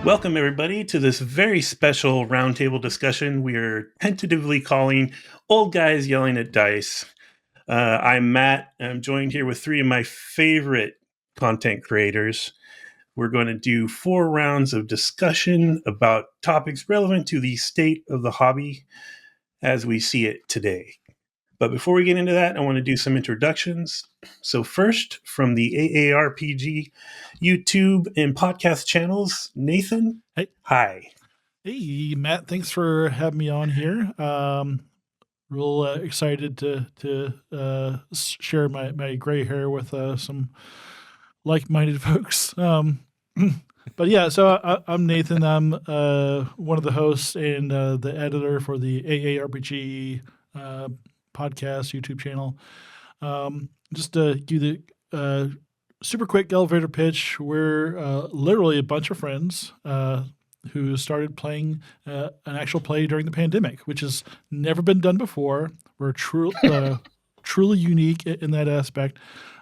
Welcome, everybody, to this very special roundtable discussion we are tentatively calling Old Guys Yelling at Dice. I'm Matt. I'm joined here with three of my favorite content creators. We're going to do 4 rounds of discussion about topics relevant to the state of the hobby as we see it today. But before we get into that, I want to do some introductions. So first, from the AARPG YouTube and podcast channels, Nathan. Hey. Hi. Hey, Matt. Thanks for having me on here. Real excited to share my gray hair with some like-minded folks. But yeah, so I'm Nathan. I'm one of the hosts and the editor for the AARPG podcast YouTube channel. Just to give you the super quick elevator pitch, we're literally a bunch of friends who started playing an actual play during the pandemic, which has never been done before. We're truly unique in that aspect.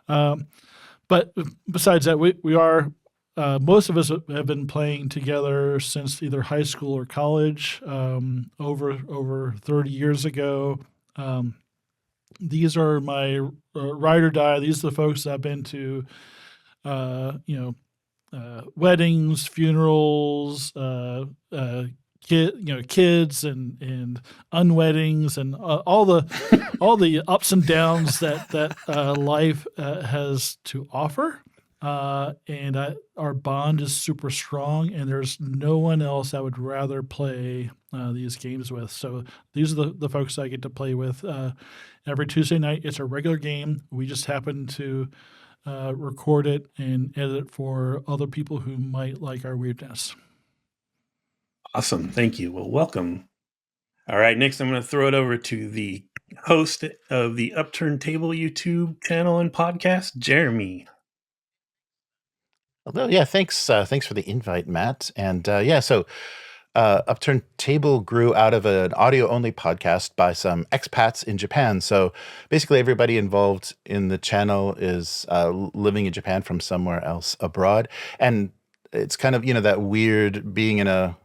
But besides that, we are most of us have been playing together since either high school or college, over 30 years ago. These are my ride or die. These are the folks that I've been to, weddings, funerals, kids and unweddings, and all the ups and downs that life has to offer. And our bond is super strong, and there's no one else I would rather play these games with. So these are the folks I get to play with every Tuesday night. It's a regular game. We just happen to record it and edit it for other people who might like our weirdness. Awesome. Thank you. Well, welcome. All right. Next, I'm going to throw it over to the host of the Upturned Table YouTube channel and podcast, Jeremy. Hello. Yeah, thanks for the invite, Matt. And so Upturned Table grew out of an audio-only podcast by some expats in Japan. So basically everybody involved in the channel is living in Japan from somewhere else abroad. And it's kind of, that weird being in a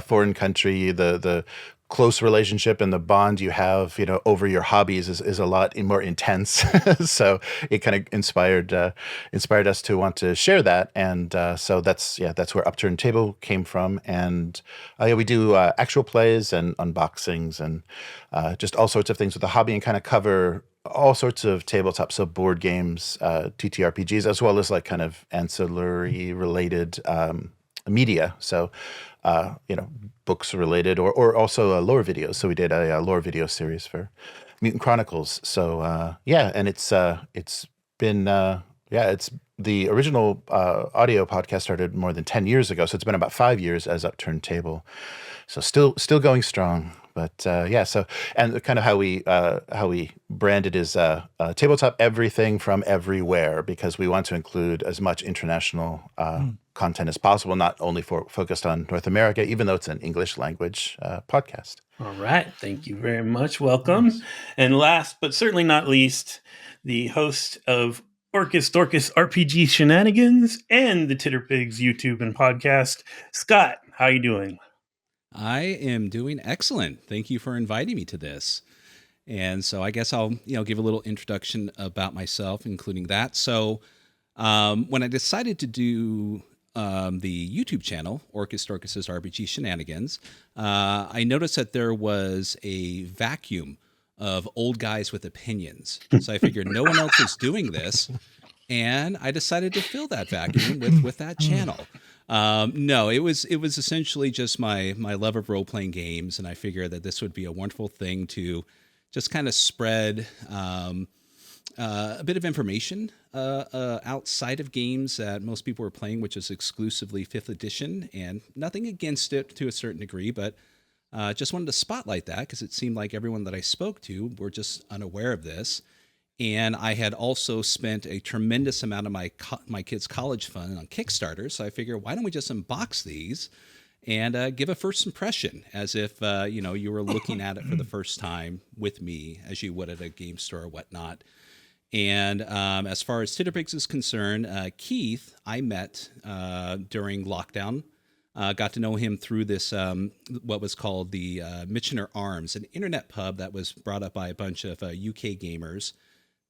foreign country, the close relationship and the bond you have, over your hobbies is a lot more intense. So it kind of inspired us to want to share that. And so that's where Upturned Table came from. And we do actual plays and unboxings and just all sorts of things with the hobby, and kind of cover all sorts of tabletops, so board games, TTRPGs, as well as like kind of ancillary related media. So books related, or also lore videos. So we did a lore video series for Mutant Chronicles. So and it's been it's the original audio podcast started more than 10 years ago. So it's been about 5 years as Upturned Table. So still going strong. But so, and kind of how we brand it is tabletop everything from everywhere, because we want to include as much international content as possible, not only focused on North America, even though it's an English language podcast. All right. Thank you very much. Welcome. Nice. And last, but certainly not least, the host of orcusdorkus.bsky.social Shenanigans and the Titterpigs YouTube and podcast, Scott. How are you doing? I am doing excellent. Thank you for inviting me to this. And so I guess I'll, give a little introduction about myself, including that. So when I decided to do the YouTube channel, orcusdorkus RPG Shenanigans, I noticed that there was a vacuum of old guys with opinions. So I figured no one else was doing this, and I decided to fill that vacuum with that channel. No, it was essentially just my love of role-playing games, and I figured that this would be a wonderful thing to just kind of spread a bit of information outside of games that most people are playing, which is exclusively 5th edition, and nothing against it to a certain degree, but just wanted to spotlight that because it seemed like everyone that I spoke to were just unaware of this. And I had also spent a tremendous amount of my kids' college fund on Kickstarter, so I figured, why don't we just unbox these and give a first impression, as if you were looking at it for the first time with me, as you would at a game store or whatnot. And as far as Titterpigs is concerned, Keith, I met during lockdown Got to know him through this, what was called the Michener Arms, an internet pub that was brought up by a bunch of UK gamers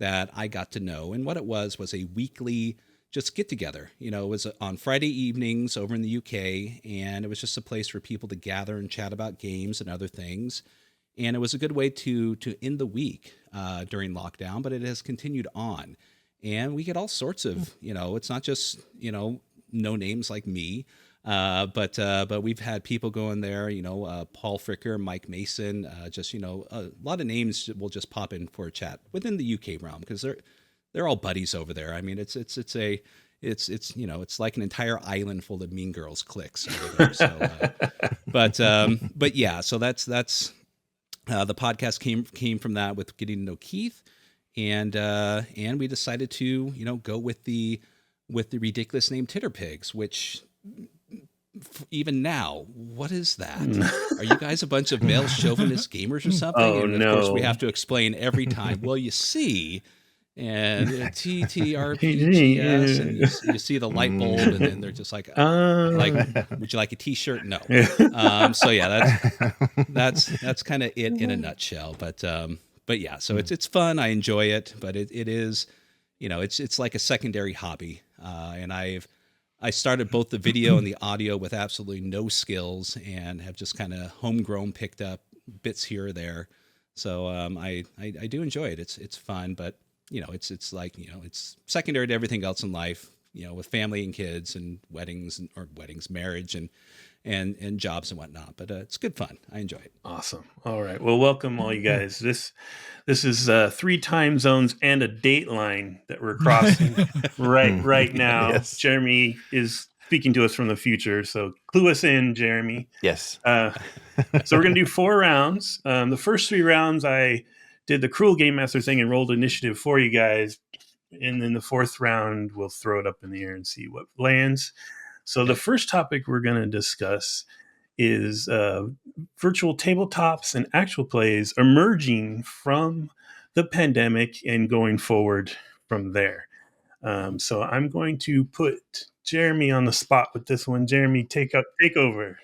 that I got to know. And what it was a weekly just get together. You know, it was on Friday evenings over in the UK, and it was just a place for people to gather and chat about games and other things. And it was a good way to end the week during lockdown, but it has continued on. And we get all sorts of, you know, it's not just, you know, no names like me, but we've had people go in there, you know, Paul Fricker, Mike Mason, just, you know, a lot of names will just pop in for a chat within the UK realm, because they're all buddies over there. I mean, it's you know, it's like an entire island full of Mean Girls cliques over there. So, but yeah, so that's the podcast came from that, with getting to know Keith, and we decided to, you know, go with the ridiculous name Titterpigs, which even now, what is that? Are you guys a bunch of male chauvinist gamers or something? Oh, and of course, we no. have to explain every time. Well, you see, and TTRPGs, and you see the light bulb, and then they're just like, would you like a T-shirt? No. So yeah, that's kind of it in a nutshell. But yeah, so it's fun. I enjoy it, but it is, you know, it's like a secondary hobby, and I started both the video and the audio with absolutely no skills, and have just kind of homegrown, picked up bits here or there. So I do enjoy it. It's fun, but you know, it's like, you know, it's secondary to everything else in life, you know, with family and kids and weddings, marriage and jobs and whatnot. But it's good fun. I enjoy it. Awesome. All right. Well, welcome all you guys. This is 3 time zones and a dateline that we're crossing right now. Yes. Jeremy is speaking to us from the future, so clue us in, Jeremy. Yes. So we're going to do 4 rounds. The first 3 rounds, I did the cruel game master thing and rolled initiative for you guys. And then the 4th round, we'll throw it up in the air and see what lands. So the first topic we're going to discuss is virtual tabletops and actual plays emerging from the pandemic and going forward from there. So I'm going to put Jeremy on the spot with this one. Jeremy, take over.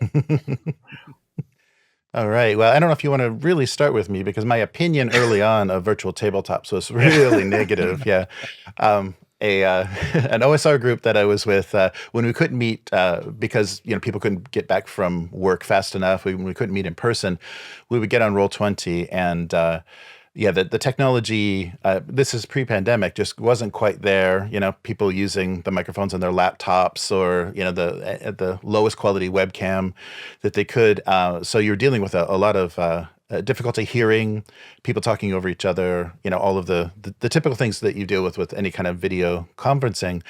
All right. Well, I don't know if you want to really start with me, because my opinion early on of virtual tabletops was really negative. Yeah. An OSR group that I was with, when we couldn't meet because, you know, people couldn't get back from work fast enough, when we couldn't meet in person, we would get on Roll20, and the technology, this is pre-pandemic, just wasn't quite there. You know, people using the microphones on their laptops, or, you know, the lowest quality webcam that they could. So you're dealing with a lot of difficulty hearing, people talking over each other, you know, all of the typical things that you deal with any kind of video conferencing.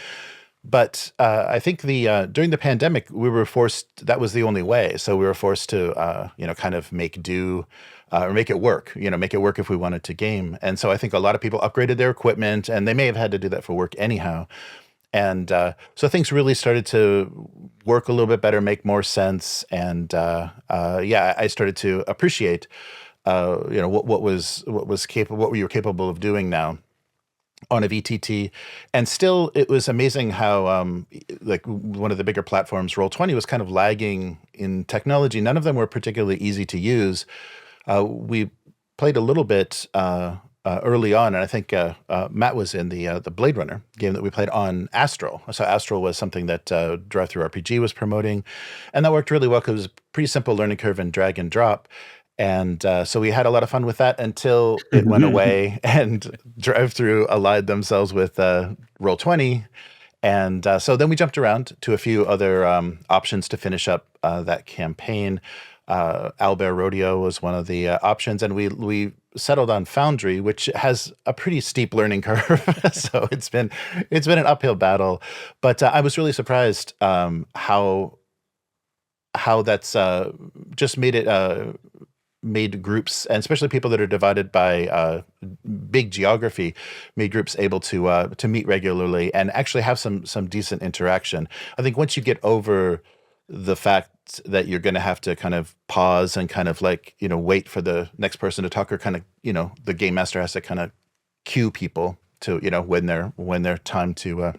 But I think during the pandemic, we were forced, that was the only way. So we were forced to, you know, kind of make do, or make it work, you know, make it work if we wanted to game. And so I think a lot of people upgraded their equipment, and they may have had to do that for work anyhow. And so things really started to work a little bit better, make more sense. And I started to appreciate, you know, what we were capable of doing now on a VTT. And still, it was amazing how, like, one of the bigger platforms, Roll20, was kind of lagging in technology. None of them were particularly easy to use. We played a little bit early on, and I think Matt was in the Blade Runner game that we played on Astral. So Astral was something that DriveThruRPG was promoting, and that worked really well because it was a pretty simple learning curve and drag and drop. And so we had a lot of fun with that until it went away, and DriveThru allied themselves with Roll20. And so then we jumped around to a few other options to finish up that campaign. Owlbear Rodeo was one of the options, and we settled on Foundry, which has a pretty steep learning curve. So it's been an uphill battle, but I was really surprised how that's just made groups, and especially people that are divided by big geography, made groups able to meet regularly and actually have some decent interaction. I think once you get over the fact that you're going to have to kind of pause and kind of, like, you know, wait for the next person to talk, or kind of, you know, the game master has to kind of cue people to, you know, when they're time to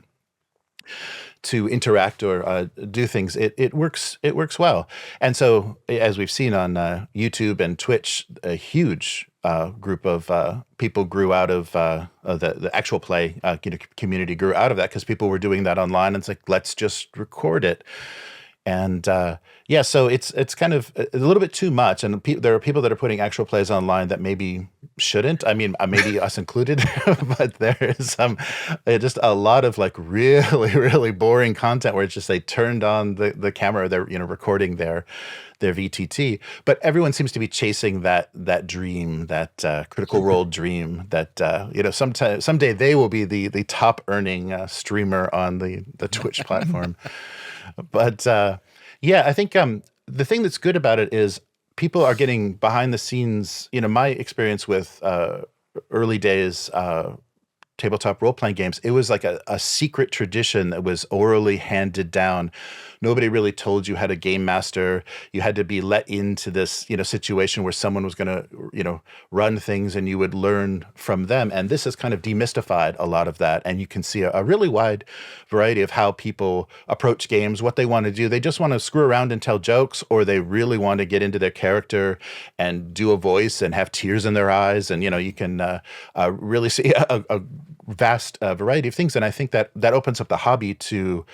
to interact or do things, it works well. And so, as we've seen on YouTube and Twitch, a huge group of people grew out of the actual play community grew out of that, because people were doing that online. And it's like, let's just record it. And so it's kind of a little bit too much. And there are people that are putting actual plays online that maybe shouldn't. I mean, maybe us included, but there is just a lot of like really, really boring content where it's just they turned on the camera, they're recording their VTT, but everyone seems to be chasing that dream, that Critical Role dream, that someday they will be the top earning streamer on the Twitch platform. But I think the thing that's good about it is people are getting behind the scenes. My experience with early days tabletop role-playing games, it was like a secret tradition that was orally handed down. Nobody really told you how to game master. You had to be let into this, situation where someone was going to, run things, and you would learn from them. And this has kind of demystified a lot of that. And you can see a really wide variety of how people approach games, what they want to do. They just want to screw around and tell jokes, or they really want to get into their character and do a voice and have tears in their eyes. And, you can really see a vast variety of things. And I think that opens up the hobby to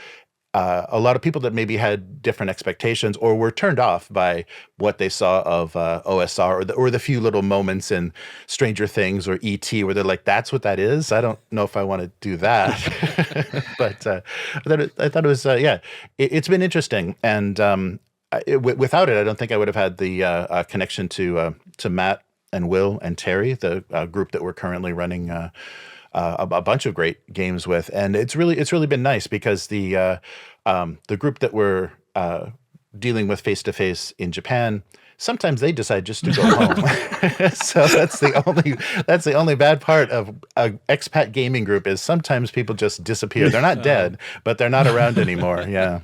a lot of people that maybe had different expectations or were turned off by what they saw of OSR or the few little moments in Stranger Things or E.T. where they're like, that's what that is? I don't know if I want to do that. But I thought it was, it's been interesting. And without it, I don't think I would have had the connection to Matt and Will and Terry, the group that we're currently running a bunch of great games with. And it's really been nice, because the group that we're dealing with face to face in Japan, sometimes they decide just to go home. So that's the only bad part of an expat gaming group, is sometimes people just disappear. They're not dead, but they're not around anymore. Yeah.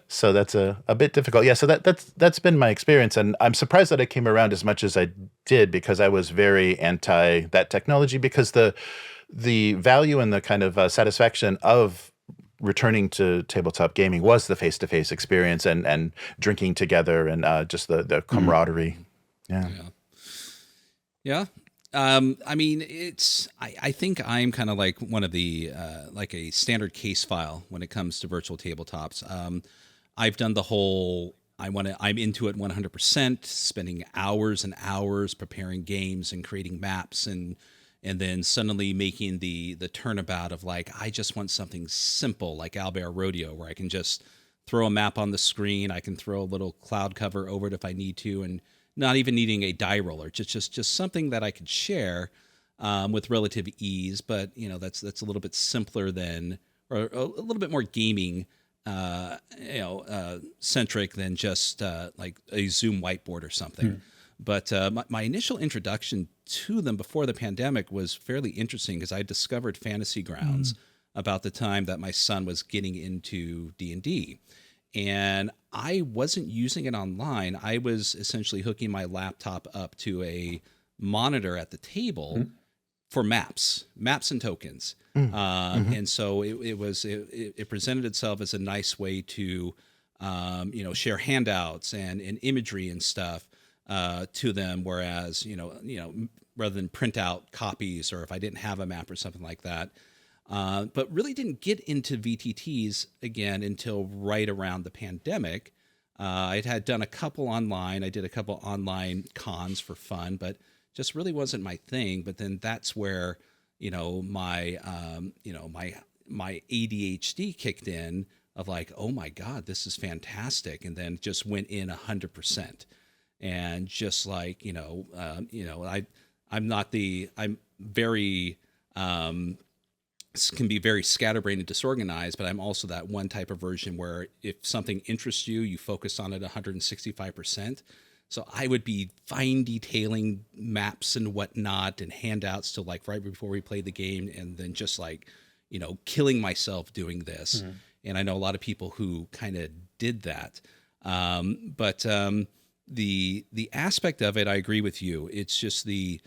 So that's a bit difficult. Yeah. So that's been my experience, and I'm surprised that I came around as much as I did, because I was very anti that technology, because the value and the kind of satisfaction of returning to tabletop gaming was the face-to-face experience and drinking together and just the camaraderie. Yeah. I mean, I think I'm kind of like one of the, like a standard case file when it comes to virtual tabletops. I've done the whole, I'm into it 100%, spending hours and hours preparing games and creating maps, and then suddenly making the turnabout of like, I just want something simple like Albert Rodeo, where I can just throw a map on the screen. I can throw a little cloud cover over it if I need to, and not even needing a die roller, just something that I could share with relative ease. But that's a little bit simpler than, or a little bit more gaming centric than just like a Zoom whiteboard or something. But my initial introduction to them before the pandemic was fairly interesting, because I discovered Fantasy Grounds about the time that my son was getting into D&D. And I wasn't using it online. I was essentially hooking my laptop up to a monitor at the table for maps and tokens. And so it presented itself as a nice way to, share handouts and imagery and stuff to them. Whereas, rather than print out copies, or if I didn't have a map or something like that. But really didn't get into VTTs again until right around the pandemic. I had done a couple online. I did a couple online cons for fun, but just really wasn't my thing. But then that's where, my ADHD kicked in, of like, oh my God, this is fantastic. And then just went in 100%. And just like, I'm very, can be very scatterbrained and disorganized, but I'm also that one type of version where if something interests you, you focus on it 165%. So I would be fine detailing maps and whatnot and handouts to like right before we play the game, and then just like, killing myself doing this. And I know a lot of people who kind of did that. But the aspect of it, I agree with you. It's just the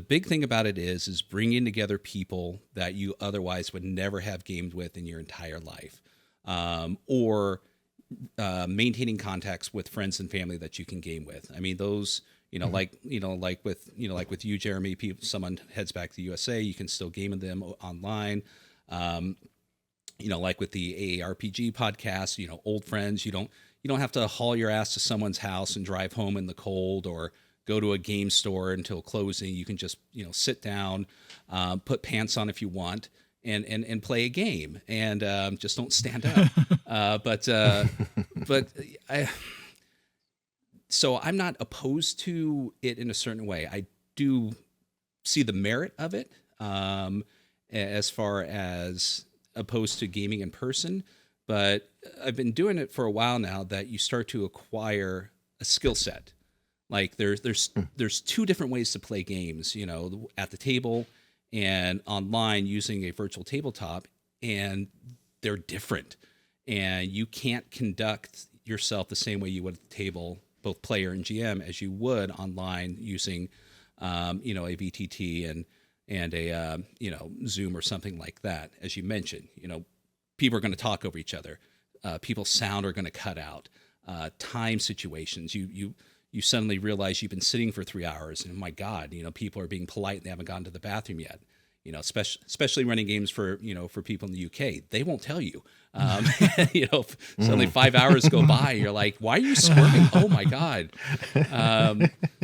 big thing about it is bringing together people that you otherwise would never have gamed with in your entire life. or maintaining contacts with friends and family that you can game with. I mean, those, like with you, Jeremy, someone heads back to the USA, you can still game with them online. Like with the AARPG podcast, old friends, you don't have to haul your ass to someone's house and drive home in the cold or go to a game store until closing. You can just, sit down, put pants on if you want, and play a game, and just don't stand up. So I'm not opposed to it in a certain way. I do see the merit of it, as far as opposed to gaming in person. But I've been doing it for a while now, that you start to acquire a skill set. Like there's two different ways to play games, at the table and online using a virtual tabletop, and they're different. And you can't conduct yourself the same way you would at the table, both player and GM, as you would online using, a VTT and a Zoom or something like that. As you mentioned, people are going to talk over each other. People's sound are going to cut out. Time situations. You suddenly realize you've been sitting for 3 hours, and my God, people are being polite and they haven't gone to the bathroom yet. Especially running games for people in the UK, they won't tell you. Suddenly 5 hours go by, you're like, why are you squirming? Oh my God.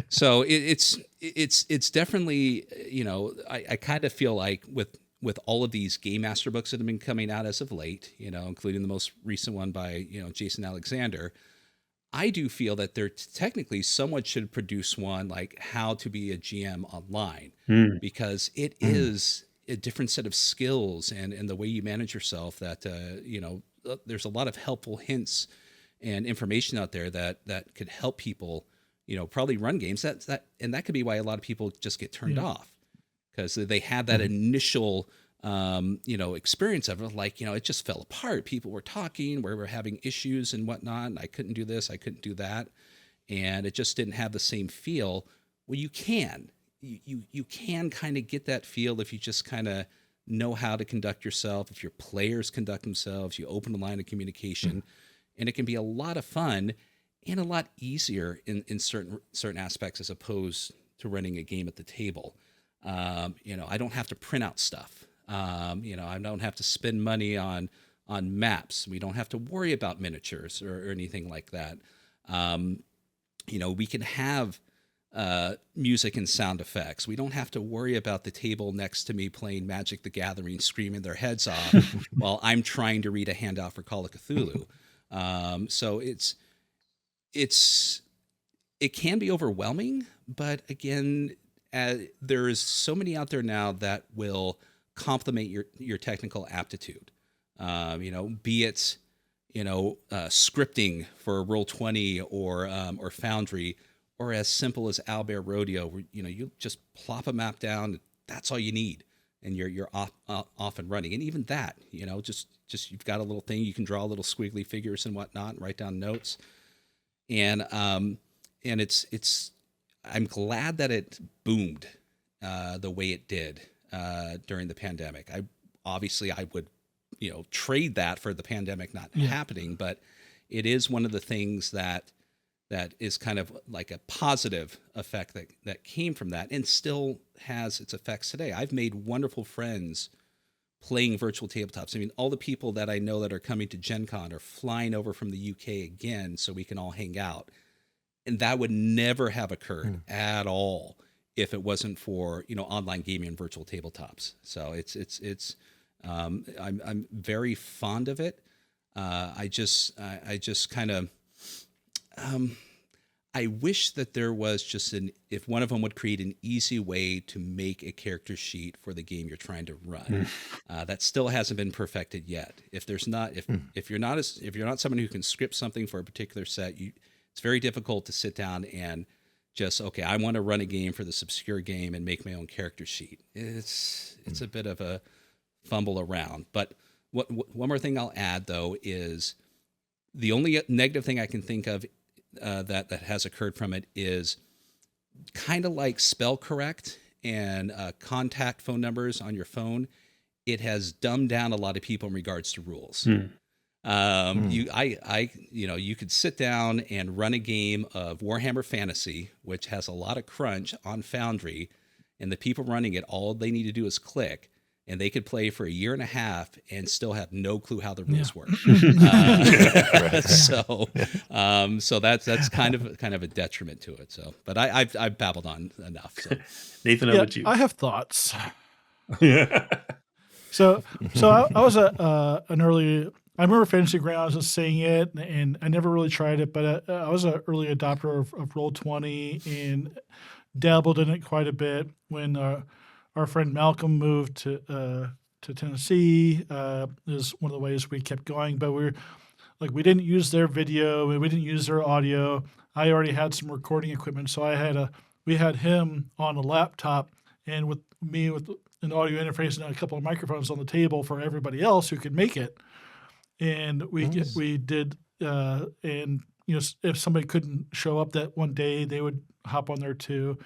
So it's definitely, I kind of feel like with all of these Game Master books that have been coming out as of late, including the most recent one by, Jason Alexander, I do feel that there technically someone should produce one like how to be a GM online, because it is a different set of skills and the way you manage yourself that, there's a lot of helpful hints and information out there that could help people, probably run games and that could be why a lot of people just get turned off, because they had that initial experience of it, like, it just fell apart. People were talking, we were having issues and whatnot, and I couldn't do this, I couldn't do that, and it just didn't have the same feel. Well, you can kind of get that feel if you just kind of know how to conduct yourself, if your players conduct themselves, you open a line of communication, and it can be a lot of fun and a lot easier in certain aspects as opposed to running a game at the table. I don't have to print out stuff. I don't have to spend money on maps. We don't have to worry about miniatures or anything like that. We can have music and sound effects. We don't have to worry about the table next to me playing Magic the Gathering, screaming their heads off while I'm trying to read a handout for Call of Cthulhu. So it can be overwhelming, but again, there is so many out there now that will complement your technical aptitude. Be it scripting for Roll20 or Foundry, or as simple as Owlbear Rodeo, where you just plop a map down. That's all you need, and you're off and running. And even that, just you've got a little thing you can draw little squiggly figures and whatnot, and write down notes. And it's I'm glad that it boomed the way it did during the pandemic. I would, trade that for the pandemic not happening, but it is one of the things that is kind of like a positive effect that came from that, and still has its effects today. I've made wonderful friends playing virtual tabletops. I mean, all the people that I know that are coming to Gen Con are flying over from the UK again so we can all hang out. And that would never have occurred at all if it wasn't for, online gaming and virtual tabletops. So I'm very fond of it. I just kind of, I wish that there was just if one of them would create an easy way to make a character sheet for the game you're trying to run. That still hasn't been perfected yet. If you're not someone who can script something for a particular set, it's very difficult to sit down and just, okay, I want to run a game for this obscure game and make my own character sheet. It's a bit of a fumble around. But one more thing I'll add, though, is the only negative thing I can think of that has occurred from it is kind of like spell correct and contact phone numbers on your phone. It has dumbed down a lot of people in regards to rules. You could sit down and run a game of Warhammer Fantasy, which has a lot of crunch on Foundry, and the people running it, all they need to do is click, and they could play for a year and a half and still have no clue how the rules work. So that's kind of a detriment to it. So, but I've babbled on enough. So. Nathan, how about you? I have thoughts. Yeah. So I was an early. I remember Fantasy Grounds was saying it, and I never really tried it, but I was an early adopter of Roll20 and dabbled in it quite a bit when our friend Malcolm moved to Tennessee. Is one of the ways we kept going, but we didn't use their video and we didn't use their audio. I already had some recording equipment, so we had him on a laptop and with me with an audio interface and a couple of microphones on the table for everybody else who could make it. And we did, and if somebody couldn't show up that one day, they would hop on there too.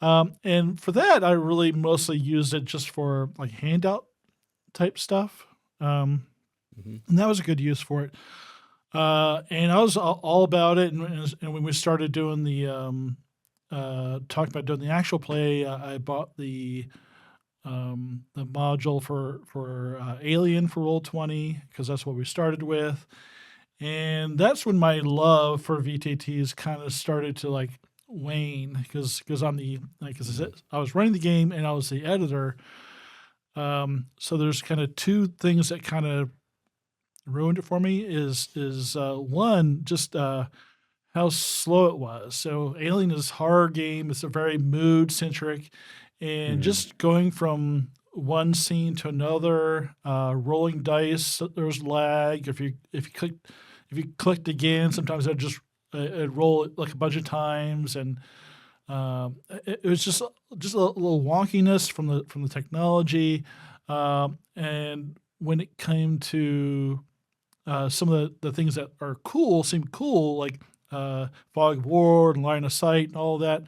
And for that, I really mostly used it just for like handout type stuff. And that was a good use for it. And I was all about it. And when we started doing talking about doing the actual play, I bought the module for Alien for Roll20 because that's what we started with, and that's when my love for VTTs kind of started to like wane because I was running the game and I was the editor. So there's kind of two things that kind of ruined it for me. Is one just how slow it was. So Alien is a horror game. It's a very mood centric. And just going from one scene to another, rolling dice, there's lag. If you clicked again, sometimes it'd roll it like a bunch of times, and it was just a little wonkiness from the technology. And when it came to some of the things that are seem cool, like fog of war and line of sight and all that.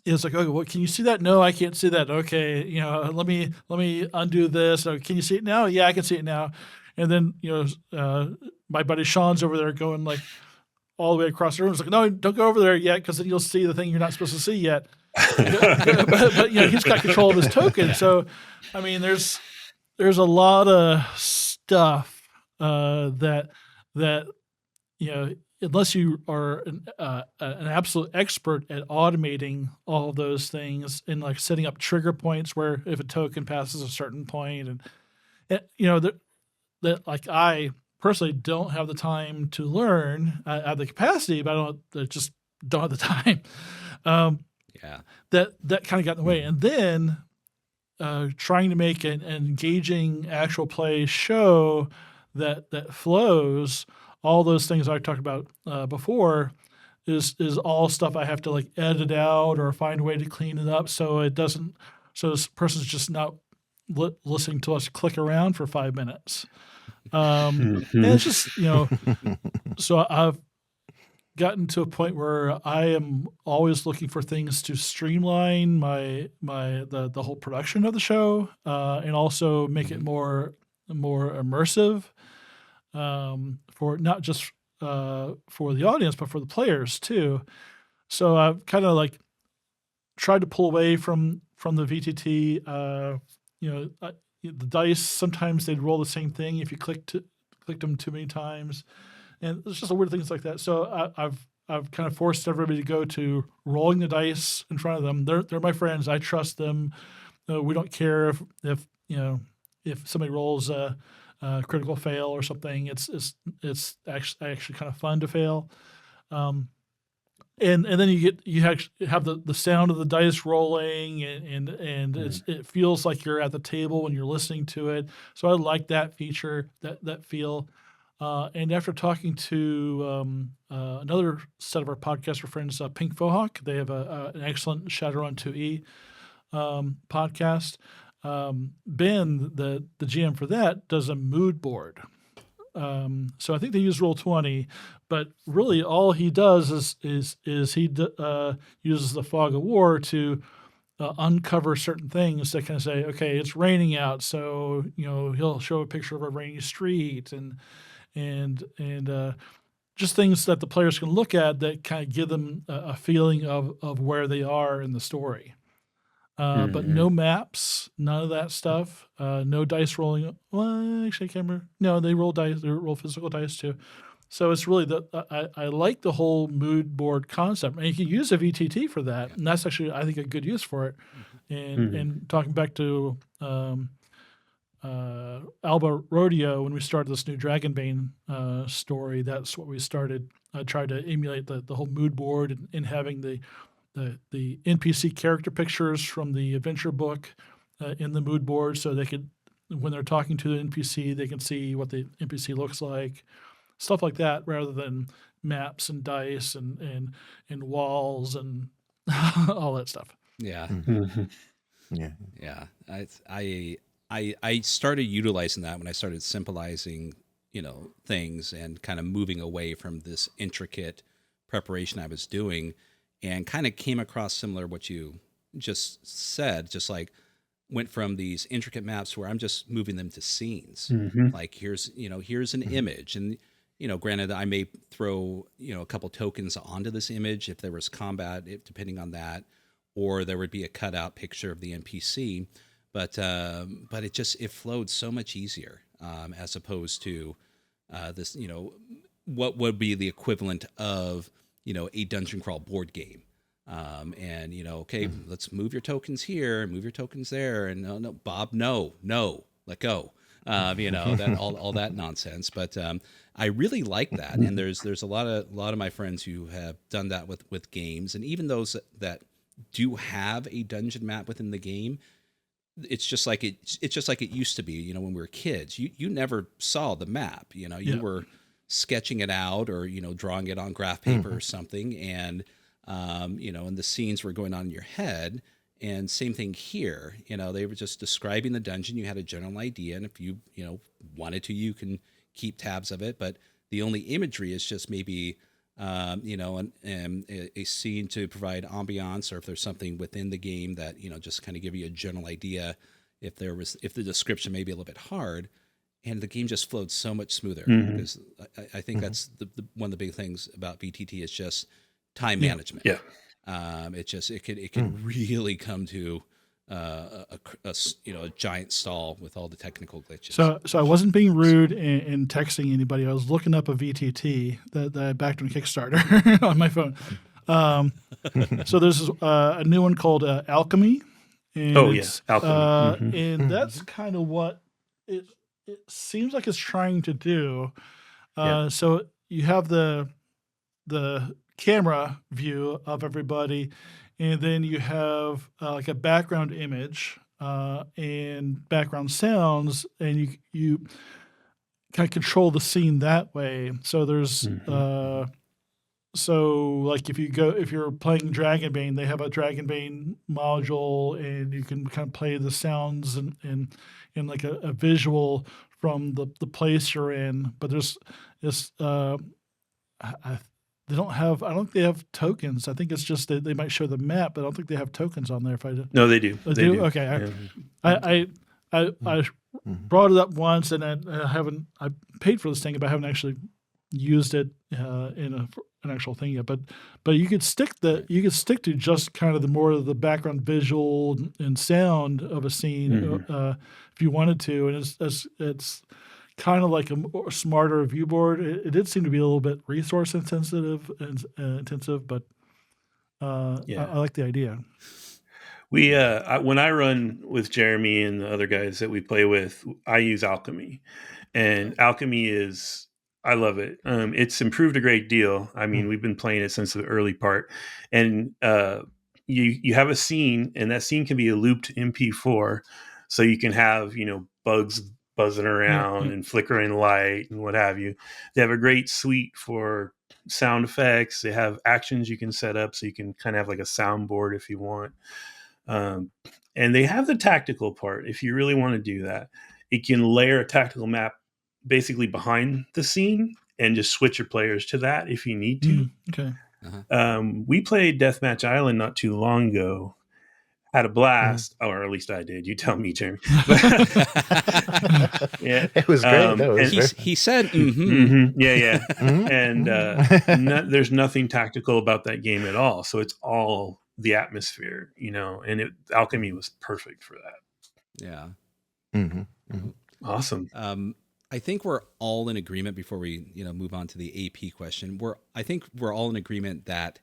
It's like, okay, well, can you see that? No, I can't see that. Okay, let me undo this. Oh, can you see it now? Yeah, I can see it now. And then my buddy Sean's over there going like all the way across the room. It's like, no, don't go over there yet, because then you'll see the thing you're not supposed to see yet. but he's got control of his token. So, I mean, there's a lot of stuff that unless you are an absolute expert at automating all of those things and like setting up trigger points where if a token passes a certain point, and that like I personally don't have the time to learn. I have the capacity, but I just don't have the time. That kind of got in the way, and then trying to make an engaging actual play show that flows. All those things I talked about before is all stuff I have to like edit out or find a way to clean it up so it doesn't. So this person's just not listening to us click around for 5 minutes. And it's just So I've gotten to a point where I am always looking for things to streamline the whole production of the show and also make it more immersive. For not just for the audience, but for the players too. So I've kind of like tried to pull away from the VTT. The dice, sometimes they'd roll the same thing if you clicked them too many times, and it's just weird things like that. So I've kind of forced everybody to go to rolling the dice in front of them. They're my friends. I trust them. We don't care if somebody rolls a critical fail or something. It's actually kind of fun to fail, and then you actually have the sound of the dice rolling, and it feels like you're at the table when you're listening to it. So I like that feature, that feel. And after talking to another set of our podcaster friends, Pink Fohawk, they have an excellent Shadowrun 2E podcast. Ben, the GM for that, does a mood board. So I think they use Roll20, but really all he does is he uses the fog of war to uncover certain things that kind of say, okay, it's raining out, so he'll show a picture of a rainy street and just things that the players can look at that kind of give them a feeling of where they are in the story. But no maps, none of that stuff. No dice rolling. Well, actually, I can't remember. No, they roll dice. They roll physical dice too. So it's really I like the whole mood board concept, and you can use a VTT for that, and that's actually, I think, a good use for it. And talking back to Alba Rodeo, when we started this new Dragonbane story, that's what we started. I tried to emulate the whole mood board and having the NPC character pictures from the adventure book in the mood board, so they could, when they're talking to the NPC, they can see what the NPC looks like, stuff like that, rather than maps and dice and walls and all that stuff. Yeah. Yeah. Yeah. I started utilizing that when I started symbolizing, things and kind of moving away from this intricate preparation I was doing, and kind of came across similar what you just said, just like went from these intricate maps where I'm just moving them to scenes. Like here's an image, and granted, I may throw a couple tokens onto this image if there was combat, depending on that, or there would be a cutout picture of the NPC. But it flowed so much easier, as opposed to this, what would be the equivalent of a dungeon crawl board game. Okay, let's move your tokens here, move your tokens there, and no, Bob, no, let go. That all that nonsense. But I really like that, and there's a lot of my friends who have done that with games, and even those that do have a dungeon map within the game. It's just like it used to be, when we were kids. You never saw the map, you were sketching it out or drawing it on graph paper or something, and and the scenes were going on in your head. And same thing here, they were just describing the dungeon. You had a general idea, and if you wanted to, you can keep tabs of it. But the only imagery is just maybe a scene to provide ambiance, or if there's something within the game that just kind of give you a general idea. If the description may be a little bit hard, and the game just flowed so much smoother, because I think that's the one of the big things about VTT is just time management. Yeah. It can really come to a giant stall with all the technical glitches. So I wasn't being rude in texting anybody. I was looking up a VTT that I backed on Kickstarter on my phone. So there's a new one called Alchemy. And Alchemy. And that's kind of what it seems like it's trying to do. So you have the camera view of everybody, and then you have like a background image and background sounds, and you kind of control the scene that way. So there's so like if you're playing Dragonbane, they have a Dragonbane module, and you can kind of play the sounds and like a visual from the place you're in. But there's this they don't have. I don't think they have tokens. I think it's just that they might show the map, but I don't think they have tokens on there. No, they do. They do. Okay. I brought it up once, and I haven't. I paid for this thing, but I haven't actually used it in an actual thing yet. But you could stick to just kind of the more of the background visual and sound of a scene if you wanted to, and it's kind of like a smarter view board. It did seem to be a little bit resource intensive, but I like the idea. We when I run with Jeremy and the other guys that we play with, I use Alchemy, and Alchemy I love it. It's improved a great deal. I mean, we've been playing it since the early part, and you have a scene, and that scene can be a looped MP4, so you can have bugs buzzing around and flickering light and what have you. They have a great suite for sound effects. They have actions you can set up, so you can kind of have like a soundboard if you want. And they have the tactical part. If you really want to do that, it can layer a tactical map basically behind the scene and just switch your players to that if you need to. Okay. We played Deathmatch Island not too long ago. had a blast, or at least I did. You tell me, Jeremy. Yeah, It was great. No, it was very fun. He said, mm-hmm. Yeah. Mhm. And there's nothing tactical about that game at all. So it's all the atmosphere, and Alchemy was perfect for that. Yeah. Mhm. Mhm. Awesome. I think we're all in agreement before we, move on to the AP question. I think we're all in agreement that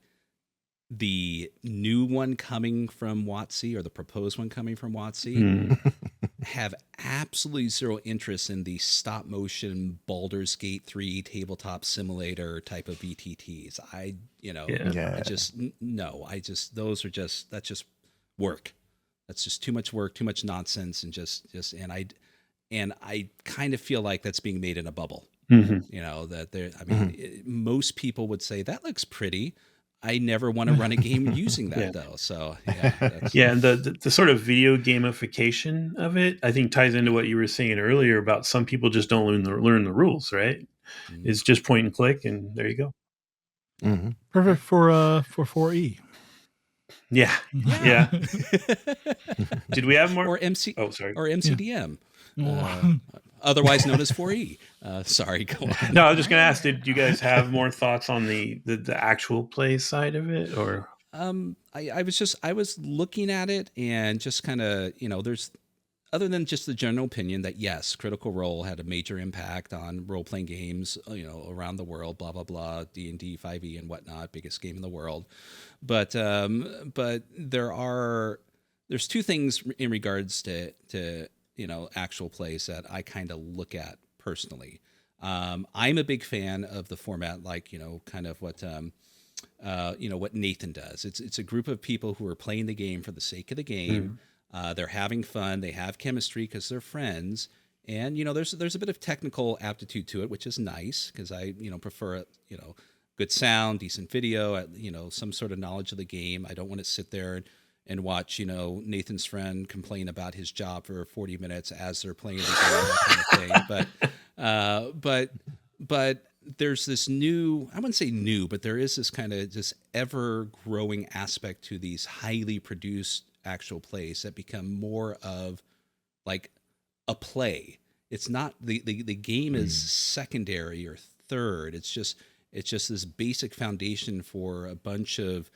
the new one coming from WotC, or the proposed one coming from WotC, have absolutely zero interest in the stop motion Baldur's Gate 3 tabletop simulator type of VTTs. That's just work. That's just too much work, too much nonsense, and I kind of feel like that's being made in a bubble. Most people would say that looks pretty. I never want to run a game using that though. So and the sort of video gamification of it, I think, ties into what you were saying earlier about some people just don't learn the rules, right? Mm-hmm. It's just point and click, and there you go. Mm-hmm. Perfect for 4E. Yeah. Did we have more? Or MC? Oh, sorry. Or MCDM. Otherwise known as 4E. Sorry, go on. No, I was just going to ask, did you guys have more thoughts on the actual play side of it, or? I was looking at it and just kind of, there's, other than just the general opinion that yes, Critical Role had a major impact on role-playing games, around the world, blah, blah, blah, D&D, 5e and whatnot, biggest game in the world. But there's two things in regards to actual plays that I kind of look at personally. I'm a big fan of the format, like, kind of what Nathan does. It's a group of people who are playing the game for the sake of the game. They're having fun. They have chemistry because they're friends. And, there's a bit of technical aptitude to it, which is nice because I, prefer, good sound, decent video, some sort of knowledge of the game. I don't want to sit there and watch, Nathan's friend complain about his job for 40 minutes as they're playing the game, that kind of thing. But there's this new, I wouldn't say new, but there is this kind of this ever growing aspect to these highly produced actual plays that become more of like a play. It's not the game is secondary or third. It's just this basic foundation for a bunch of,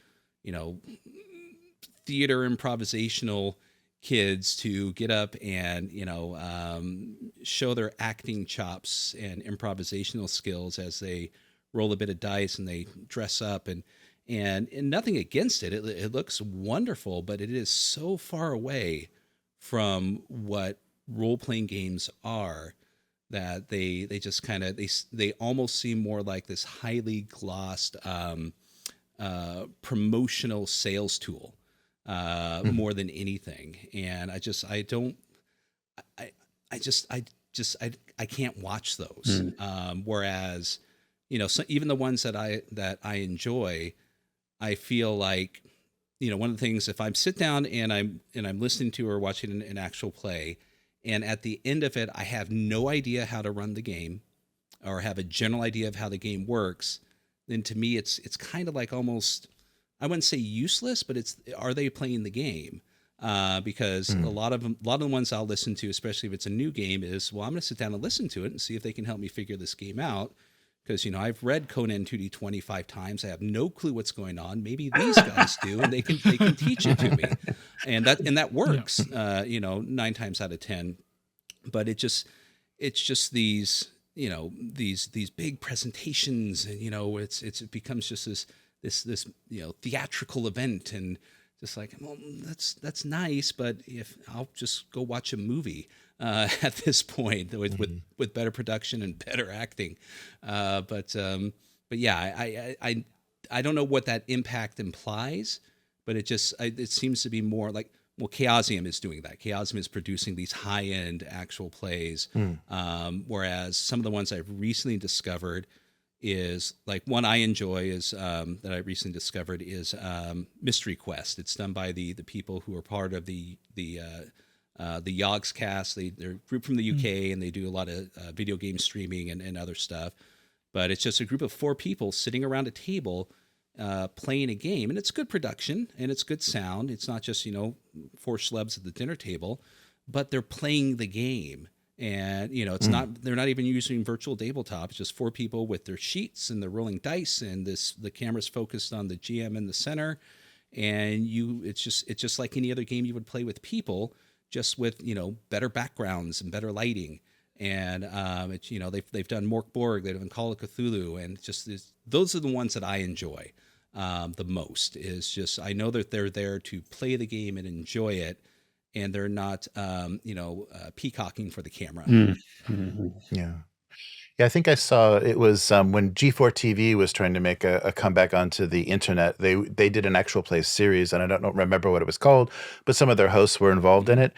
theater improvisational kids to get up and show their acting chops and improvisational skills as they roll a bit of dice and they dress up and nothing against it. It looks wonderful, but it is so far away from what role-playing games are that they just kind of they almost seem more like this highly glossed promotional sales tool. More than anything. And I can't watch those. Whereas, so even the ones that I enjoy, I feel like, one of the things, if I'm sit down and I'm listening to or watching an actual play, and at the end of it, I have no idea how to run the game or have a general idea of how the game works, then to me, it's kind of like almost, I wouldn't say useless, but are they playing the game? Because a lot of the ones I'll listen to, especially if it's a new game, is, well, I'm going to sit down and listen to it and see if they can help me figure this game out. Because, I've read Conan 2D 25 times. I have no clue what's going on. Maybe these guys do, and they can teach it to me. And that works, 9 times out of 10. But it's just these, these big presentations, and, it becomes just this theatrical event, and just like, well, that's nice, but if I'll just go watch a movie at this point with better production and better acting, but yeah, I don't know what that impact implies, but it seems to be more like, well, Chaosium is doing that. Chaosium is producing these high-end actual plays, whereas some of the ones I've recently discovered is, like, one I enjoy is that I recently discovered is Mystery Quest. It's done by the people who are part of the Yogs cast. They're a group from the UK, and they do a lot of video game streaming and other stuff. But it's just a group of 4 people sitting around a table, playing a game, and it's good production and it's good sound. It's not just, four schlubs at the dinner table, but they're playing the game. And, they're not even using virtual tabletop. It's just four people with their sheets and they're rolling dice, and the camera's focused on the GM in the center. And it's just like any other game you would play with people, just with, better backgrounds and better lighting. And, they've done Mork Borg, they've done Call of Cthulhu, and those are the ones that I enjoy the most. Is just, I know that they're there to play the game and enjoy it, and they're not, peacocking for the camera. Mm-hmm. Yeah. Yeah, I think I saw it was when G4 TV was trying to make a comeback onto the internet. They did an actual play series, and I don't remember what it was called, but some of their hosts were involved in it,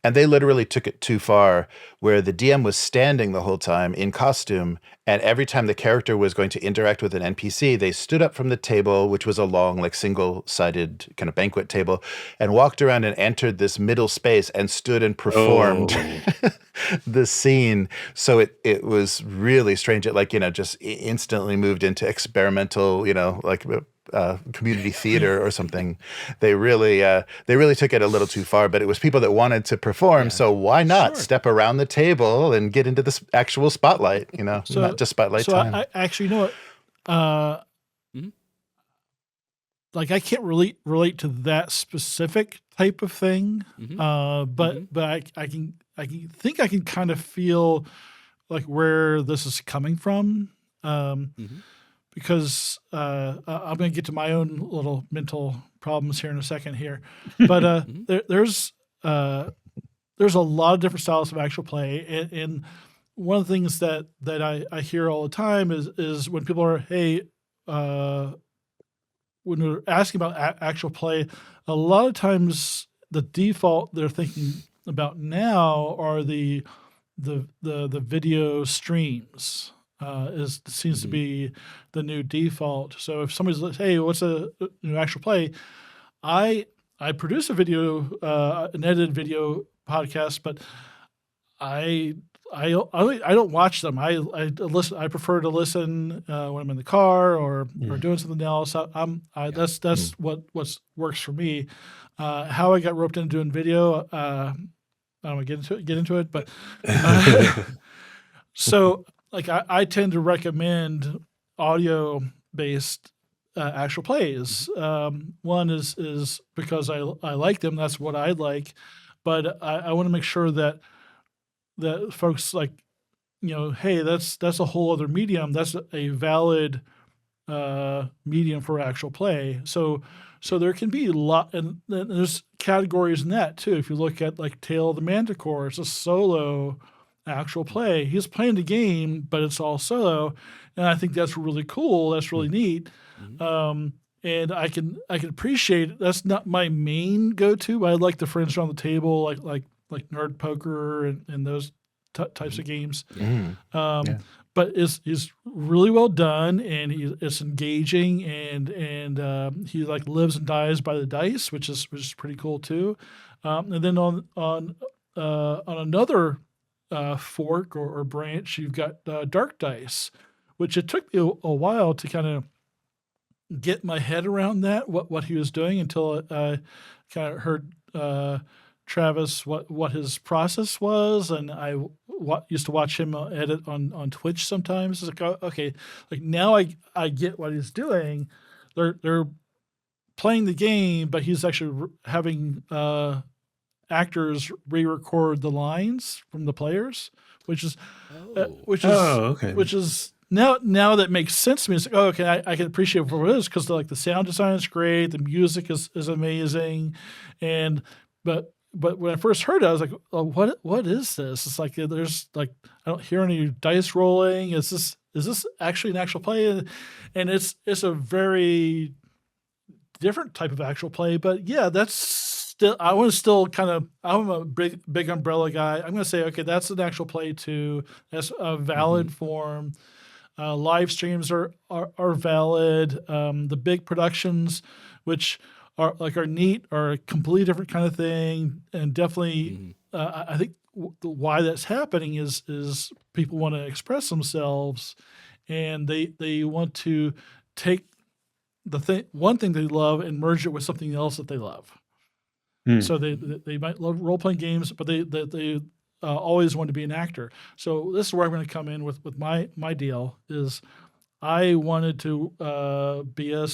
and they literally took it too far, where the DM was standing the whole time in costume, and every time the character was going to interact with an NPC, they stood up from the table, which was a long, like single-sided kind of banquet table, and walked around and entered this middle space and stood and performed the scene. So it was really strange. It just instantly moved into experimental, community theater or something. They really took it a little too far, but it was people that wanted to perform. Yeah. So why not step around the table and get into this actual spotlight, not just spotlight time. I actually, what, like I can't really relate to that specific type of thing. But I can think I can kind of feel like where this is coming from. Because I'm going to get to my own little mental problems here in a second here, but there's a lot of different styles of actual play, and one of the things that I hear all the time is when people are when we're asking about actual play, a lot of times the default they're thinking about now are the video streams. Seems to be the new default. So if somebody's like, "Hey, what's a actual play?" I produce a video, an edited video podcast, but I don't watch them. I listen. I prefer to listen when I'm in the car or doing something else. That's what works for me. How I got roped into doing video, I don't want to get into it, but so. Like I tend to recommend audio-based actual plays. One is because I like them. That's what I like, but I want to make sure that folks like, hey, that's a whole other medium. That's a valid medium for actual play. So there can be a lot, and there's categories in that too. If you look at like Tale of the Manticore, it's a solo actual play. He's playing the game, but it's all solo, and I think that's really cool. That's really neat, and I can appreciate it. That's not my main go-to. I like the friends around the table, like Nerd Poker and those types of games. But it's really well done, and it's engaging, and he like lives and dies by the dice, which is pretty cool too. And then on another fork or branch, you've got dark dice, which it took me a while to kind of get my head around that, what he was doing, until I kind of heard Travis what his process was, and I used to watch him edit on Twitch sometimes. It's like, okay, like now I get what he's doing. They're playing the game, but he's actually having actors re-record the lines from the players, which is now that makes sense to me. It's like, okay, I can appreciate what it is, because like the sound design is great, the music is amazing, but when I first heard it, I was like, oh, what is this? It's like there's like I don't hear any dice rolling. Is this actually an actual play? And it's a very different type of actual play, but yeah, that's. I want to still kind of. I'm a big umbrella guy. I'm going to say, okay, that's an actual play too. That's a valid form. Live streams are valid. The big productions, which are neat, are a completely different kind of thing, and definitely, I think why that's happening is people want to express themselves, and they want to take one thing they love and merge it with something else that they love. Hmm. So they might love role playing games, but they always want to be an actor. So this is where I'm going to come in with my deal is I wanted to be a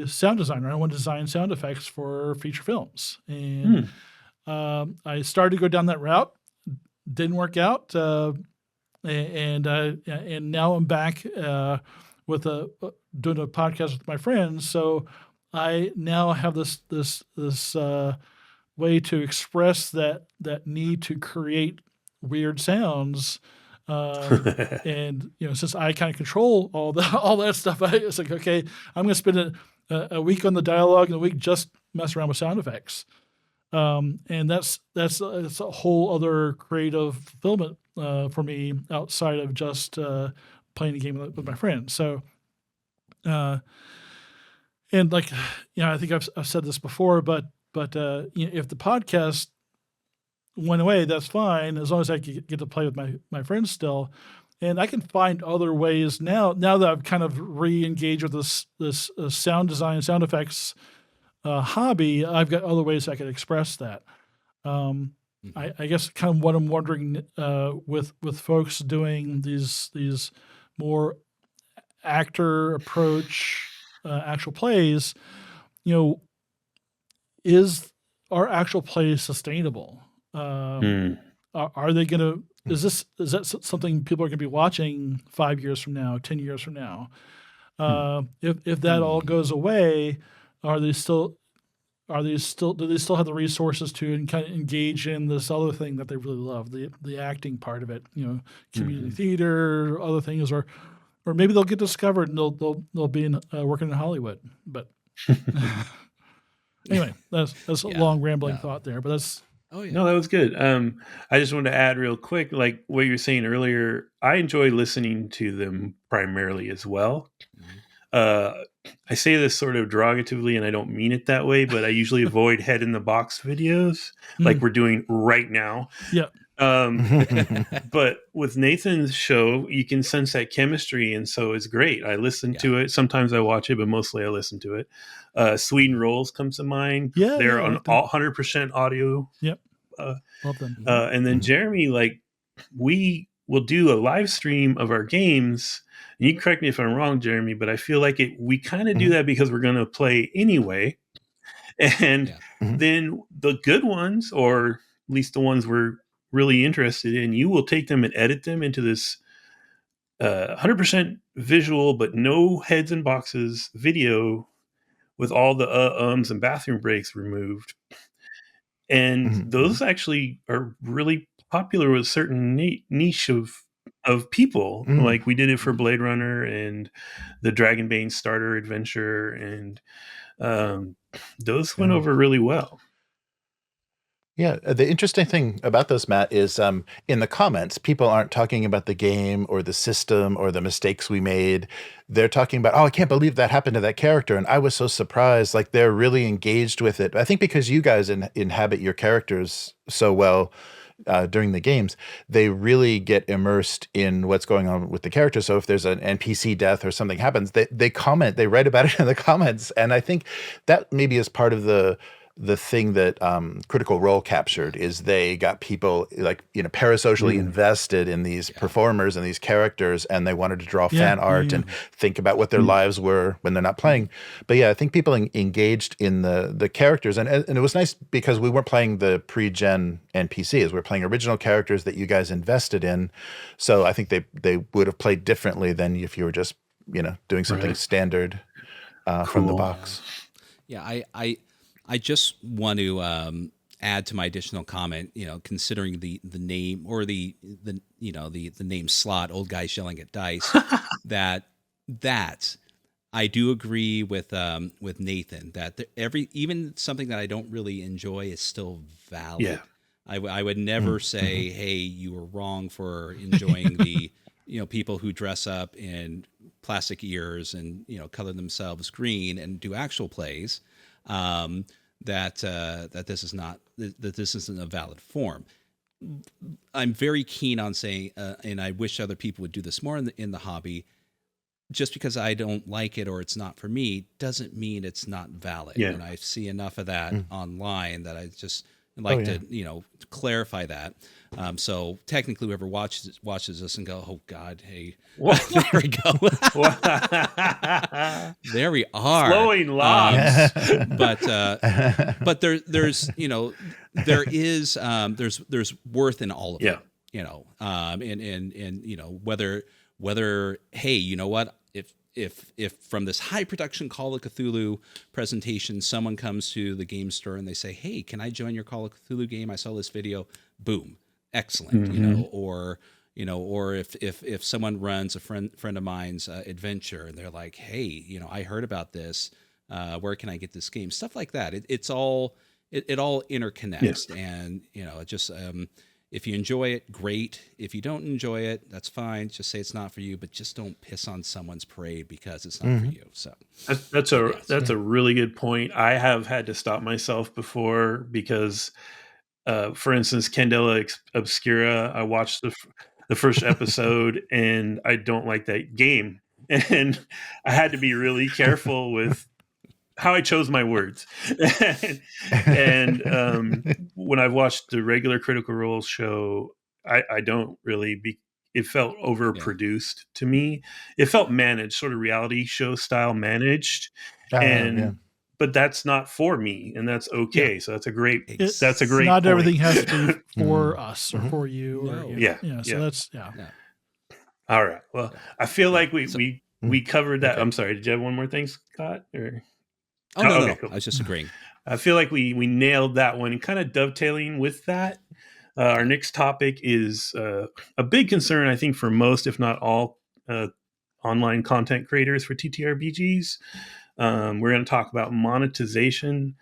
sound designer. I want to design sound effects for feature films, and I started to go down that route. Didn't work out, and now I'm back with doing a podcast with my friends. So I now have this way to express that need to create weird sounds. And since I kind of control all that stuff, it's like, okay, I'm going to spend a week on the dialogue and a week just mess around with sound effects. And that's a whole other creative fulfillment for me outside of just playing a game with my friends. So, and like, I think I've said this before, but if the podcast went away, that's fine as long as I get to play with my friends still. And I can find other ways now that I've kind of re-engaged with this sound design, sound effects hobby. I've got other ways I could express that. I guess kind of what I'm wondering with folks doing these more actor approach actual plays, is our actual play sustainable? Are they going to? Is that something people are going to be watching 5 years from now, 10 years from now? If that all goes away, do they still have the resources to kind of engage in this other thing that they really love, the acting part of it, community theater, other things, or maybe they'll get discovered and they'll be working in Hollywood. But anyway, that's a long rambling thought there, but that's. Oh yeah. No, that was good. I just wanted to add real quick, like what you were saying earlier, I enjoy listening to them primarily as well. I say this sort of derogatively, and I don't mean it that way, but I usually avoid head in the box videos like we're doing right now. Yeah. But with Nathan's show, you can sense that chemistry, and so it's great. I listen to it. Sometimes I watch it, but mostly I listen to it. Sweden Rolls comes to mind. Yeah, they're I on like them. 100% audio. Yep. Love them. And then Jeremy, like, we will do a live stream of our games. And you correct me if I'm wrong, Jeremy, but I feel like we kind of do that because we're going to play anyway. And then the good ones, or at least the ones we're really interested in, you will take them and edit them into this 100% visual, but no heads and boxes video with all the ums and bathroom breaks removed. And those actually are really popular with a certain niche of people. Like we did it for Blade Runner and the Dragonbane starter adventure, and those went over really well. Yeah, the interesting thing about those, Matt, is in the comments, people aren't talking about the game or the system or the mistakes we made. They're talking about, oh, I can't believe that happened to that character, and I was so surprised. Like, they're really engaged with it. I think because you guys inhabit your characters so well during the games, they really get immersed in what's going on with the character. So if there's an NPC death or something happens, they comment, they write about it in the comments. And I think that maybe is part of the thing that Critical Role captured, is they got people like, parasocially invested in these performers and these characters, and they wanted to draw fan art and think about what their lives were when they're not playing. But yeah, I think people engaged in the characters, and it was nice because we weren't playing the pre-gen NPCs. We were playing original characters that you guys invested in. So I think they would have played differently than if you were just doing something standard from the box. Yeah, I just want to add to my additional comment. Considering the name, or the name slot, old guys yelling at dice, that I do agree with Nathan that even something that I don't really enjoy is still valid. Yeah. I would never say, hey, you were wrong for enjoying the people who dress up in plastic ears and color themselves green and do actual plays. That this is not, that this isn't a valid form. I'm very keen on saying, and I wish other people would do this more in the hobby. just because I don't like it or it's not for me doesn't mean it's not valid. Yeah. And I see enough of that online that I just Oh, like yeah. to, clarify that. So technically whoever watches this and go, oh God, hey, there we go. There we are. Flowing logs. But there's there's worth in all of Yeah. it, and whether hey, you know what, if from this high production Call of Cthulhu presentation someone comes to the game store and they say, hey, can I join your Call of Cthulhu game? I saw this video. Boom, excellent. Or if someone runs a friend of mine's adventure and they're like, hey, I heard about this, where can I get this game? Stuff like that. It all interconnects. And it just if you enjoy it, great. If you don't enjoy it, that's fine. Just say it's not for you, but just don't piss on someone's parade because it's not for you. So that's a really good point. I have had to stop myself before because, for instance, Candela Obscura, I watched the first episode and I don't like that game, and I had to be really careful with how I chose my words. and when I've watched the regular Critical Role show, I don't really it felt overproduced to me. It felt managed, sort of reality show style managed. But that's not for me, and that's okay. Yeah. So that's a great Not point. Everything has to be for us or for you. No. Or, so that's All right. Well, I feel like we covered that. Okay. I'm sorry. Did you have one more thing, Scott? Or no. Cool. I was just agreeing. I feel like we nailed that one. And kind of dovetailing with that, our next topic is a big concern, I think, for most, if not all, online content creators for TTRPGs. We're going to talk about monetization,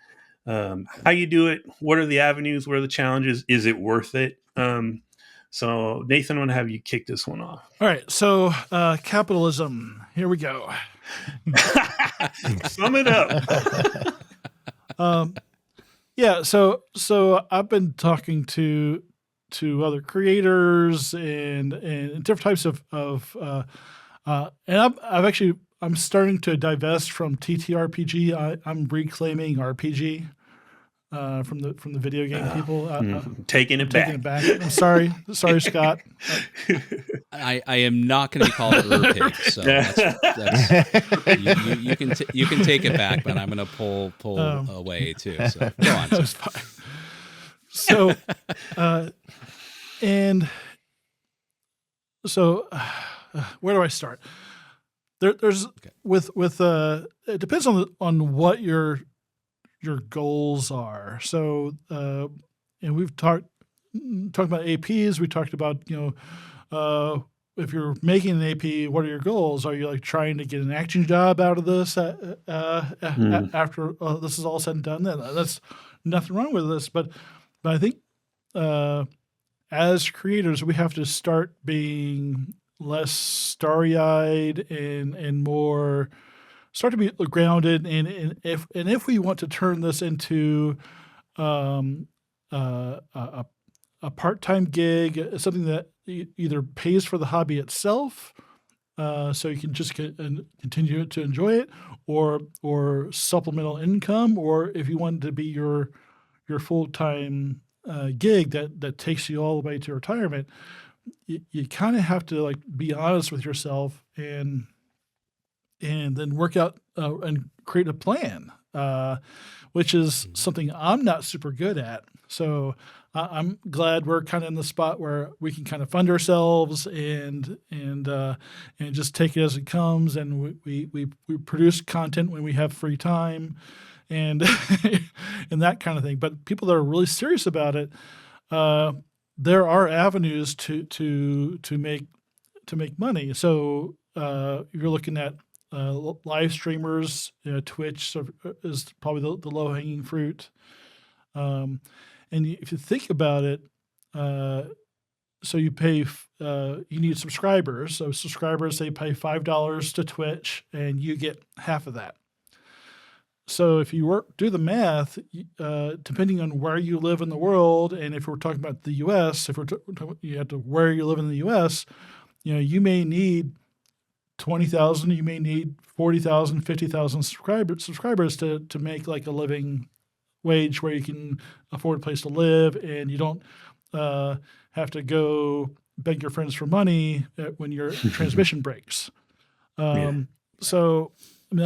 how you do it, what are the avenues, what are the challenges, is it worth it? So, Nathan, I want to have you kick this one off. All right. So, capitalism. Here we go. Sum it up. So I've been talking to other creators and different types of and I'm starting to divest from TTRPG. I'm reclaiming RPG from the video game people. Taking it back. I'm sorry, Scott. I am not going to be called a pig, so you can take it back, but I'm going to pull away too. So go on. That's fine. So, where do I start? There's with it depends on what your goals are. So, and we've talked about APs. We talked about, if you're making an AP, what are your goals? Are you like trying to get an acting job out of this after this is all said and done? That's nothing wrong with this, but I think as creators, we have to start being less starry-eyed and more start to be grounded. And if we want to turn this into a part-time gig, something that either pays for the hobby itself, so you can just continue to enjoy it, or supplemental income, or if you want it to be your full-time gig that takes you all the way to retirement, you kind of have to be honest with yourself and then work out and create a plan, which is something I'm not super good at. So I'm glad we're kind of in the spot where we can kind of fund ourselves and just take it as it comes, and we produce content when we have free time, and and that kind of thing. But people that are really serious about it, there are avenues to make money. So you're looking at live streamers. Twitch is probably the low hanging fruit. And if you think about it, so you pay, you need subscribers. So subscribers, they pay $5 to Twitch, and you get half of that. So if you do the math, depending on where you live in the world, and if we're talking about the U.S., if you have to where you live in the U.S., you may need 20,000, you may need 40,000, 50,000 subscribers to make like a living wage where you can afford a place to live, and you don't have to go beg your friends for money when your transmission breaks. So I mean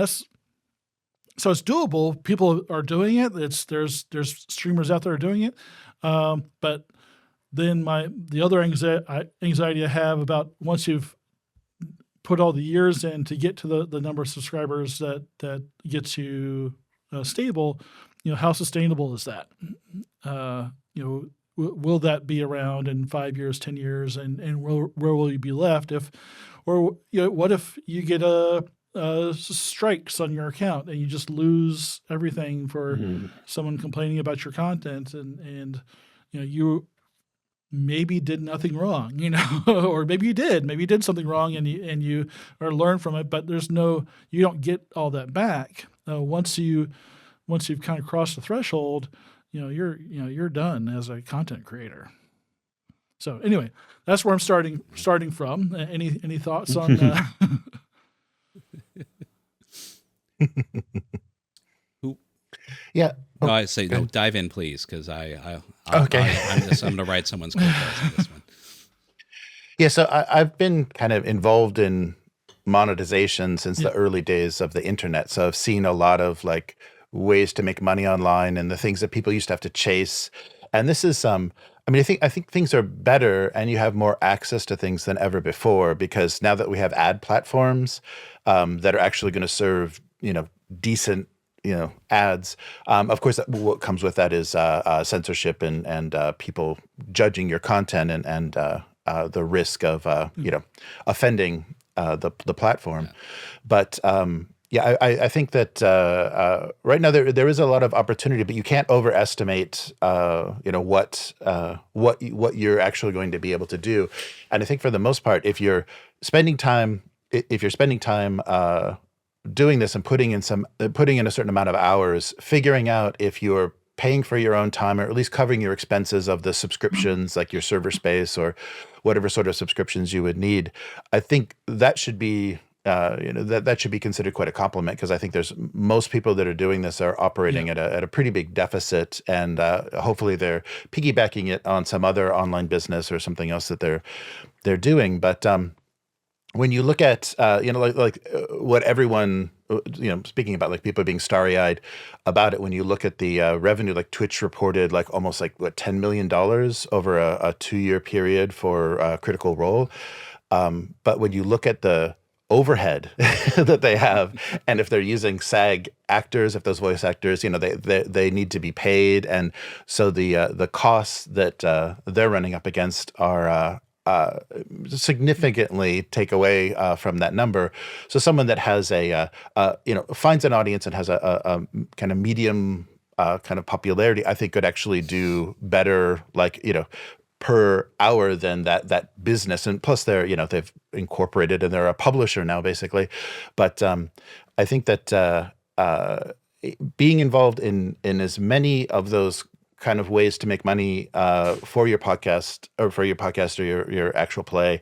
so it's doable. People are doing it. There's streamers out there doing it. But then the other anxiety I have about once you've put all the years in to get to the number of subscribers that gets you stable, how sustainable is that? Will that be around in 5 years, 10 years, and where will you be left what if you get strikes on your account and you just lose everything for someone complaining about your content and you maybe did nothing wrong, or maybe you did something wrong and you or learn from it, but you don't get all that back. Once you've kind of crossed the threshold, you're done as a content creator. So anyway, that's where I'm starting from. Any thoughts on Yeah. No, I say no. Dive in, please, because I'm going to write someone's coattails on this one. Yeah, so I've been kind of involved in monetization since the early days of the internet. So I've seen a lot of like ways to make money online and the things that people used to have to chase. And this is I think things are better and you have more access to things than ever before, because now that we have ad platforms that are actually going to serve, decent, ads. Of course, what comes with that is censorship and people judging your content and the risk of offending the platform. But I think that right now there is a lot of opportunity, but you can't overestimate what you're actually going to be able to do. And I think for the most part, if you're spending time doing this and putting in a certain amount of hours, figuring out if you're paying for your own time or at least covering your expenses of the subscriptions, like your server space or whatever sort of subscriptions you would need, I think that should be that should be considered quite a compliment, because I think most people that are doing this are operating at a pretty big deficit, and hopefully they're piggybacking it on some other online business or something else that they're doing. But when you look at what everyone speaking about, like people being starry-eyed about it, when you look at the revenue, like Twitch reported like almost like $10 million over a 2-year period for Critical Role. But when you look at the overhead that they have, and if they're using SAG actors, if those voice actors, they need to be paid, and so the costs that they're running up against are significantly take away from that number. So someone that has finds an audience and has a kind of medium kind of popularity, I think could actually do better, per hour than that business. And plus they've incorporated and they're a publisher now basically. But I think that being involved in as many of those kind of ways to make money for your podcast or your actual play,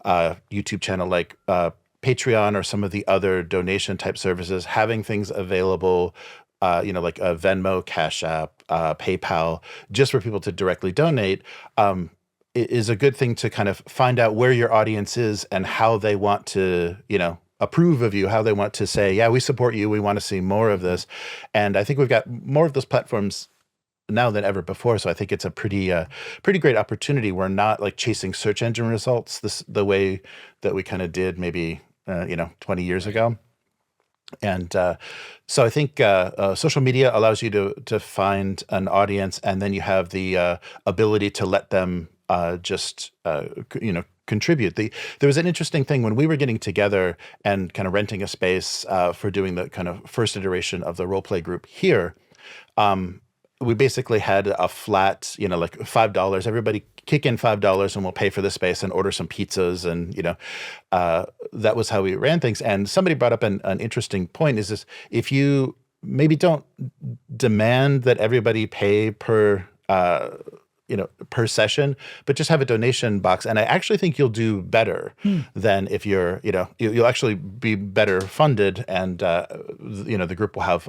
YouTube channel, like Patreon or some of the other donation type services, having things available, like a Venmo, Cash App, PayPal, just for people to directly donate, is a good thing to kind of find out where your audience is and how they want to, approve of you, how they want to say, yeah, we support you, we want to see more of this. And I think we've got more of those platforms now than ever before. So I think it's a pretty great opportunity. We're not like chasing search engine results the way that we kind of did maybe 20 years ago. And so I think social media allows you to find an audience, and then you have the ability to let them contribute. There was an interesting thing when we were getting together and kind of renting a space for doing the kind of first iteration of the role play group here. We basically had a flat, like $5. Everybody kick in $5 and we'll pay for the space and order some pizzas. And, that was how we ran things. And somebody brought up an interesting point, is this: if you maybe don't demand that everybody pay per, per session, but just have a donation box. And I actually think you'll do better than if you'll actually be better funded, and the group will have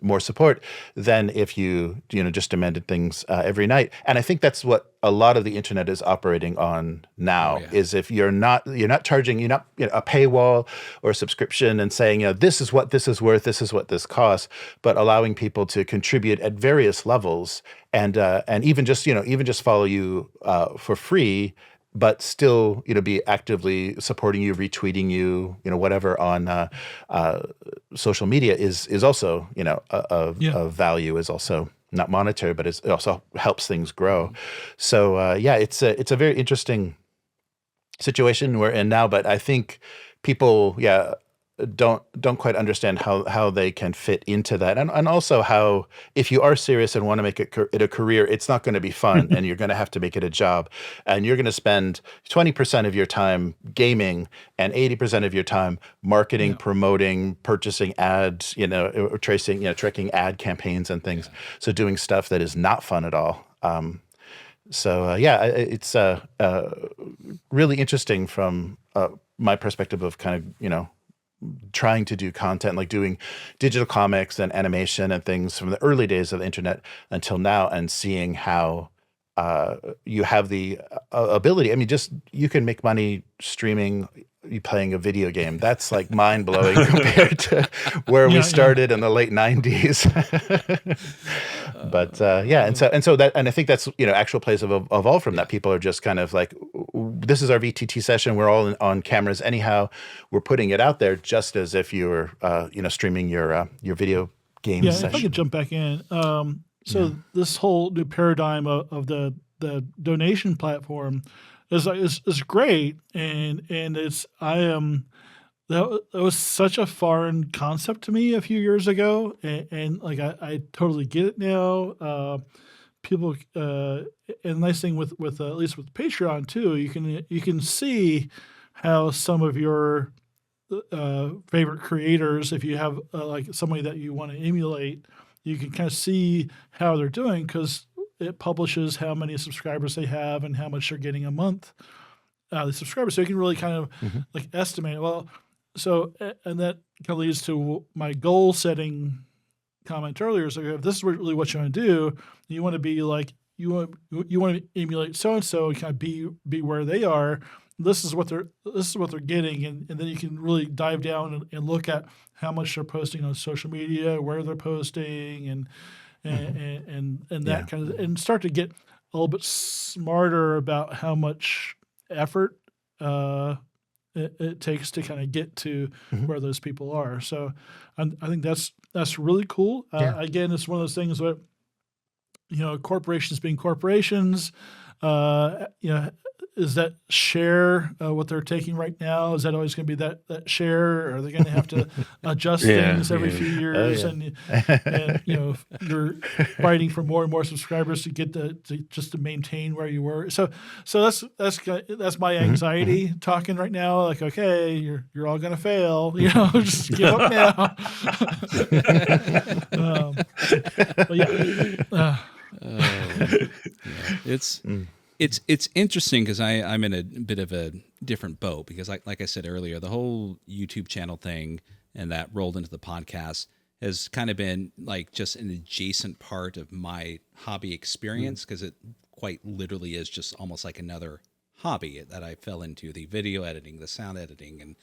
more support than if you just demanded things every night. And I think that's what a lot of the internet is operating on now. Is if you're not charging, a paywall or a subscription and saying, this is what this is worth, this is what this costs, but allowing people to contribute at various levels, and even just follow you for free, but still, be actively supporting you, retweeting you, whatever on social media is also, a value, is also not monetary, but it also helps things grow. So it's a very interesting situation we're in now, but I think people, don't quite understand how they can fit into that, and also how, if you are serious and want to make it a career, it's not going to be fun, and you're going to have to make it a job, and you're going to spend 20% of your time gaming and 80% of your time marketing, promoting, purchasing ads, or tracking ad campaigns and things. So doing stuff that is not fun at all. It's really interesting from my perspective of kind of, trying to do content, like doing digital comics and animation and things from the early days of the internet until now, and seeing how you have the ability. I mean, just you can make money streaming, you playing a video game. That's like mind blowing compared to where we started in the late 90s. But and I think that's actual plays have evolved from that. People are just kind of like, this is our VTT session. We're all on cameras anyhow. We're putting it out there just as if you were streaming your video game session. If I could jump back in. So this whole new paradigm of the donation platform is great, and that was such a foreign concept to me a few years ago, and like I totally get it now. People, and the nice thing with at least with Patreon too, you can see how some of your favorite creators, if you have like somebody that you want to emulate, you can kind of see how they're doing, because it publishes how many subscribers they have and how much they're getting a month out of the subscribers. So you can really kind of like estimate it. Well, so, and that kind of leads to my goal setting comment earlier. So if this is really what you want to do, you want to be like, you want to emulate so-and-so and kind of be where they are. This is what they're getting, and then you can really dive down and look at how much they're posting on social media, where they're posting, and that kind of, and start to get a little bit smarter about how much effort it takes to kind of get to where those people are. So I think that's really cool. Again, it's one of those things where corporations being corporations, is that share what they're taking right now? Is that always going to be that share? Or are they going to have to adjust things every few years? And you're fighting for more and more subscribers to get to maintain where you were. So that's my anxiety talking right now. Like, okay, you're all going to fail. Just give up now. It's interesting because I'm in a bit of a different boat, because like I said earlier, the whole YouTube channel thing and that rolled into the podcast has kind of been like just an adjacent part of my hobby experience, because it quite literally is just almost like another hobby that I fell into: the video editing, the sound editing, and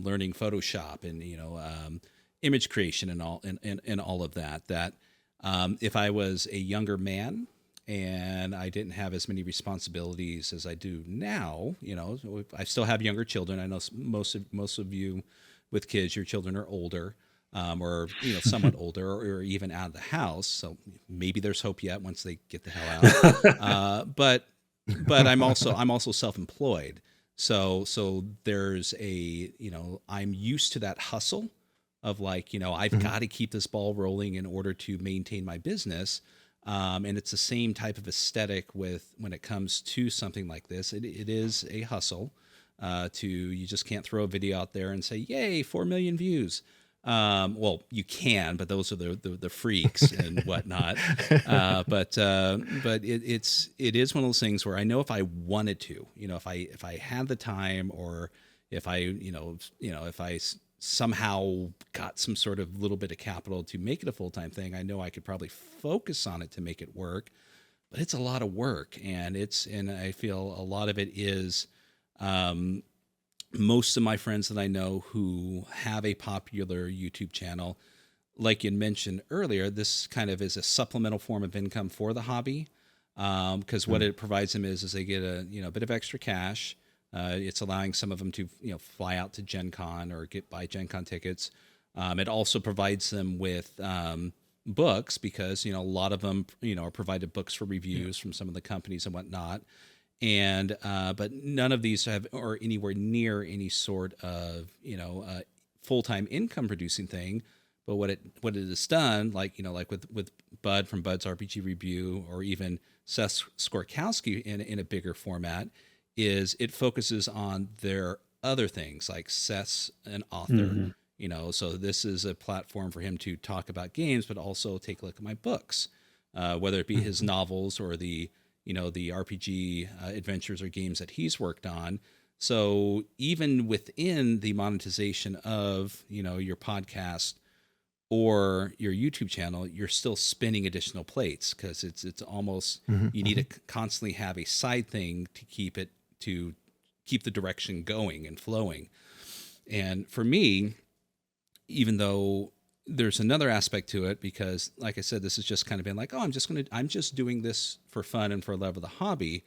learning Photoshop, and image creation and all of that. That if I was a younger man and I didn't have as many responsibilities as I do now, I still have younger children. I know most of you with kids, your children are older, or somewhat older, or even out of the house. So maybe there's hope yet once they get the hell out. But I'm also self-employed. So there's I'm used to that hustle of like, I've got to keep this ball rolling in order to maintain my business. And it's the same type of aesthetic when it comes to something like this. It is a hustle. You just can't throw a video out there and say, yay, 4 million views. Well, you can, but those are the freaks and whatnot. But it is one of those things where I know if I wanted to, if I had the time, or if I if I somehow got some sort of little bit of capital to make it a full-time thing, I know I could probably focus on it to make it work. But it's a lot of work, and I feel a lot of it is. Most of my friends that I know who have a popular YouTube channel, like you mentioned earlier, this kind of is a supplemental form of income for the hobby. Because what it provides them is they get a bit of extra cash. It's allowing some of them to fly out to Gen Con or buy Gen Con tickets. It also provides them with books, because a lot of them are provided books for reviews from some of the companies and whatnot. And but none of these are anywhere near any sort of full-time income producing thing. But what it has done, like with Bud from Bud's RPG Review, or even Seth Skorkowski in a bigger format, is it focuses on their other things. Like Seth's an author, so this is a platform for him to talk about games, but also take a look at my books, whether it be his novels or the RPG adventures or games that he's worked on. So even within the monetization of, your podcast or your YouTube channel, you're still spinning additional plates, because it's almost, you need to constantly have a side thing to keep the direction going and flowing. And for me, even though there's another aspect to it, because like I said, this has just kind of been like, I'm just doing this for fun and for love of the hobby,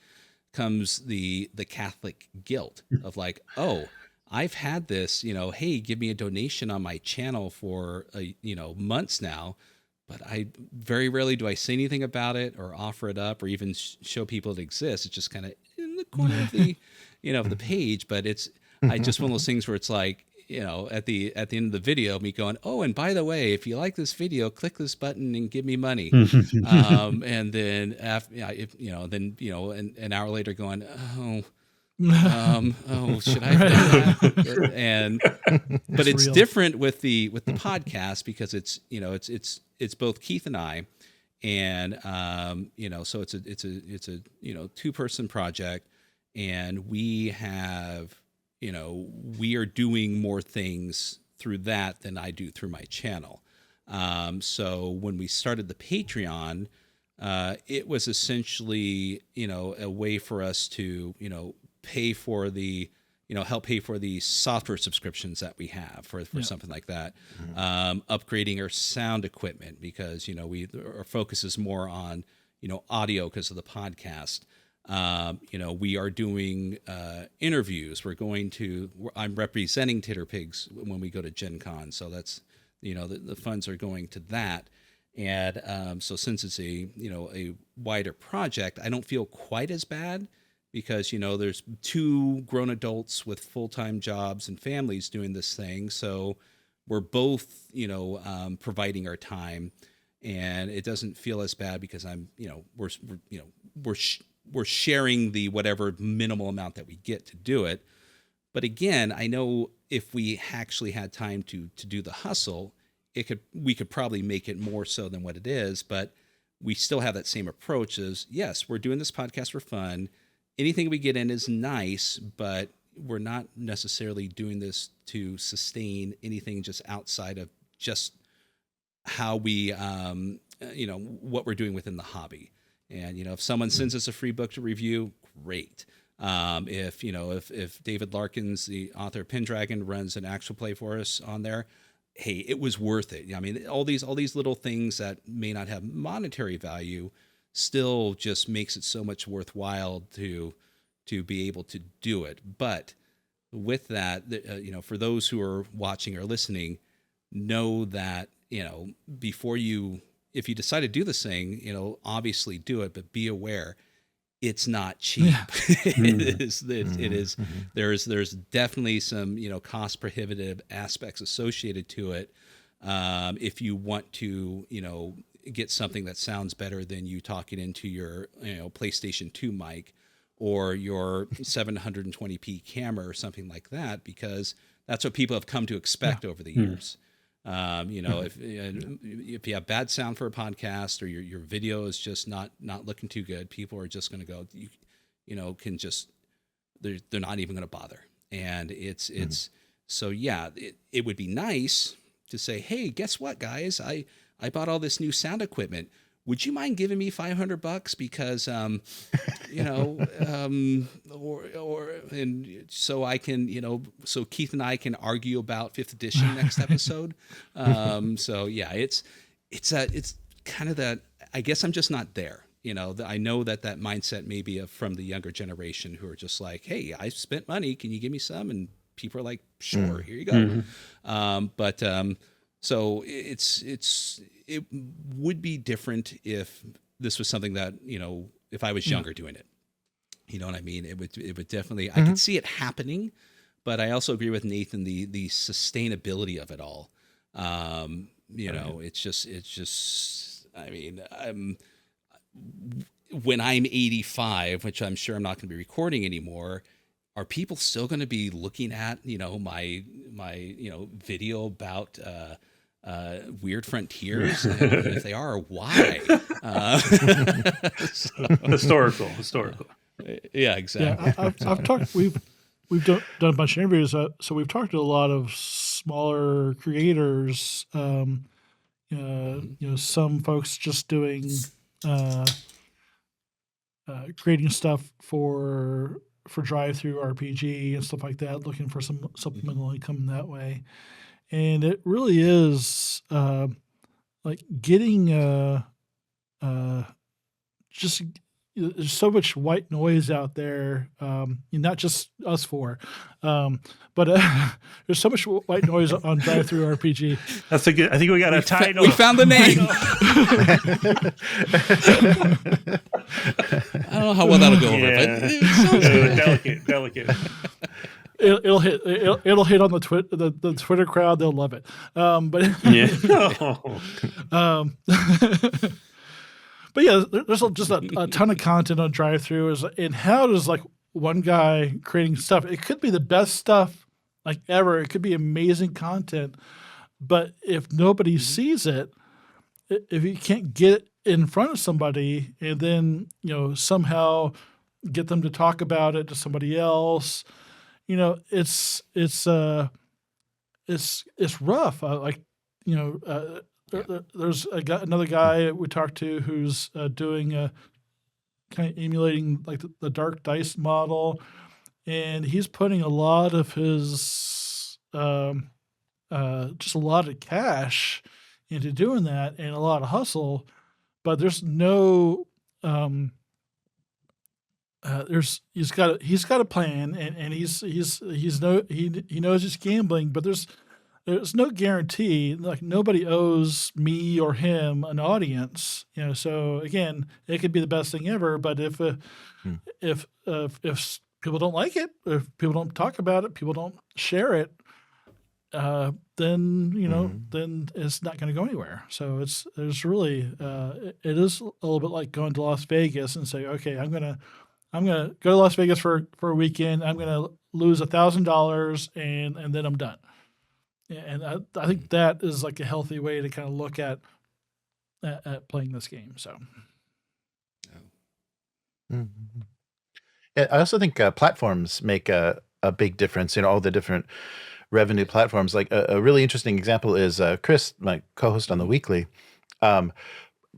comes the Catholic guilt of like, oh, I've had this, hey, give me a donation on my channel for months now, but I very rarely do I say anything about it or offer it up or even show people it exists. It's just kind of in the corner of the of the page. But it's just one of those things where it's like, at the end of the video, me going, oh, and by the way, if you like this video, click this button and give me money. And then after, an hour later going, should I have done that? But it's different with the podcast, because it's both Keith and I, and so it's a 2-person project, and we have we are doing more things through that than I do through my channel. So when we started the Patreon, it was essentially a way for us to pay for the help pay for the software subscriptions that we have for something like that. Upgrading our sound equipment, because our focus is more on audio because of the podcast. We are doing interviews. I'm representing Titterpigs when we go to Gen Con, so that's the funds are going to that. And so since it's a wider project, I don't feel quite as bad, because there's 2 grown adults with full-time jobs and families doing this thing, so we're both providing our time, and it doesn't feel as bad, because we're sharing the whatever minimal amount that we get to do it. But again, I know if we actually had time to do the hustle, we could probably make it more so than what it is. But we still have that same approach as, yes, we're doing this podcast for fun. Anything we get in is nice, but we're not necessarily doing this to sustain anything just outside of just how we, what we're doing within the hobby. And, if someone sends us a free book to review, great. If David Larkins, the author of Pendragon, runs an actual play for us on there, hey, it was worth it. I mean, all these little things that may not have monetary value still just makes it so much worthwhile to be able to do it. But with that, for those who are watching or listening, know that, if you decide to do this thing, obviously do it, but be aware it's not cheap. It is. There's definitely some, cost prohibitive aspects associated to it. If you want to, get something that sounds better than you talking into your, PlayStation 2 mic or your 720p camera or something like that, because that's what people have come to expect over the years. If you have bad sound for a podcast, or your video is just not looking too good, people are just going to go, they're not even going to bother. And it's so yeah, it would be nice to say, hey, guess what, guys? I bought all this new sound equipment. Would you mind giving me $500 because, and so I can, so Keith and I can argue about 5th edition next episode. So yeah, it's kind of that. I guess I'm just not there. I know that mindset may be from the younger generation who are just like, hey, I spent money. Can you give me some? And people are like, sure, here you go. So it would be different if this was something that, if I was younger doing it, you know what I mean? It would definitely, I could see it happening, but I also agree with Nathan, the sustainability of it all. It's just, I mean, when I'm 85, which I'm sure I'm not going to be recording anymore, are people still going to be looking at, my video about, weird frontiers? And if they are, why? Historical. Yeah, exactly. Yeah, I've talked. We've done a bunch of interviews, so we've talked to a lot of smaller creators. Some folks just doing creating stuff for drive-through RPG and stuff like that, looking for some supplemental income that way. And it really is like getting just there's so much white noise out there, not just us four, but there's so much white noise on drive-through RPG. That's a good. I think we got a title. We found the name. I don't know how well that'll go over, but it sounds delicate. It'll hit on the Twitter crowd. They'll love it. But yeah, there's just a ton of content on drive-through. And how does like one guy creating stuff? It could be the best stuff like ever. It could be amazing content, but if nobody sees it, if you can't get it in front of somebody and then somehow get them to talk about it to somebody else, it's rough. There's another guy we talked to who's doing kind of emulating like the dark dice model, and he's putting a lot of his just a lot of cash into doing that and a lot of hustle, but there's no he's got a plan, and he knows he's gambling, but there's no guarantee. Like nobody owes me or him an audience, So again, it could be the best thing ever, but if people don't like it, if people don't talk about it, people don't share it, then then it's not going to go anywhere. So it is a little bit like going to Las Vegas and say, okay, I'm gonna go to Las Vegas for a weekend. I'm gonna lose $1,000 and then I'm done. And I think that is like a healthy way to kind of look at playing this game. So, I also think platforms make a big difference in all the different revenue platforms. Like a really interesting example is Chris, my co-host on the Weekly,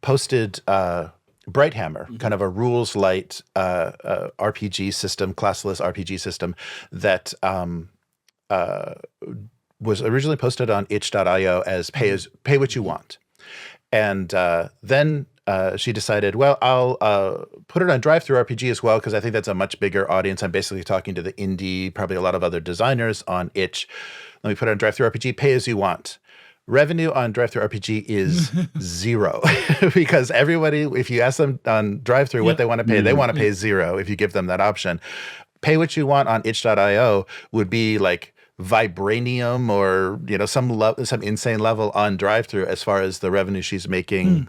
posted Brighthammer, kind of a rules light RPG system, classless RPG system that was originally posted on itch.io as pay what you want. And then she decided, well, I'll put it on drive-through RPG as well, because I think that's a much bigger audience. I'm basically talking to the indie, probably a lot of other designers on itch. Let me put it on drive-through RPG, pay as you want. Revenue on drive-through RPG is zero, because everybody, if you ask them on drive-through what they want to pay, they want to pay zero if you give them that option. Pay what you want on itch.io would be like vibranium or some insane level on drive-through as far as the revenue she's making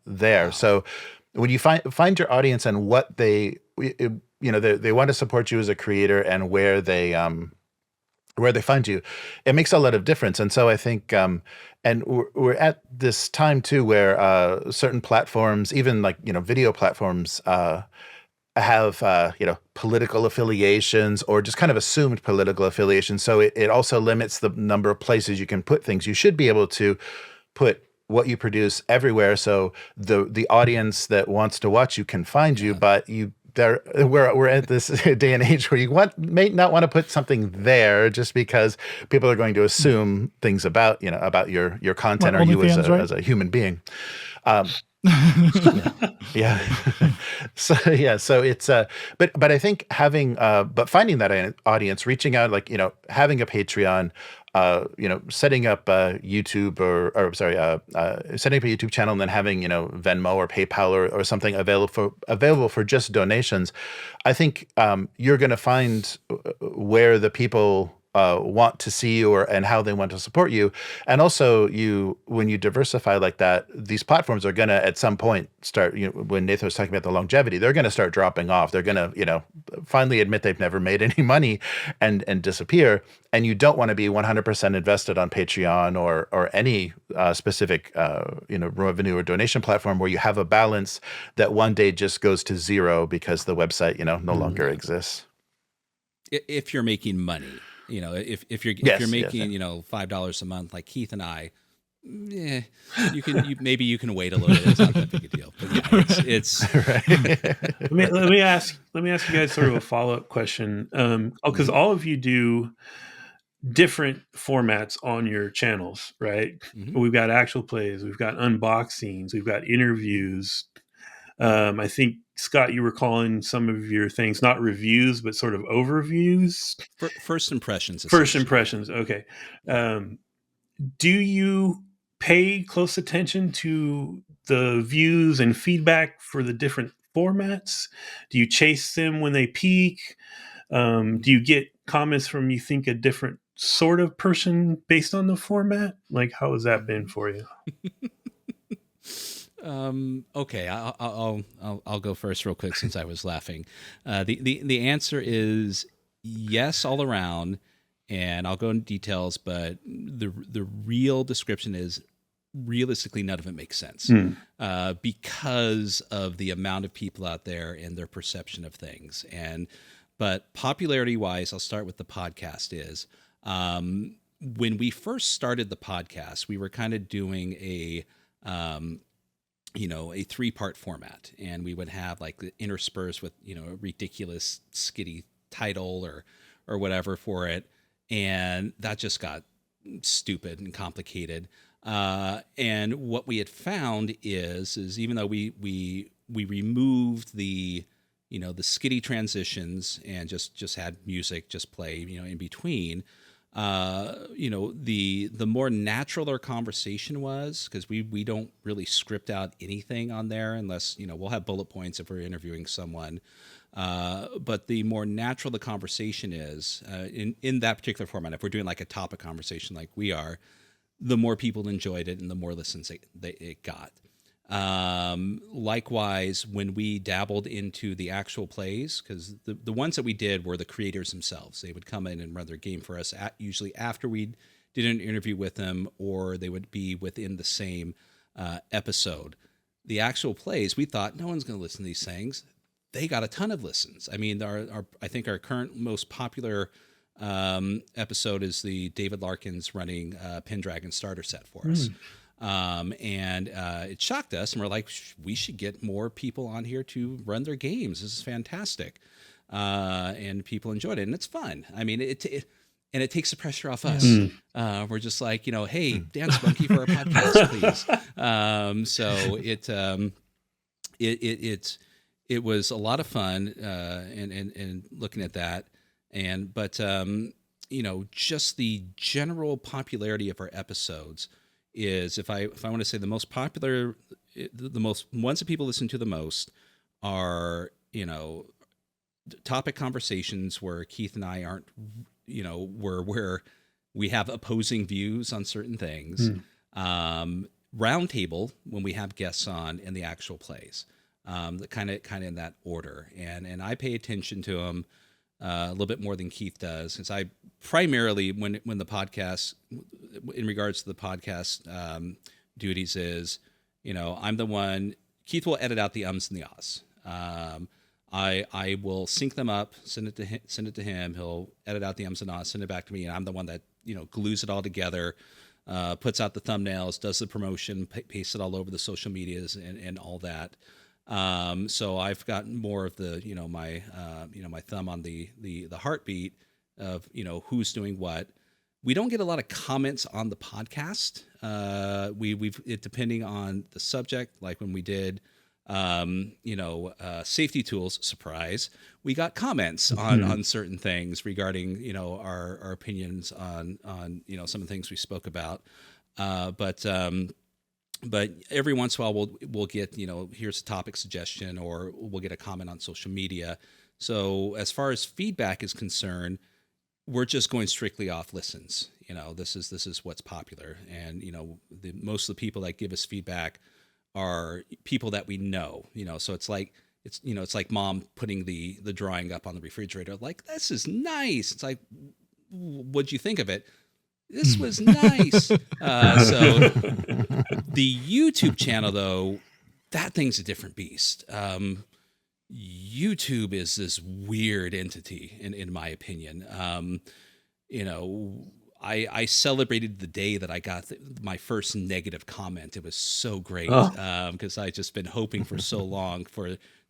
there. Wow. So when you find your audience and what they want to support you as a creator and where they where they find you, it makes a lot of difference. And so I think, and we're at this time too where certain platforms, even like, video platforms, have political affiliations or just kind of assumed political affiliations. So it also limits the number of places you can put things. You should be able to put what you produce everywhere, so the audience that wants to watch you can find you. But we're at this day and age where you may not want to put something there just because people are going to assume things about your content or you as a human being. Yeah. So it's but I think having but finding that audience, reaching out, like having a Patreon, setting up YouTube or sorry, setting up a YouTube channel and then having Venmo or PayPal or something available for just donations. I think you're going to find where the people want to see you and how they want to support you. And also when you diversify like that, these platforms are going to at some point start, when Nathan was talking about the longevity, they're going to start dropping off. They're going to, finally admit they've never made any money and disappear. And you don't want to be 100% invested on Patreon or any specific, revenue or donation platform where you have a balance that one day just goes to zero because the website, no longer exists. If you're making money. If you're making $5 a month like Keith and I, maybe you can wait a little bit. It's not that big a deal. But it's right. let me ask you guys sort of a follow-up question. Because all of you do different formats on your channels, right? Mm-hmm. We've got actual plays, we've got unboxings, we've got interviews. I think, Scott, you were calling some of your things not reviews, but sort of overviews. First impressions. First impressions. Okay. Do you pay close attention to the views and feedback for the different formats? Do you chase them when they peak? Do you get comments from, you think, a different sort of person based on the format? Like, how has that been for you? Okay, I'll go first real quick since I was laughing. The answer is yes all around, and I'll go into details, but the real description is realistically none of it makes sense because of the amount of people out there and their perception of things. But popularity wise, I'll start with the podcast is when we first started the podcast, we were kind of doing a 3-part format, and we would have like the interspersed with, a ridiculous skitty title or whatever for it. And that just got stupid and complicated. And what we had found is even though we removed the skitty transitions and just had music just play, in between, the more natural our conversation was, because we don't really script out anything on there unless, we'll have bullet points if we're interviewing someone. But the more natural the conversation is in that particular format, if we're doing like a topic conversation like we are, the more people enjoyed it and the more listens it got. Likewise, when we dabbled into the actual plays, because the ones that we did were the creators themselves. They would come in and run their game for us, usually after we did an interview with them, or they would be within the same episode. The actual plays, we thought no one's going to listen to these things. They got a ton of listens. I mean, I think our current most popular episode is the David Larkins running Pendragon starter set for us. And it shocked us, and we're like, we should get more people on here to run their games. This is fantastic. And people enjoyed it, and it's fun. I mean, it takes the pressure off us. We're just like, hey, dance monkey for our podcast, please. So it was a lot of fun, and looking at that, but just the general popularity of our episodes is, if I want to say the most popular, the most ones that people listen to the most are, topic conversations where Keith and I aren't, where we have opposing views on certain things. Roundtable, when we have guests on, and the actual plays, kind of in that order. And I pay attention to them. a little bit more than Keith does, because I primarily, when the podcast, in regards to the podcast duties, is, I'm the one. Keith will edit out the ums and the ahs. I will sync them up, send it to him. He'll edit out the ums and ahs, send it back to me, and I'm the one that glues it all together, puts out the thumbnails, does the promotion, pastes it all over the social medias and all that. So I've got more of the my thumb on the heartbeat of who's doing what. We don't get a lot of comments on the podcast. We've depending on the subject, like when we did safety tools, surprise, we got comments on certain things regarding our opinions on some of the things we spoke about. But every once in a while we'll get here's a topic suggestion, or we'll get a comment on social media. So as far as feedback is concerned, we're just going strictly off listens. This is what's popular, and most of the people that give us feedback are people that we know. So it's like mom putting the drawing up on the refrigerator, like, this is nice. It's like, what'd you think of it? This was nice. So the YouTube channel, though, that thing's a different beast. YouTube is this weird entity, in my opinion. I celebrated the day that I got my first negative comment. It was so great, because I just been hoping for so long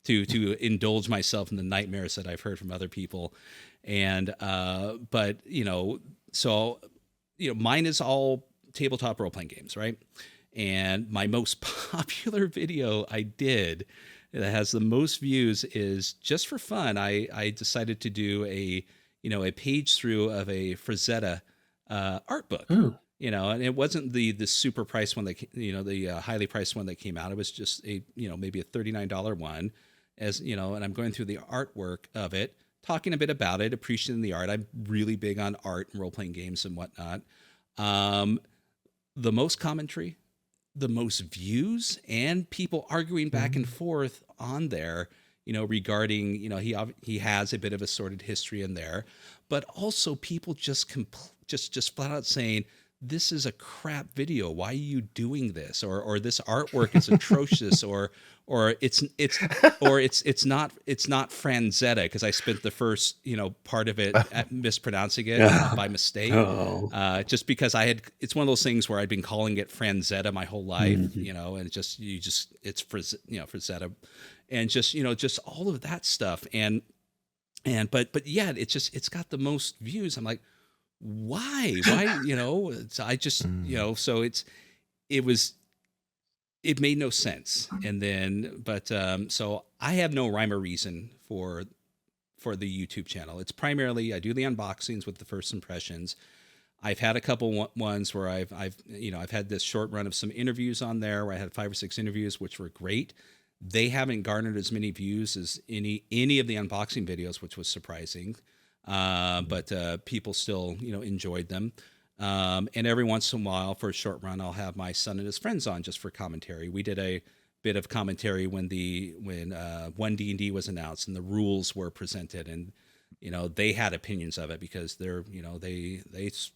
to indulge myself in the nightmares that I've heard from other people. And so mine is all tabletop role-playing games, right? And my most popular video I did that has the most views is, just for fun, I decided to do a page through of a Frazetta art book. And it wasn't the super priced one that the highly priced one that came out. It was just a maybe a $39 one, and I'm going through the artwork of it, talking a bit about it, appreciating the art. I'm really big on art and role-playing games and whatnot. The most commentary, the most views, and people arguing back and forth on there, regarding, he has a bit of a sordid history in there, but also people just flat out saying, this is a crap video. Why are you doing this? Or this artwork is atrocious, or it's not Franzetta, because I spent the first part of it mispronouncing it by mistake. Just because it's one of those things where I'd been calling it Franzetta my whole life, and it's Frazetta, and just all of that stuff, but yeah, it's got the most views. I'm like, why so I just so it made no sense. And then so I have no rhyme or reason for the YouTube channel. It's primarily, I do the unboxings with the first impressions. I've had a couple ones where I've had this short run of some interviews on there where I had 5 or 6 interviews, which were great. They haven't garnered as many views as any of the unboxing videos, which was surprising. But people still, enjoyed them. And every once in a while, for a short run, I'll have my son and his friends on just for commentary. We did a bit of commentary when 1D&D was announced and the rules were presented, and they had opinions of it, because they're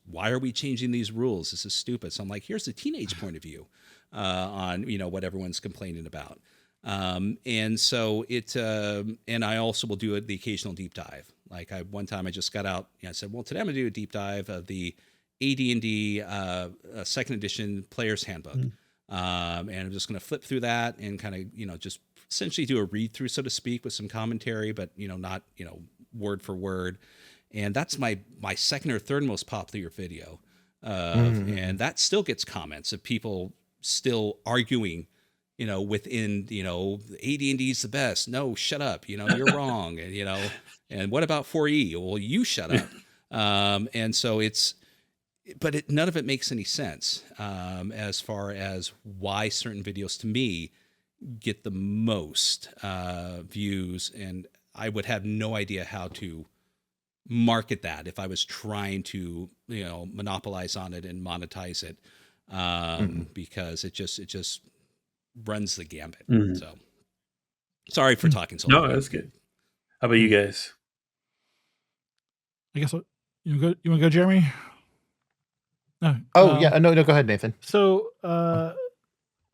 why are we changing these rules? This is stupid. So I'm like, here's the teenage point of view on what everyone's complaining about. And so and I also will do the occasional deep dive. Like one time I just got out, I said, well, today I'm gonna do a deep dive of the AD&D second edition player's handbook. And I'm just gonna flip through that and kind of, just essentially do a read through, so to speak, with some commentary, but not, word for word. And that's my second or third most popular video. And that still gets comments of people still arguing, within, AD&D is the best. No, shut up. You're wrong. And, and what about 4E? Well, you shut up. And so none of it makes any sense as far as why certain videos, to me, get the most views. And I would have no idea how to market that if I was trying to, monopolize on it and monetize it, because it just runs the gambit. So sorry for talking so long. No, that's good. How about you guys? I guess you want to go, Jeremy? No. Oh yeah, no, go ahead, Nathan. So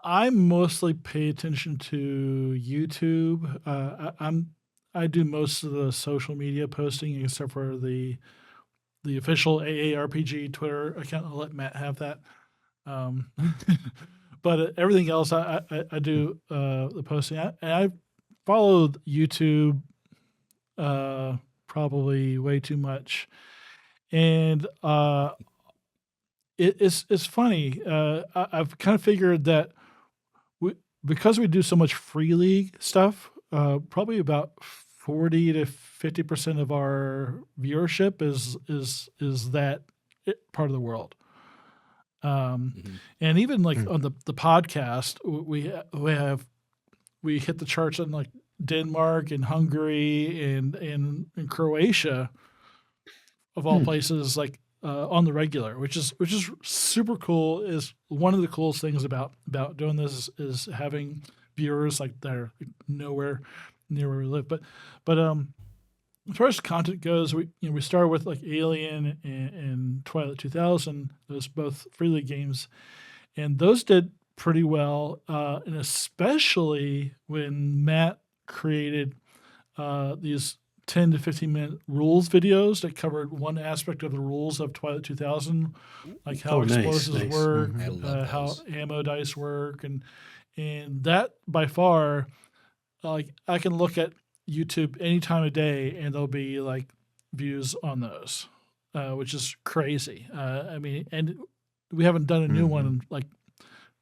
I mostly pay attention to YouTube. I do most of the social media posting except for the official AARPG Twitter account. I'll let Matt have that. But everything else, I do the posting. I follow YouTube probably way too much, and it's funny. I've kind of figured that because we do so much free league stuff, probably about 40 to 50% of our viewership is that part of the world. And even like on the podcast, we hit the charts in like Denmark and Hungary and Croatia, of all places, like on the regular, which is super cool. Is one of the coolest things about doing this is having viewers like they're nowhere near where we live. But as far as content goes, we started with like Alien and Twilight 2000, those both free league games, and those did pretty well. And especially when Matt created these 10 to 15 minute rules videos that covered one aspect of the rules of Twilight 2000, like how explosives work, how ammo dice work, and that by far, like I can look at YouTube any time of day and there'll be like views on those, which is crazy. I mean, and we haven't done a new one in like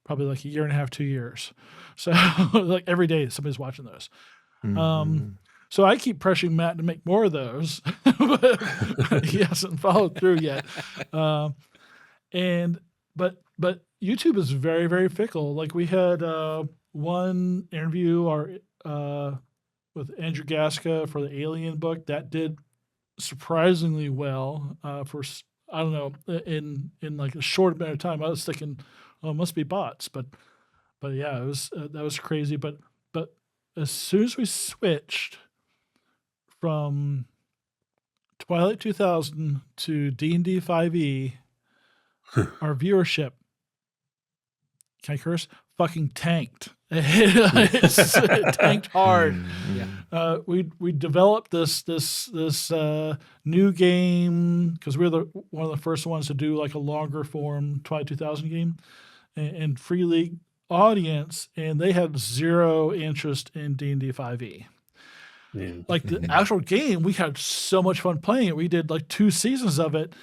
probably like a year and a half, 2 years. So like every day somebody's watching those. So I keep pressuring Matt to make more of those, but he hasn't followed through yet. But YouTube is very, very fickle. Like we had one interview with Andrew Gaska for the Alien book that did surprisingly well for, I don't know, in like a short amount of time. I was thinking, oh, it must be bots, but yeah, it was that was crazy. But as soon as we switched from Twilight 2000 to D&D 5e, our viewership, can I curse? Fucking tanked. It tanked hard. We developed this new game because we're one of the first ones to do like a longer form Twilight 2000 game and free league audience, and they had zero interest in D&D 5e. Like the actual game, we had so much fun playing it. We did like 2 seasons of it,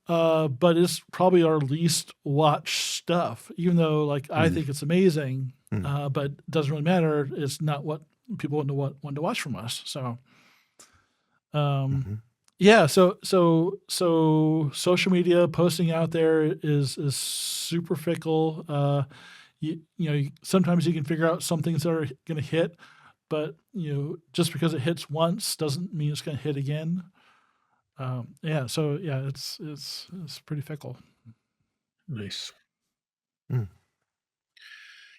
but it's probably our least watched stuff, even though like I think it's amazing, but it doesn't really matter. It's not what people want to watch from us. So, yeah. So social media posting out there is super fickle. You know, sometimes you can figure out some things that are going to hit, but just because it hits once doesn't mean it's going to hit again. Yeah. So yeah, it's pretty fickle. Nice.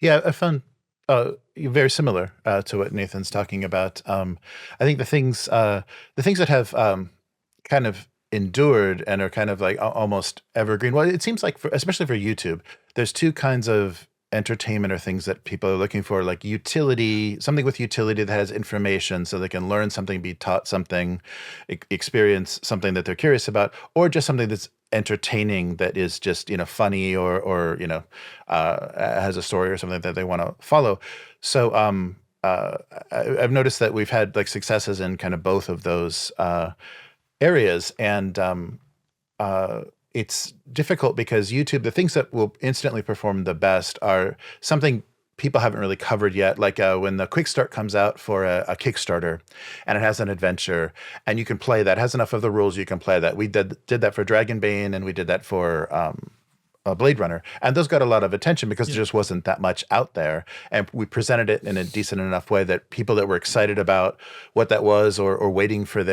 Yeah, I found very similar to what Nathan's talking about. I think the things that have kind of endured and are kind of like almost evergreen. Well, it seems like, especially for YouTube, there's 2 kinds of entertainment or things that people are looking for, like utility, something with utility that has information so they can learn something, be taught something, experience something that they're curious about, or just something that's entertaining that is just funny or has a story or something that they want to follow. So I've noticed that we've had like successes in kind of both of those areas, and it's difficult because YouTube, the things that will instantly perform the best are something people haven't really covered yet. Like when the quick start comes out for a Kickstarter and it has an adventure and you can play that, it has enough of the rules, you can play that. We did that for Dragonbane and we did that for Blade Runner. And those got a lot of attention because there just wasn't that much out there. And we presented it in a decent enough way that people that were excited about what that was or waiting for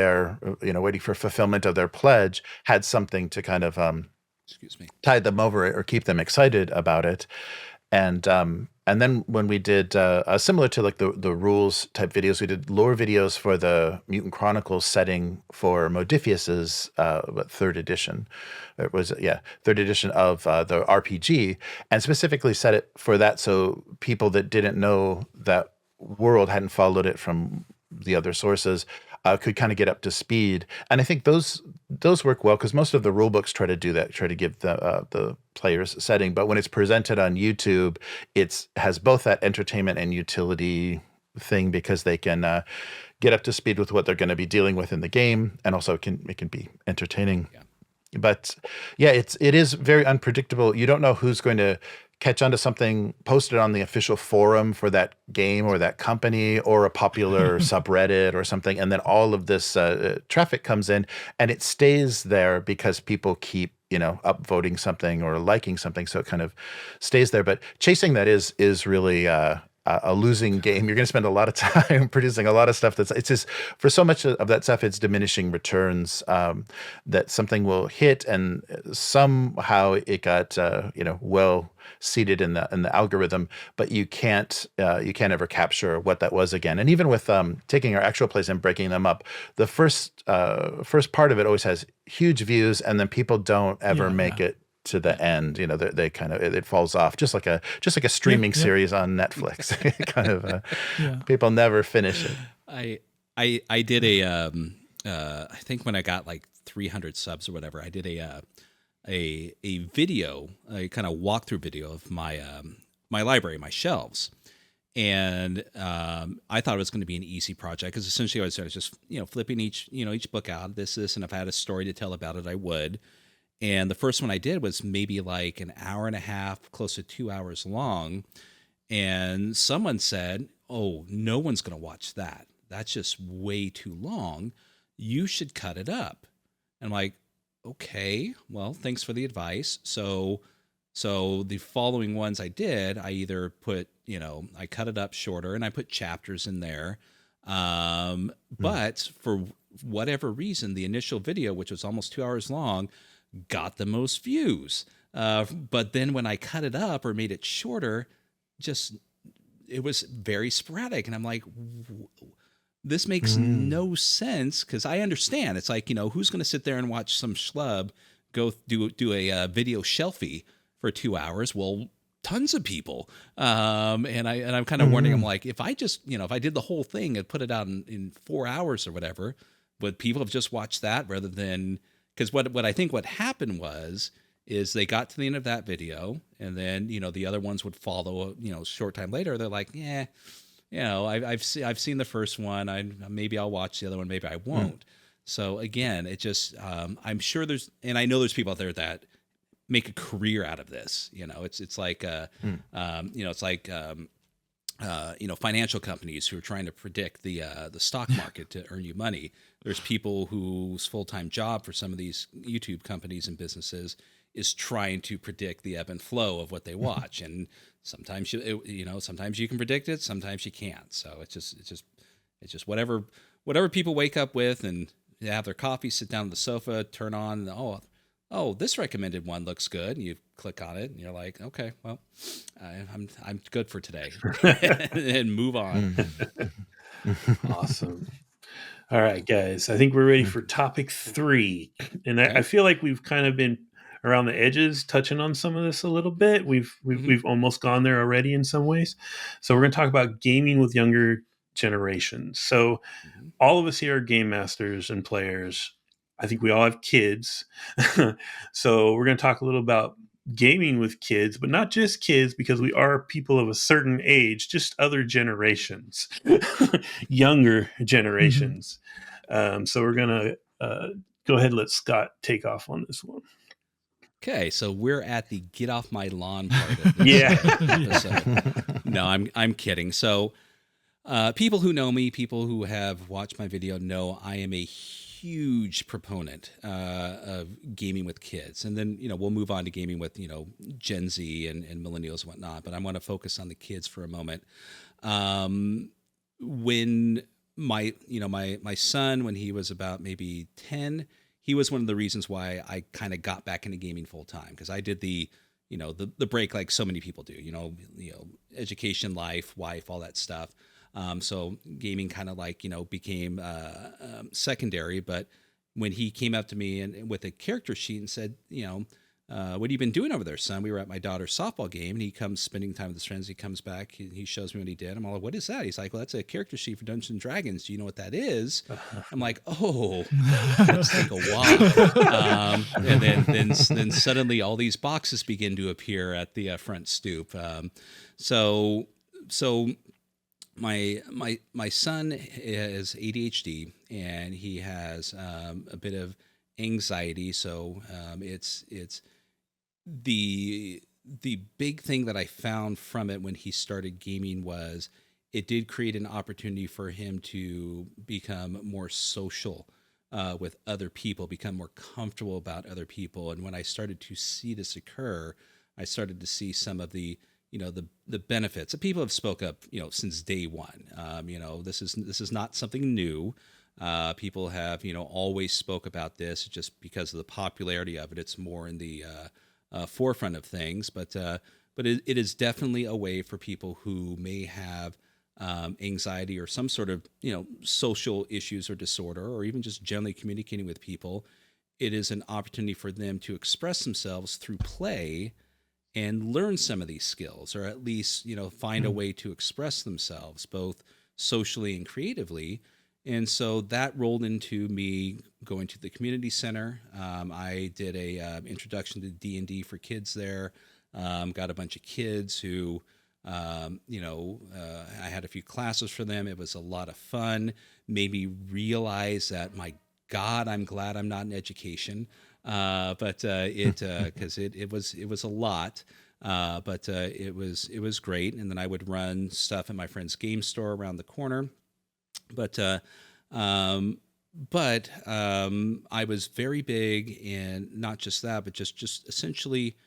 waiting for fulfillment of their pledge had something to kind of tide them over or keep them excited about it. And then when we did similar to like the rules type videos, we did lore videos for the Mutant Chronicles setting for Modiphius's third edition. It was third edition of the RPG, and specifically set it for that so people that didn't know that world, hadn't followed it from the other sources, could kind of get up to speed. And I think those work well because most of the rule books try to do that, try to give the players setting. But when it's presented on YouTube, it has both that entertainment and utility thing because they can get up to speed with what they're going to be dealing with in the game, and also it can be entertaining. Yeah. But yeah, it is very unpredictable. You don't know who's going to catch onto something posted on the official forum for that game or that company or a popular subreddit or something, and then all of this traffic comes in, and it stays there because people keep upvoting something or liking something, so it kind of stays there. But chasing that is really a losing game. You're going to spend a lot of time producing a lot of stuff it's just, for so much of that stuff, it's diminishing returns, that something will hit and somehow it got well seated in the algorithm, but you can't ever capture what that was again. And even with taking our actual plays and breaking them up, the first part of it always has huge views, and then people don't ever make it to the end. They kind of, it falls off just like a streaming series on Netflix. Kind of people never finish it. I did a I think when I got like 300 subs or whatever, I did a video, a kind of walkthrough video of my my library, my shelves. And I thought it was going to be an easy project because essentially I was just flipping each book out, this, and if I had a story to tell about it, I would. And the first one I did was maybe like an hour and a half, close to 2 hours long. And someone said, "Oh, no one's going to watch that. That's just way too long. You should cut it up." And I'm like, okay, well, thanks for the advice. So the following ones I did, I either put, I cut it up shorter and I put chapters in there. But for whatever reason, the initial video, which was almost 2 hours long, got the most views. But then when I cut it up or made it shorter, it was very sporadic. And I'm like, this makes no sense, because I understand. It's like, who's going to sit there and watch some schlub go do a video shelfie for 2 hours? Well, tons of people. And I'm kind of warning them, like, if I just, if I did the whole thing and put it out in 4 hours or whatever, would people have just watched that rather than... Because what I think what happened is they got to the end of that video, and then the other ones would follow. A short time later, they're like, I've seen the first one. Maybe I'll watch the other one. Maybe I won't. So again, it just I'm sure and I know there's people out there that make a career out of this. It's like it's like financial companies who are trying to predict the stock market to earn you money. There's people whose full-time job for some of these YouTube companies and businesses is trying to predict the ebb and flow of what they watch. And sometimes sometimes you can predict it, sometimes you can't. So it's just whatever people wake up with, and they have their coffee, sit down on the sofa, turn on, and oh, this recommended one looks good. And you click on it and you're like, okay, well, I'm good for today. And move on. Awesome. All right, guys, I think we're ready for topic 3. And I feel like we've kind of been around the edges, touching on some of this a little bit. We've almost gone there already in some ways. So we're going to talk about gaming with younger generations. So all of us here are game masters and players. I think we all have kids. So we're going to talk a little about gaming with kids, but not just kids, because we are people of a certain age, just other generations, younger generations. So we're going to go ahead and let Scott take off on this one. Okay, so we're at the get off my lawn part of this episode. No, I'm kidding. So people who know me, people who have watched my video know I am a huge proponent of gaming with kids. And then, we'll move on to gaming with, Gen Z and millennials and whatnot. But I want to focus on the kids for a moment. When my son, when he was about maybe 10, he was one of the reasons why I kind of got back into gaming full time, because I did the the break like so many people do, education, life, wife, all that stuff. So gaming kind of like, became secondary. But when he came up to me and with a character sheet and said, what have you been doing over there, son? We were at my daughter's softball game, and he comes spending time with his friends. He comes back, he shows me what he did. I'm all like, what is that? He's like, well, that's a character sheet for Dungeons and Dragons. Do you know what that is? I'm like, oh, let's take a walk. And then suddenly all these boxes begin to appear at the front stoop. So my son has ADHD, and he has a bit of anxiety. So it's the big thing that I found from it when he started gaming was it did create an opportunity for him to become more social with other people, become more comfortable about other people. And when I started to see this occur, I started to see some of the the benefits that people have spoke up since day one. This is not something new. People have always spoke about this just because of the popularity of it. It's more in the forefront of things, but it is definitely a way for people who may have anxiety or some sort of social issues or disorder, or even just generally communicating with people. It is an opportunity for them to express themselves through play and learn some of these skills, or at least find a way to express themselves both socially and creatively. And so that rolled into me going to the community center. I did a introduction to D&D for kids there. Got a bunch of kids who, I had a few classes for them. It was a lot of fun. Made me realize that, my God, I'm glad I'm not in education. Because it was a lot. But it was great. And then I would run stuff at my friend's game store around the corner. But I was very big in not just that, but just essentially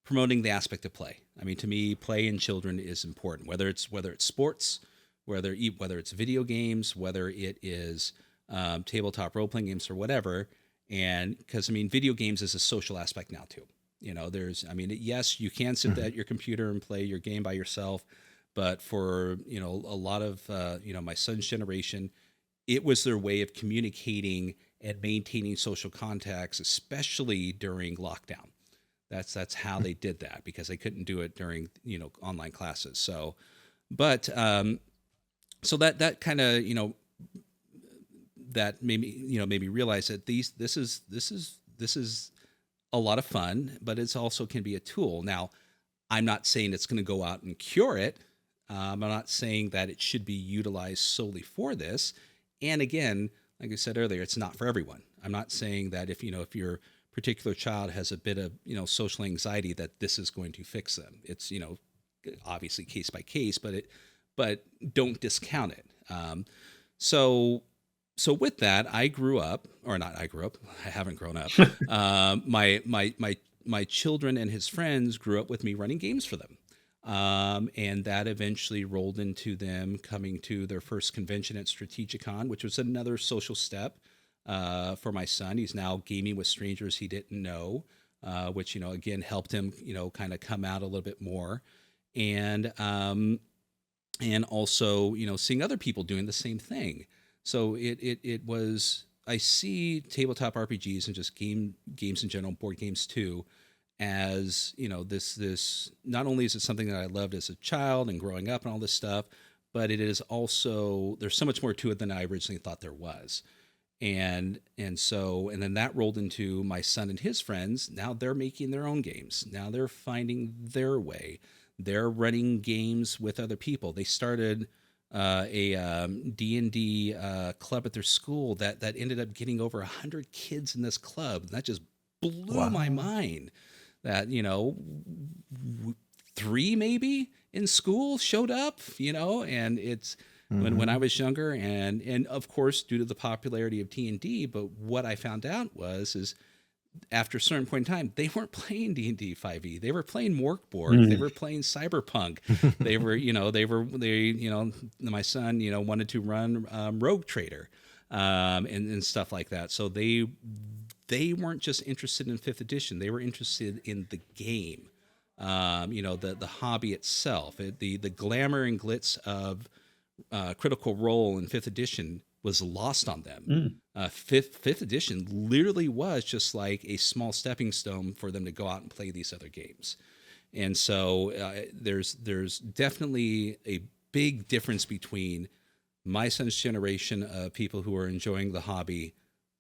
promoting the aspect of play. I mean, to me, play in children is important. Whether it's sports, whether it's video games, whether it is tabletop role playing games or whatever. And because video games is a social aspect now too. Yes, you can sit at your computer and play your game by yourself. But for, a lot of, my son's generation, it was their way of communicating and maintaining social contacts, especially during lockdown. That's how they did that, because they couldn't do it during, online classes. So, so that kind of, that made me realize that this is a lot of fun, but it's also can be a tool. Now, I'm not saying it's going to go out and cure it. I'm not saying that it should be utilized solely for this. And again, like I said earlier, it's not for everyone. I'm not saying that if your particular child has a bit of, social anxiety, that this is going to fix them. It's, obviously case by case, but don't discount it. So with that, I haven't grown up. My children and his friends grew up with me running games for them. And that eventually rolled into them coming to their first convention at Strategicon, which was another social step for my son. He's now gaming with strangers he didn't know, which, again, helped him, kind of come out a little bit more. And also, seeing other people doing the same thing. So it was, I see tabletop RPGs and just games in general, board games too, as this not only is it something that I loved as a child and growing up and all this stuff, but it is also, there's so much more to it than I originally thought there was. And then that rolled into my son and his friends. Now they're making their own games. Now they're finding their way. They're running games with other people. They started a D&D club at their school that ended up getting over 100 kids in this club. And that just blew my mind. That 3 maybe in school showed up, and it's when I was younger, and of course due to the popularity of D&D. But what I found out is after a certain point in time, they weren't playing D&D 5e. They were playing Morkborg. They were playing Cyberpunk. My son, wanted to run Rogue Trader, and stuff like that. So they weren't just interested in 5th edition. They were interested in the game. the hobby itself. The glamour and glitz of Critical Role in 5th edition was lost on them. Fifth edition literally was just like a small stepping stone for them to go out and play these other games. And so there's definitely a big difference between my son's generation of people who are enjoying the hobby,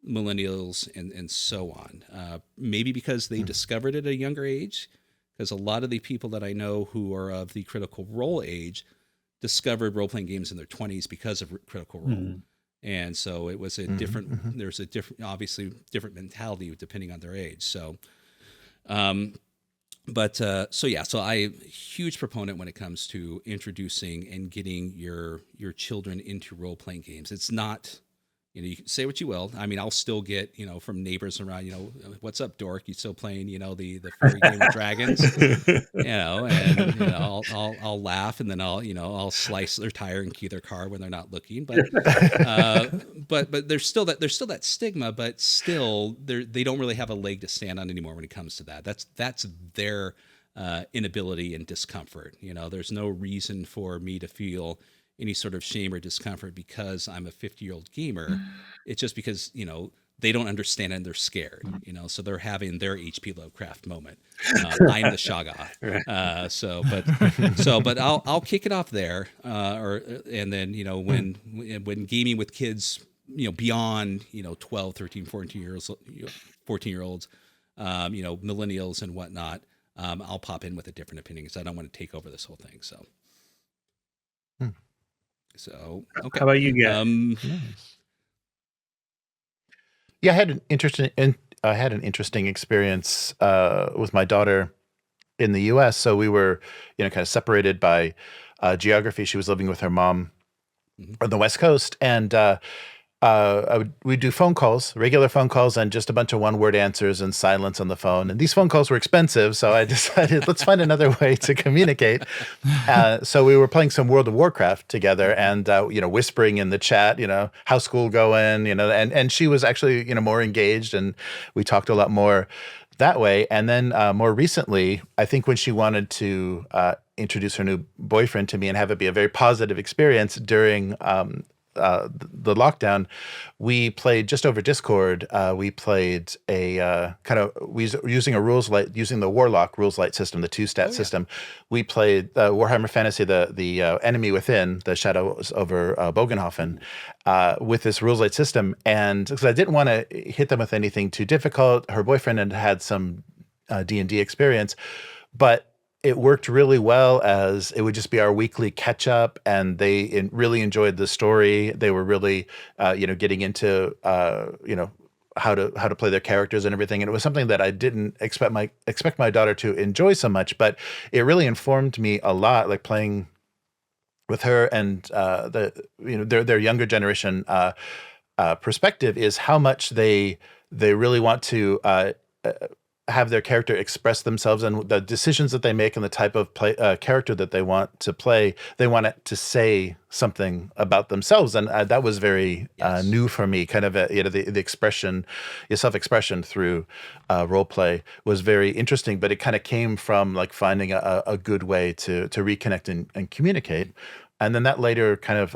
millennials, and so on. Maybe because they discovered it at a younger age, because a lot of the people that I know who are of the Critical Role age discovered role-playing games in their 20s because of Critical Role. And so it was a different, there's a different, obviously different mentality depending on their age. So, so I'm a huge proponent when it comes to introducing and getting your children into role-playing games. It's not, you can say what you will. I mean, I'll still get, from neighbors around, what's up, dork? You still playing, the furry game with dragons, and I'll laugh, and then I'll slice their tire and key their car when they're not looking. But there's still that stigma, but still they don't really have a leg to stand on anymore when it comes to that. That's their inability and discomfort. There's no reason for me to feel any sort of shame or discomfort because I'm a 50-year-old gamer. It's just because, they don't understand and they're scared, so they're having their HP Lovecraft moment. I'm the Shoggoth. But I'll kick it off there. And then, when gaming with kids, beyond, 12, 13, 14-year-olds, millennials and whatnot, I'll pop in with a different opinion because I don't want to take over this whole thing. So, okay. How about you guys? Nice. Yeah, I had an interesting experience with my daughter in the U.S. So we were, kind of separated by geography. She was living with her mom on the West Coast, and we'd do phone calls, regular phone calls, and just a bunch of one-word answers and silence on the phone. And these phone calls were expensive, so I decided let's find another way to communicate. So we were playing some World of Warcraft together, and whispering in the chat, how's school going, and she was actually more engaged, and we talked a lot more that way. And then more recently, I think when she wanted to introduce her new boyfriend to me and have it be a very positive experience during the lockdown, we played just over Discord. We played a using the Warlock rules light system, the 2-stat system. We played Warhammer Fantasy, the Enemy Within, the Shadows over Bogenhofen, with this rules light system. And because I didn't want to hit them with anything too difficult, her boyfriend had some D&D experience, but it worked really well as it would just be our weekly catch up, and they really enjoyed the story. They were really, getting into, how to play their characters and everything. And it was something that I didn't expect my daughter to enjoy so much, but it really informed me a lot, like playing with her and their younger generation perspective is how much they really want to have their character express themselves, and the decisions that they make and the type of character that they want to play, they want it to say something about themselves. And that was very new for me. Kind of the expression, self-expression through role play was very interesting, but it kind of came from like finding a good way to reconnect and communicate. And then that later kind of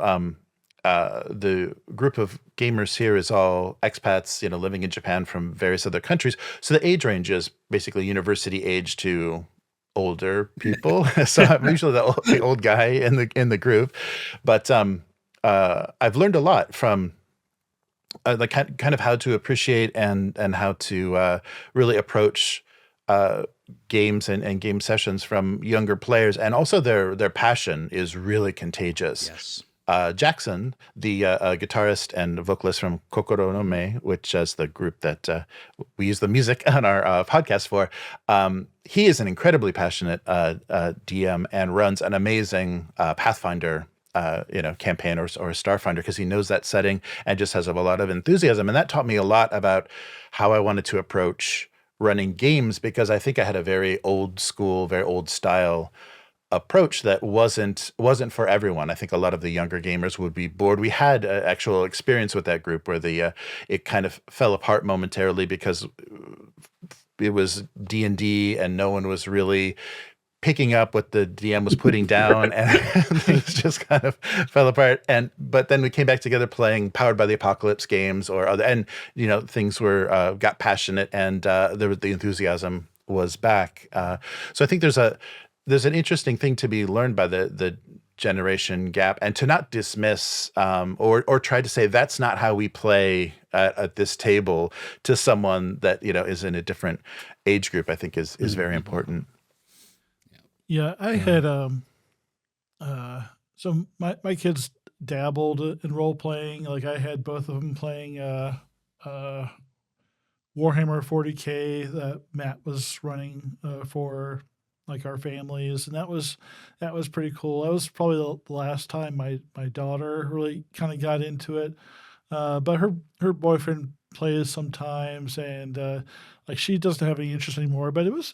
the group of gamers here is all expats, living in Japan from various other countries. So the age range is basically university age to older people. So I'm usually the old guy in the group, but I've learned a lot from like kind of how to appreciate and how to really approach games and game sessions from younger players, and also their passion is really contagious. Yes. Jackson, the guitarist and vocalist from Kokoro no Me, which is the group that we use the music on our podcast for, he is an incredibly passionate DM and runs an amazing Pathfinder campaign or Starfinder, because he knows that setting and just has a lot of enthusiasm. And that taught me a lot about how I wanted to approach running games, because I think I had a very old school, very old style approach that wasn't for everyone. I think a lot of the younger gamers would be bored. We had actual experience with that group where it kind of fell apart momentarily because it was D&D and no one was really picking up what the DM was putting down, and things just kind of fell apart. But then we came back together playing Powered by the Apocalypse games or other, and things were got passionate, and there was the enthusiasm was back. So I think there's an interesting thing to be learned by the generation gap, and to not dismiss or try to say that's not how we play at this table to someone that is in a different age group, I think is very important. Yeah, I had so my kids dabbled in role playing. Like I had both of them playing Warhammer 40K that Matt was running for like our families, and that was pretty cool. That was probably the last time my daughter really kind of got into it. But her boyfriend plays sometimes, and like she doesn't have any interest anymore. But it was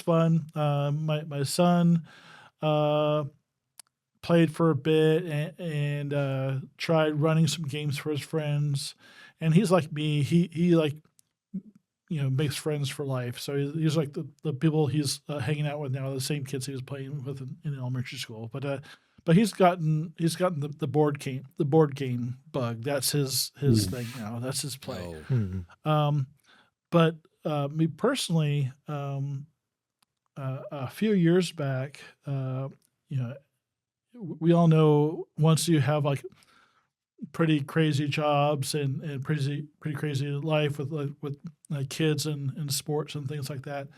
fun. My son played for a bit and tried running some games for his friends. And he's like me. He like makes friends for life. So he's like the people he's hanging out with now, the same kids he was playing with in elementary school. But he's gotten the board game bug. That's his thing now. That's his play. But me personally, a few years back, we all know once you have like pretty crazy jobs and pretty crazy life with kids and sports and things like that,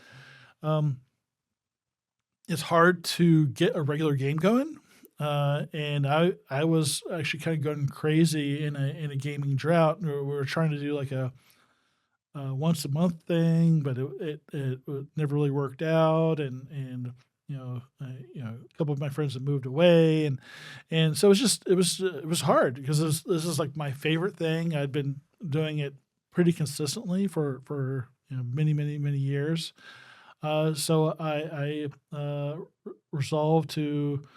it's hard to get a regular game going. And I was actually kind of going crazy in a gaming drought. We were trying to do like a once a month thing, but it never really worked out. And a couple of my friends had moved away, and so it was hard because this is like my favorite thing. I'd been doing it pretty consistently for many years. So I resolved to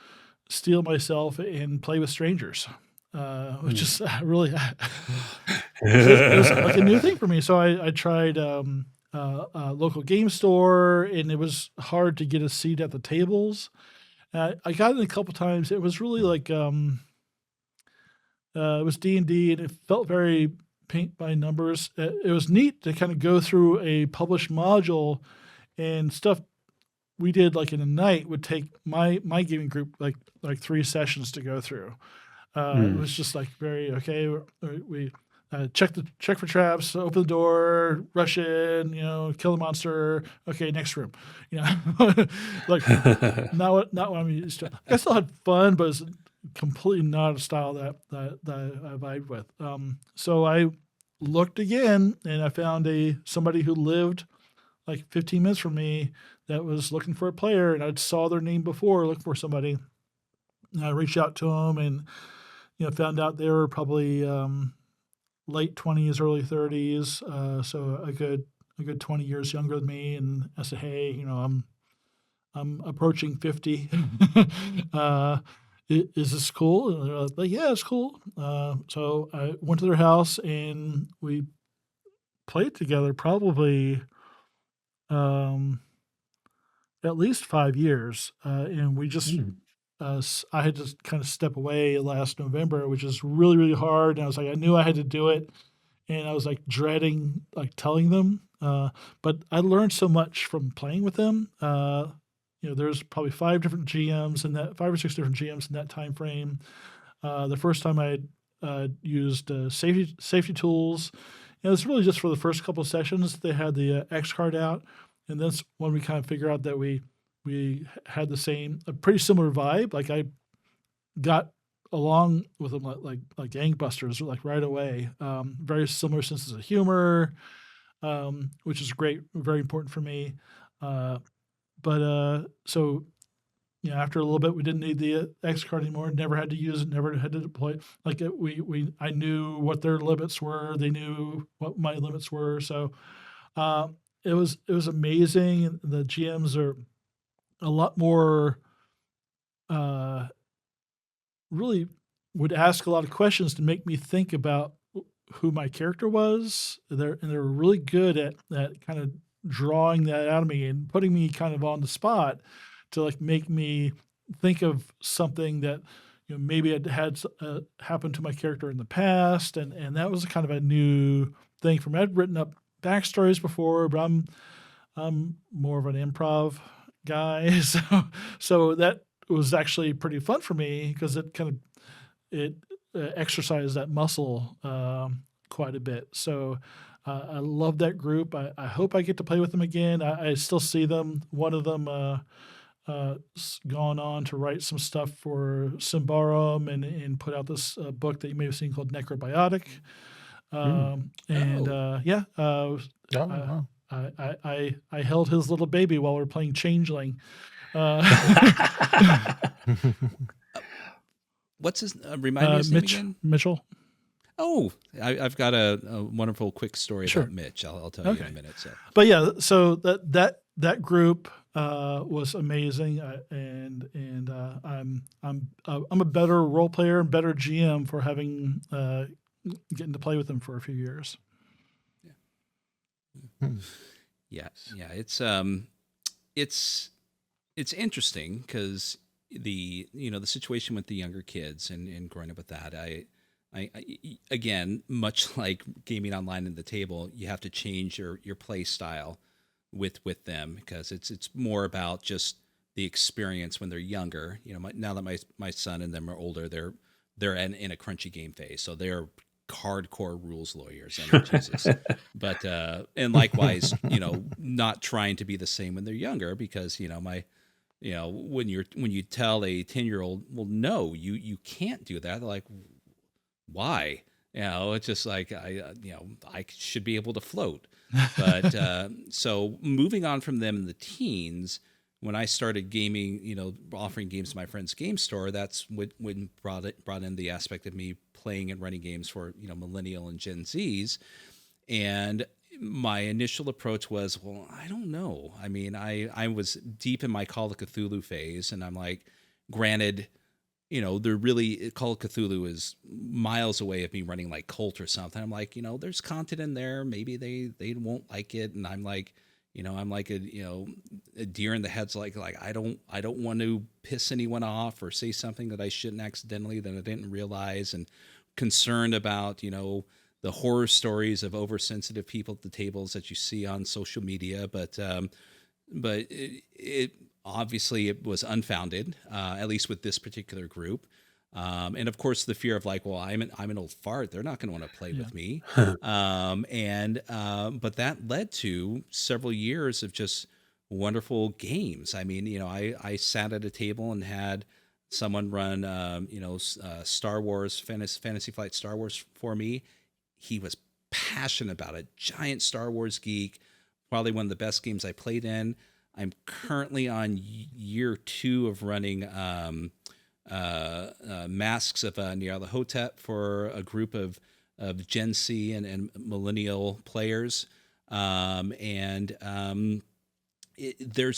steel myself and play with strangers, which is really it was like a new thing for me. So I tried a local game store, and it was hard to get a seat at the tables. I got it a couple times. It was really like it was D&D, and it felt very paint by numbers. It was neat to kind of go through a published module and stuff we did like in a night would take my gaming group like 3 sessions to go through. It was just like very okay. We check for traps, open the door, rush in, kill the monster. Okay, next room. Like not what I'm used to. I still had fun, but it's completely not a style that I vibe with. So I looked again, and I found somebody who lived like 15 minutes from me that was looking for a player, and I saw their name before, looking for somebody. And I reached out to them, and found out they were probably late 20s, early 30s, so a good 20 years younger than me. And I said, hey, I'm approaching 50. Is this cool? And they're like, yeah, it's cool. So I went to their house, and we played together probably at least 5 years, and we just I had to kind of step away last November, which is really, really hard. And I was like, I knew I had to do it, and I was like dreading like telling them. But I learned so much from playing with them. There's probably 5 different GMs in that 5 or 6 different GMs in that time frame. The first time I used safety tools, and it's really just for the first couple of sessions. They had the X card out, and that's when we kind of figure out that we had a pretty similar vibe. Like I got along with them like gangbusters, like right away. Very similar senses of humor, which is great, very important for me. But so after a little bit, we didn't need the X card anymore. Never had to use it. Never had to deploy it. Like I knew what their limits were. They knew what my limits were. So it was amazing. The GMs are a lot more really would ask a lot of questions to make me think about who my character was. They're really good at kind of drawing that out of me and putting me kind of on the spot to like make me think of something that maybe it had happened to my character in the past, and that was kind of a new thing for me. I'd written up backstories before, but I'm more of an improv guy, so that was actually pretty fun for me because it exercised that muscle quite a bit. So I love that group. I hope I get to play with them again. I still see them. One of them gone on to write some stuff for Symbaroum and put out this book that you may have seen called Necrobiotic. Yeah, wow. I held his little baby while we were playing Changeling. What's his? Remind me his name again. Mitchell. Oh, I've got a wonderful quick story Sure. about Mitch. I'll tell you in a minute. So, but yeah, so that group was amazing, and I'm a better role player and better GM for having getting to play with them for a few years. Yeah. It's interesting because the situation with the younger kids and growing up with that. I again, much like gaming online at the table, you have to change your play style with them because it's more about just the experience when they're younger. Now that my son and them are older, they're in a crunchy game phase, so they're hardcore rules lawyers. I mean, Jesus. But and likewise, not trying to be the same when they're younger because when you tell a 10-year-old, well, no, you can't do that. They're like, why? It's just like I should be able to float. But so moving on from them in the teens, when I started gaming, offering games to my friend's game store, that's when brought in the aspect of me playing and running games for millennial and Gen Zs. And my initial approach was, well, I don't know. I mean, I was deep in my Call of Cthulhu phase, and I'm like, granted, they're really, Call of Cthulhu is miles away of me running like Cult or something. I'm like, there's content in there. Maybe they won't like it. And I'm like, I'm like a deer in the head's like I don't want to piss anyone off or say something that I shouldn't accidentally that I didn't realize, and concerned about, the horror stories of oversensitive people at the tables that you see on social media. But it obviously it was unfounded, at least with this particular group. And of course, the fear of like, well, I'm an old fart. They're not going to want to play with me. But that led to several years of just wonderful games. I mean, I sat at a table and had someone run, Star Wars, Fantasy Flight Star Wars for me. He was passionate about it. Giant Star Wars geek. Probably one of the best games I played in. I'm currently on year 2 of running Masks of Nyarlathotep for a group of Gen C and millennial players. There's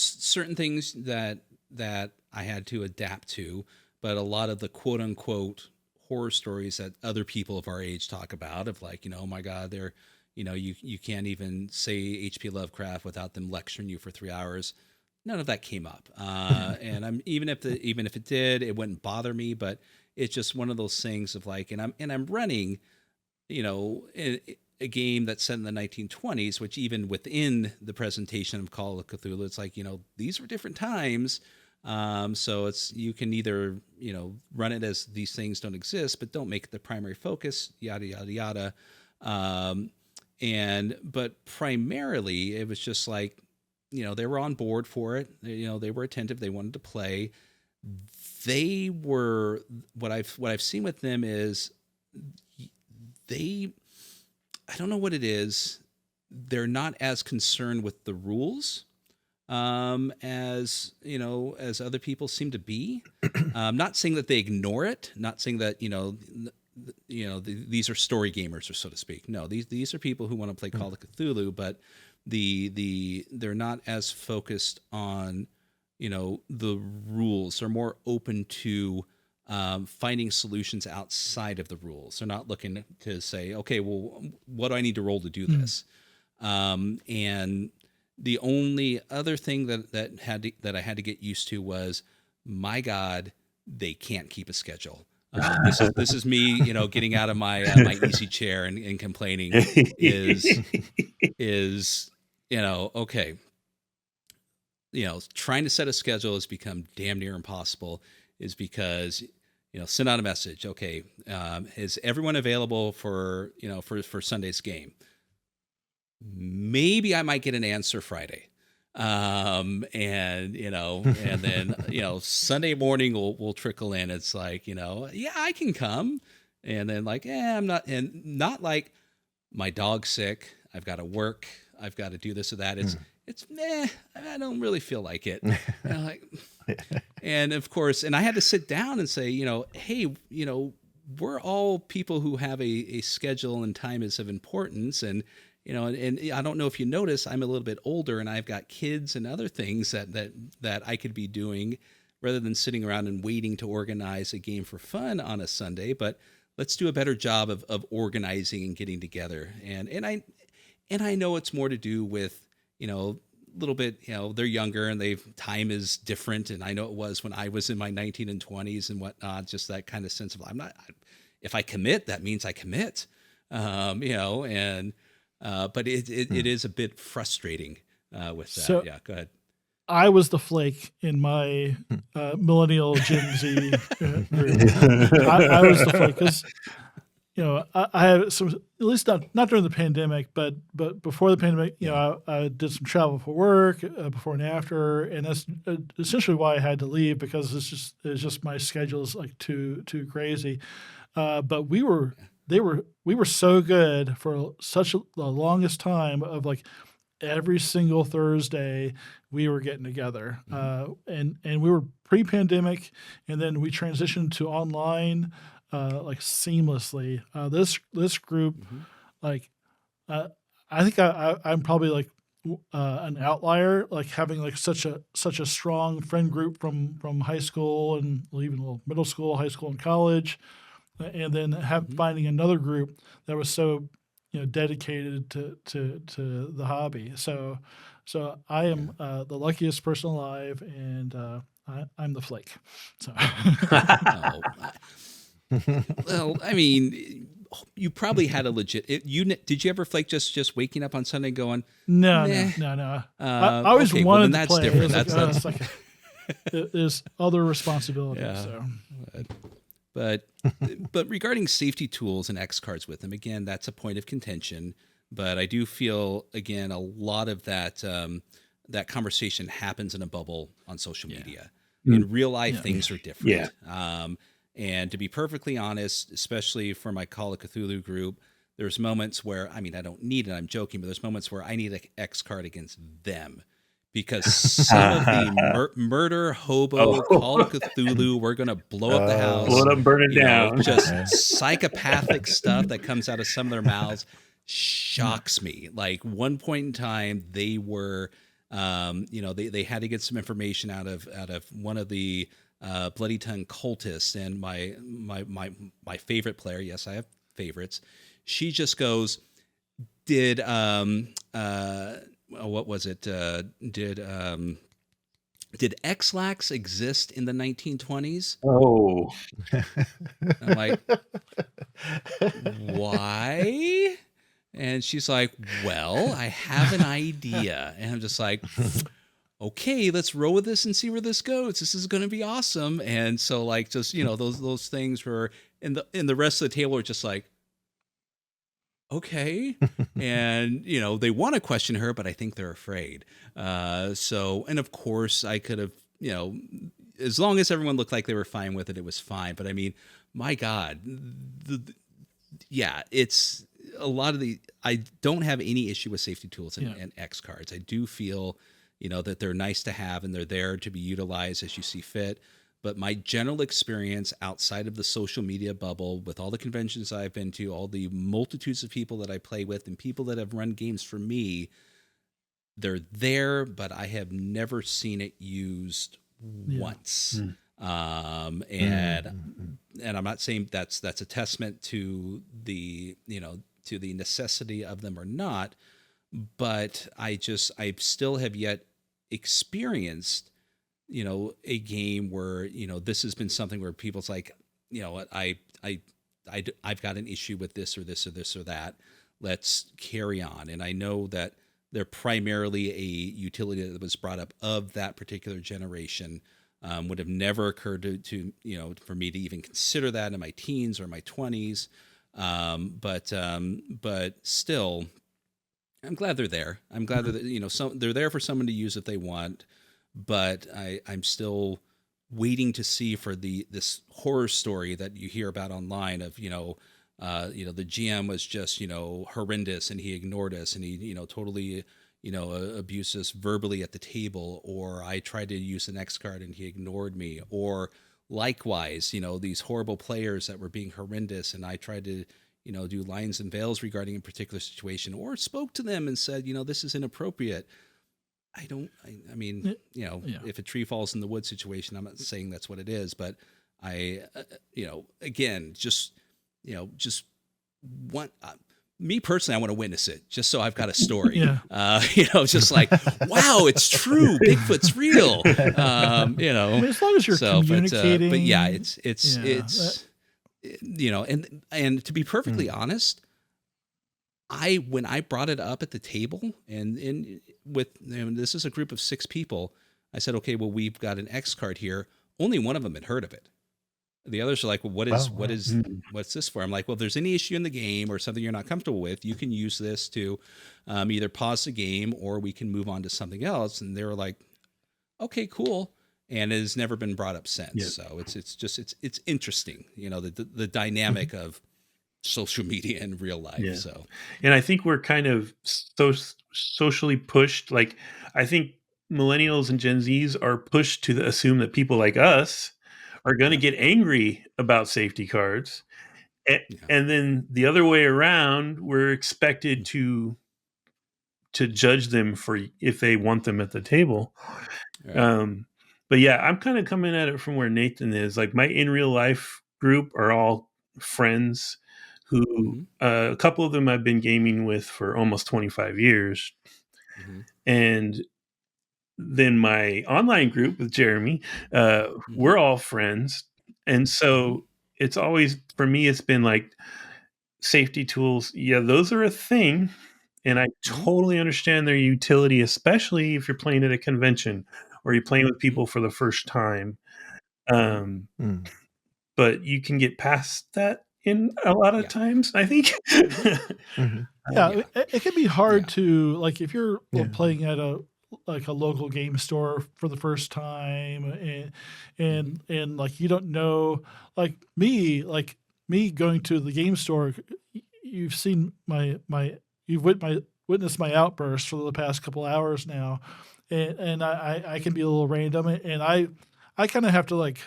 certain things that I had to adapt to, but a lot of the quote unquote horror stories that other people of our age talk about, of like, oh my God, they're, you can't even say H.P. Lovecraft without them lecturing you for 3 hours. None of that came up. And even if it did, it wouldn't bother me, but it's just one of those things of like, and I'm running, a game that's set in the 1920s, which even within the presentation of Call of Cthulhu, it's like, these were different times. So you can either, run it as these things don't exist, but don't make it the primary focus, yada, yada, yada. But primarily it was just like, they were on board for it. They were attentive. They wanted to play. They were, what I've seen with them is I don't know what it is. They're not as concerned with the rules as other people seem to be. Not saying that they ignore it. Not saying that these are story gamers, or so to speak. No, these are people who want to play Call of Cthulhu, but they're not as focused on the rules. They're more open to finding solutions outside of the rules. They're not looking to say, okay, well, what do I need to roll to do this? And The only other thing that I had to get used to was, my God, they can't keep a schedule. This is me, getting out of my my easy chair and complaining is okay. Trying to set a schedule has become damn near impossible, is because, send out a message. Okay. Is everyone available for Sunday's game? Maybe I might get an answer Friday. And then, Sunday morning will trickle in. It's like, yeah, I can come. And then like, I'm not, and not like, my dog's sick, I've got to work, I've got to do this or that. It's I don't really feel like it. And like, and of course, and I had to sit down and say, hey, we're all people who have a schedule, and time is of importance. And, and I don't know if you notice, I'm a little bit older and I've got kids and other things that I could be doing rather than sitting around and waiting to organize a game for fun on a Sunday. But let's do a better job of organizing and getting together. And I know it's more to do with, a little bit, they're younger and time is different. And I know it was when I was in my 19 and 20s and whatnot, just that kind of sense of, if I commit, that means I commit, but it is a bit frustrating with that. So, yeah, go ahead. I was the flake in my millennial Gen Z group. I was the flake because, I had some, at least not during the pandemic, but before the pandemic, I did some travel for work before and after, and that's essentially why I had to leave, because it's just my schedule is like too crazy. But we were so good for such the longest time of like every single Thursday we were getting together, and we were pre-pandemic, and then we transitioned to online like seamlessly. This group, like I think I'm probably like an outlier, like having like such a strong friend group from high school and even middle school, high school, and college, and then finding another group that was so dedicated to the hobby. So I am the luckiest person alive, and I'm the flake. So. Well, I mean, you probably had a legit. Did you ever flake just waking up on Sunday and going? No. I always wanted to play. Different. That's like there's other responsibilities. Yeah. So. But regarding safety tools and X cards with them, again, that's a point of contention. But I do feel, again, a lot of that that conversation happens in a bubble on social media. In real life, things are different. And to be perfectly honest, especially for my Call of Cthulhu group, there's moments where, I don't need it, I'm joking, but there's moments where I need an X card against them. Because some of the murder hobo Call of Cthulhu, we're going to blow up the house. Blow it up, burn it down. Just psychopathic stuff that comes out of some of their mouths shocks me. Like one point in time, they were, they had to get some information out of one of the Bloody Tongue cultists, and my favorite player. Yes, I have favorites. She just goes, did what was it? Did X-Lax exist in the 1920s? Oh, I'm like, why? And she's like, well, I have an idea. And I'm just like, okay, let's roll with this and see where this goes. This is going to be awesome. And so like, just, those things were in the rest of the table are just like, okay. And, they want to question her, but I think they're afraid. And of course I could have, as long as everyone looked like they were fine with it, it was fine. But I mean, my God, it's a lot of I don't have any issue with safety tools and X cards. I do feel, that they're nice to have and they're there to be utilized as you see fit. But my general experience outside of the social media bubble, with all the conventions I've been to, all the multitudes of people that I play with and people that have run games for me, they're there, but I have never seen it used once. And I'm not saying that's a testament to the, to the necessity of them or not, but I still have yet experienced, a game where, this has been something where people's like, what, I've got an issue with this or this or this or that. Let's carry on. And I know that they're primarily a utility that was brought up of that particular generation. Would have never occurred to for me to even consider that in my teens or my 20s. But still, I'm glad they're there. I'm glad that they're there for someone to use if they want. But I'm still waiting to see for this horror story that you hear about online of the GM was just horrendous and he ignored us and he totally abused us verbally at the table, or I tried to use the next card and he ignored me, or likewise these horrible players that were being horrendous and I tried to do lines and veils regarding a particular situation, or spoke to them and said this is inappropriate. I mean, Yeah. if a tree falls in the wood situation, I'm not saying that's what it is, but I, again, just want, me personally, I want to witness it just so I've got a story, Yeah. Just like, wow, it's true. Bigfoot's real. I mean, as long as you're communicating. But yeah, it's and to be perfectly honest, when I brought it up at the table and with this is a group of 6 people, I said, okay, well, we've got an X card here. Only one of them had heard of it. The others are like, well, what's this for? I'm like, well, if there's any issue in the game or something you're not comfortable with, you can use this to either pause the game or we can move on to something else. And they were like, okay, cool. And it has never been brought up since. Yeah. So it's interesting, the dynamic of social media in real life. Yeah. So, and I think we're kind of socially pushed. Like, I think millennials and Gen Zs are pushed to assume that people like us are going to get angry about safety cards. And then the other way around, we're expected to judge them for if they want them at the table. Right. But yeah, I'm kind of coming at it from where Nathan is. Like, my in real life group are all friends who a couple of them I've been gaming with for almost 25 years. And then my online group with Jeremy, we're all friends. And so it's always, for me, it's been like safety tools. Yeah, those are a thing. And I totally understand their utility, especially if you're playing at a convention or you're playing with people for the first time. But you can get past that in a lot of times, I think. Yeah, it can be hard to, like, if you're playing at a local game store for the first time and like you don't know, like me going to the game store, you've seen you've witnessed my outbursts for the past couple hours now, and I can be a little random, and I kind of have to, like,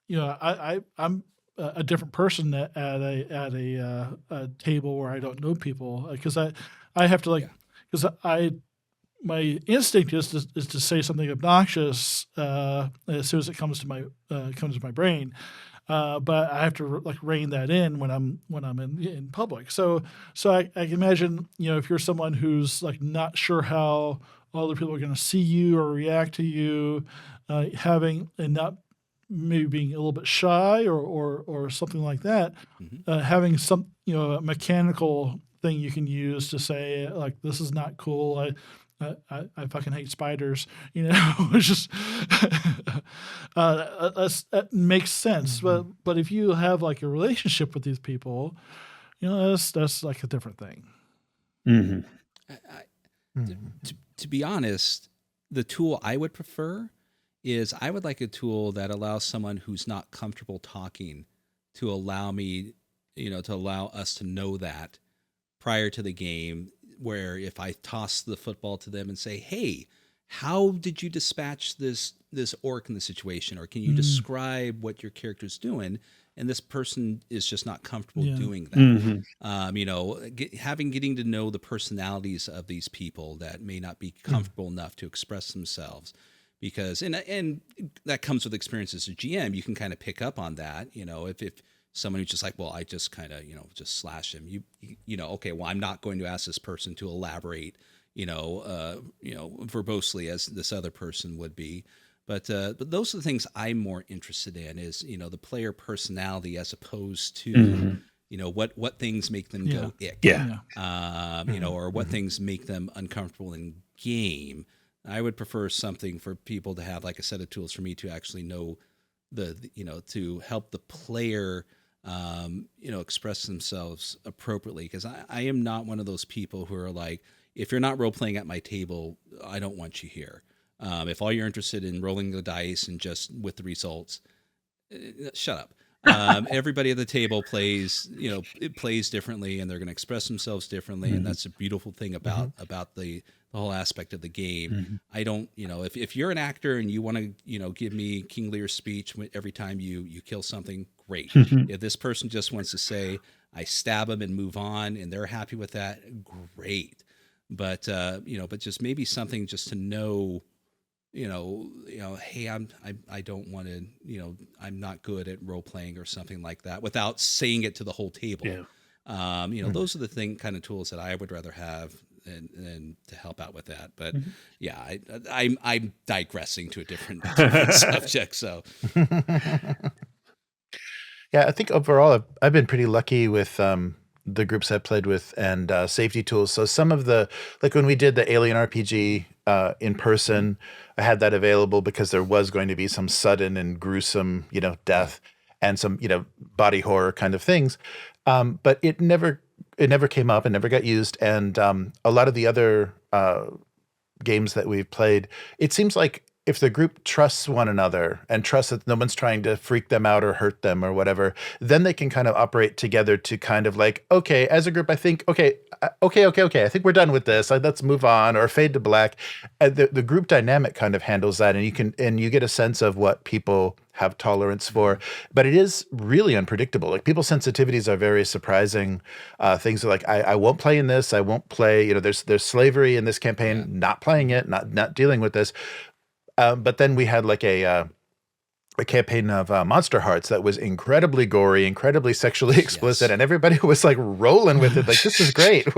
I'm a different person at a table where I don't know people, because I have to, like, because my instinct is to say something obnoxious as soon as it comes to my brain, but I have to like rein that in when I'm in public. So I can imagine, if you're someone who's like not sure how other people are going to see you or react to you, having and not maybe being a little bit shy or something like that, having some a mechanical thing you can use to say, like, this is not cool. I fucking hate spiders. It's just that makes sense. But if you have like a relationship with these people, that's like a different thing. To be honest, the tool I would prefer is I would like a tool that allows someone who's not comfortable talking to allow me, to allow us to know that prior to the game, where if I toss the football to them and say, hey, how did you dispatch this orc in the situation? Or can you describe what your character's doing? And this person is just not comfortable doing that. Getting to know the personalities of these people that may not be comfortable enough to express themselves. Because, and that comes with experience as a GM, you can kind of pick up on that. If someone who's just like, well, I just kind of, just slash him. Okay, well, I'm not going to ask this person to elaborate, verbosely as this other person would be. But those are the things I'm more interested in is, the player personality as opposed to, what things make them go ick. Yeah. Or what things make them uncomfortable in game. I would prefer something for people to have like a set of tools for me to actually know to help the player, express themselves appropriately. Because I am not one of those people who are like, if you're not role playing at my table, I don't want you here. If all you're interested in rolling the dice and just with the results, shut up. Everybody at the table plays, it plays differently, and they're going to express themselves differently, and that's a beautiful thing about the whole aspect of the game. I don't, if you're an actor and you want to, give me King Lear's speech every time you kill something, great. If this person just wants to say, I stab them and move on, and they're happy with that, great. But but just maybe something just to know, hey, I don't want to, I'm not good at role playing or something like that, without saying it to the whole table. Yeah. Those are the kind of tools that I would rather have and to help out with that. But I'm digressing to a different subject. So Yeah, I think overall I've been pretty lucky with the groups I've played with and safety tools. So some of the, like when we did the Alien RPG in person, I had that available because there was going to be some sudden and gruesome, death and some, body horror kind of things. But it never came up and never got used. And a lot of the other games that we've played, it seems like if the group trusts one another and trusts that no one's trying to freak them out or hurt them or whatever, then they can kind of operate together to kind of like, okay, as a group, I think, okay, I think we're done with this. Let's move on, or fade to black. The group dynamic kind of handles that, and you get a sense of what people have tolerance for. But it is really unpredictable. Like people's sensitivities are very surprising. Things are like, I won't play in this. I won't play. There's slavery in this campaign. Not playing it. Not dealing with this. But then we had like a campaign of Monster Hearts that was incredibly gory, incredibly sexually explicit, and everybody was like rolling with it. Like, this is great.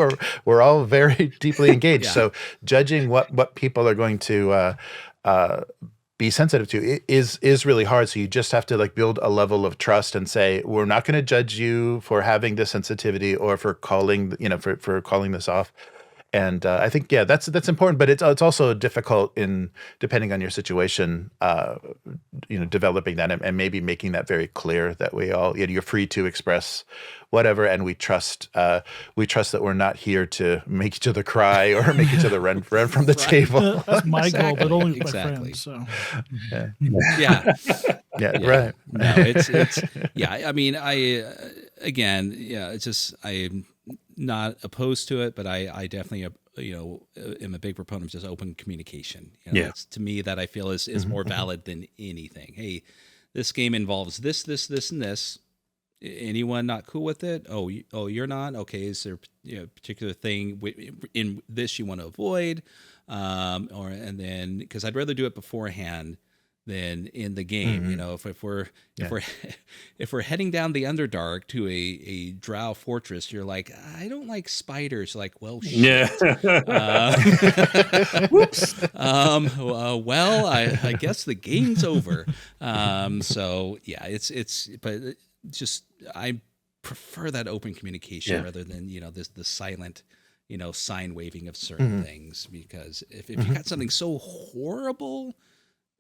We're all very deeply engaged. So judging what people are going to be sensitive to is really hard. So you just have to like build a level of trust and say, we're not going to judge you for having this sensitivity or for calling, for calling this off. And I think, that's important, but it's also difficult depending on your situation, developing that and maybe making that very clear that we all, you're free to express whatever, and we trust that we're not here to make each other cry or make each other run from the table. That's my goal, but only with my friends. So yeah, right. No, it's I mean, it's just I'm not opposed to it, but I definitely am a big proponent of just open communication. It's, to me, that I feel is more valid than anything. Hey, this game involves this, and this. Anyone not cool with it? Oh, you're not? Okay, is there a particular thing in this you want to avoid? And then, because I'd rather do it beforehand than in the game. If we're heading down the Underdark to a drow fortress, you're like, I don't like spiders. Like, well, shit. Whoops. Well, I guess the game's over. So yeah, but just I prefer that open communication rather than the silent sign waving of certain things, because if you got something so horrible,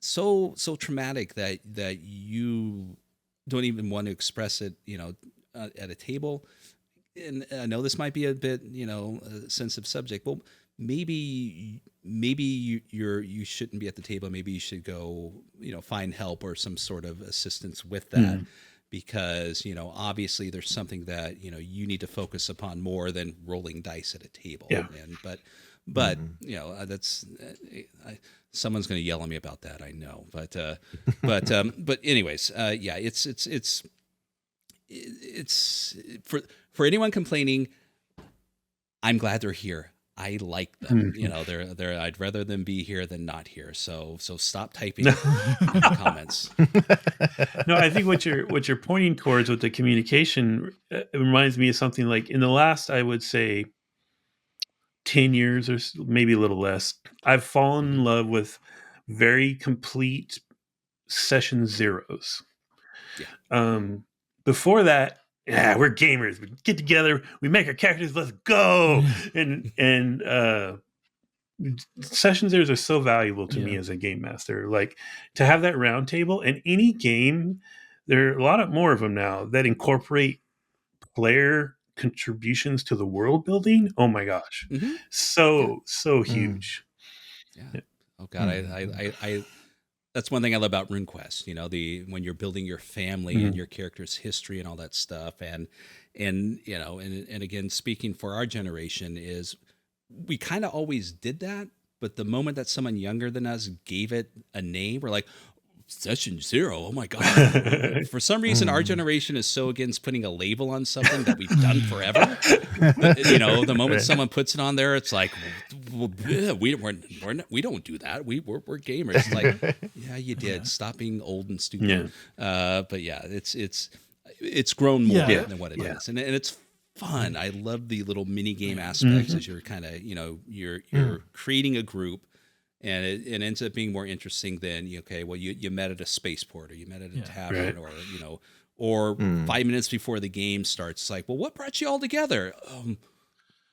so traumatic that you don't even want to express it at a table, and I know this might be a bit a sensitive subject. Well, maybe you shouldn't be at the table. Maybe you should go find help or some sort of assistance with that. Because obviously there's something that you need to focus upon more than rolling dice at a table. But that's someone's going to yell at me about that, I know. But anyways, it's for anyone complaining, I'm glad they're here. I like them. Mhm. They're. I'd rather them be here than not here. So stop typing in the comments. No, I think what you're pointing towards with the communication it reminds me of something like in the last, I would say, 10 years or maybe a little less, I've fallen in love with very complete session zeros. Yeah. Before that, yeah, we're gamers. We get together, we make our characters, let's go. And session zeros are so valuable to me as a game master. Like to have that round table and any game, there are a lot more of them now that incorporate player contributions to the world building. Oh my gosh. Mm-hmm. So huge. Yeah. Oh God, I that's one thing I love about RuneQuest. When you're building your family and your character's history and all that stuff, and again, speaking for our generation, is we kind of always did that, but the moment that someone younger than us gave it a name, we're like, Session Zero. Oh my God. For some reason, our generation is so against putting a label on something that we've done forever. The moment someone puts it on there, it's like, well, we don't do that. We're gamers. It's like, yeah, you did. Stop being old and stupid. But yeah, it's grown more than what it is, and it's fun. I love the little mini game aspects as you're kind of you're creating a group. And it ends up being more interesting than you met at a spaceport or you met at a tavern or 5 minutes before the game starts. It's like, well, what brought you all together?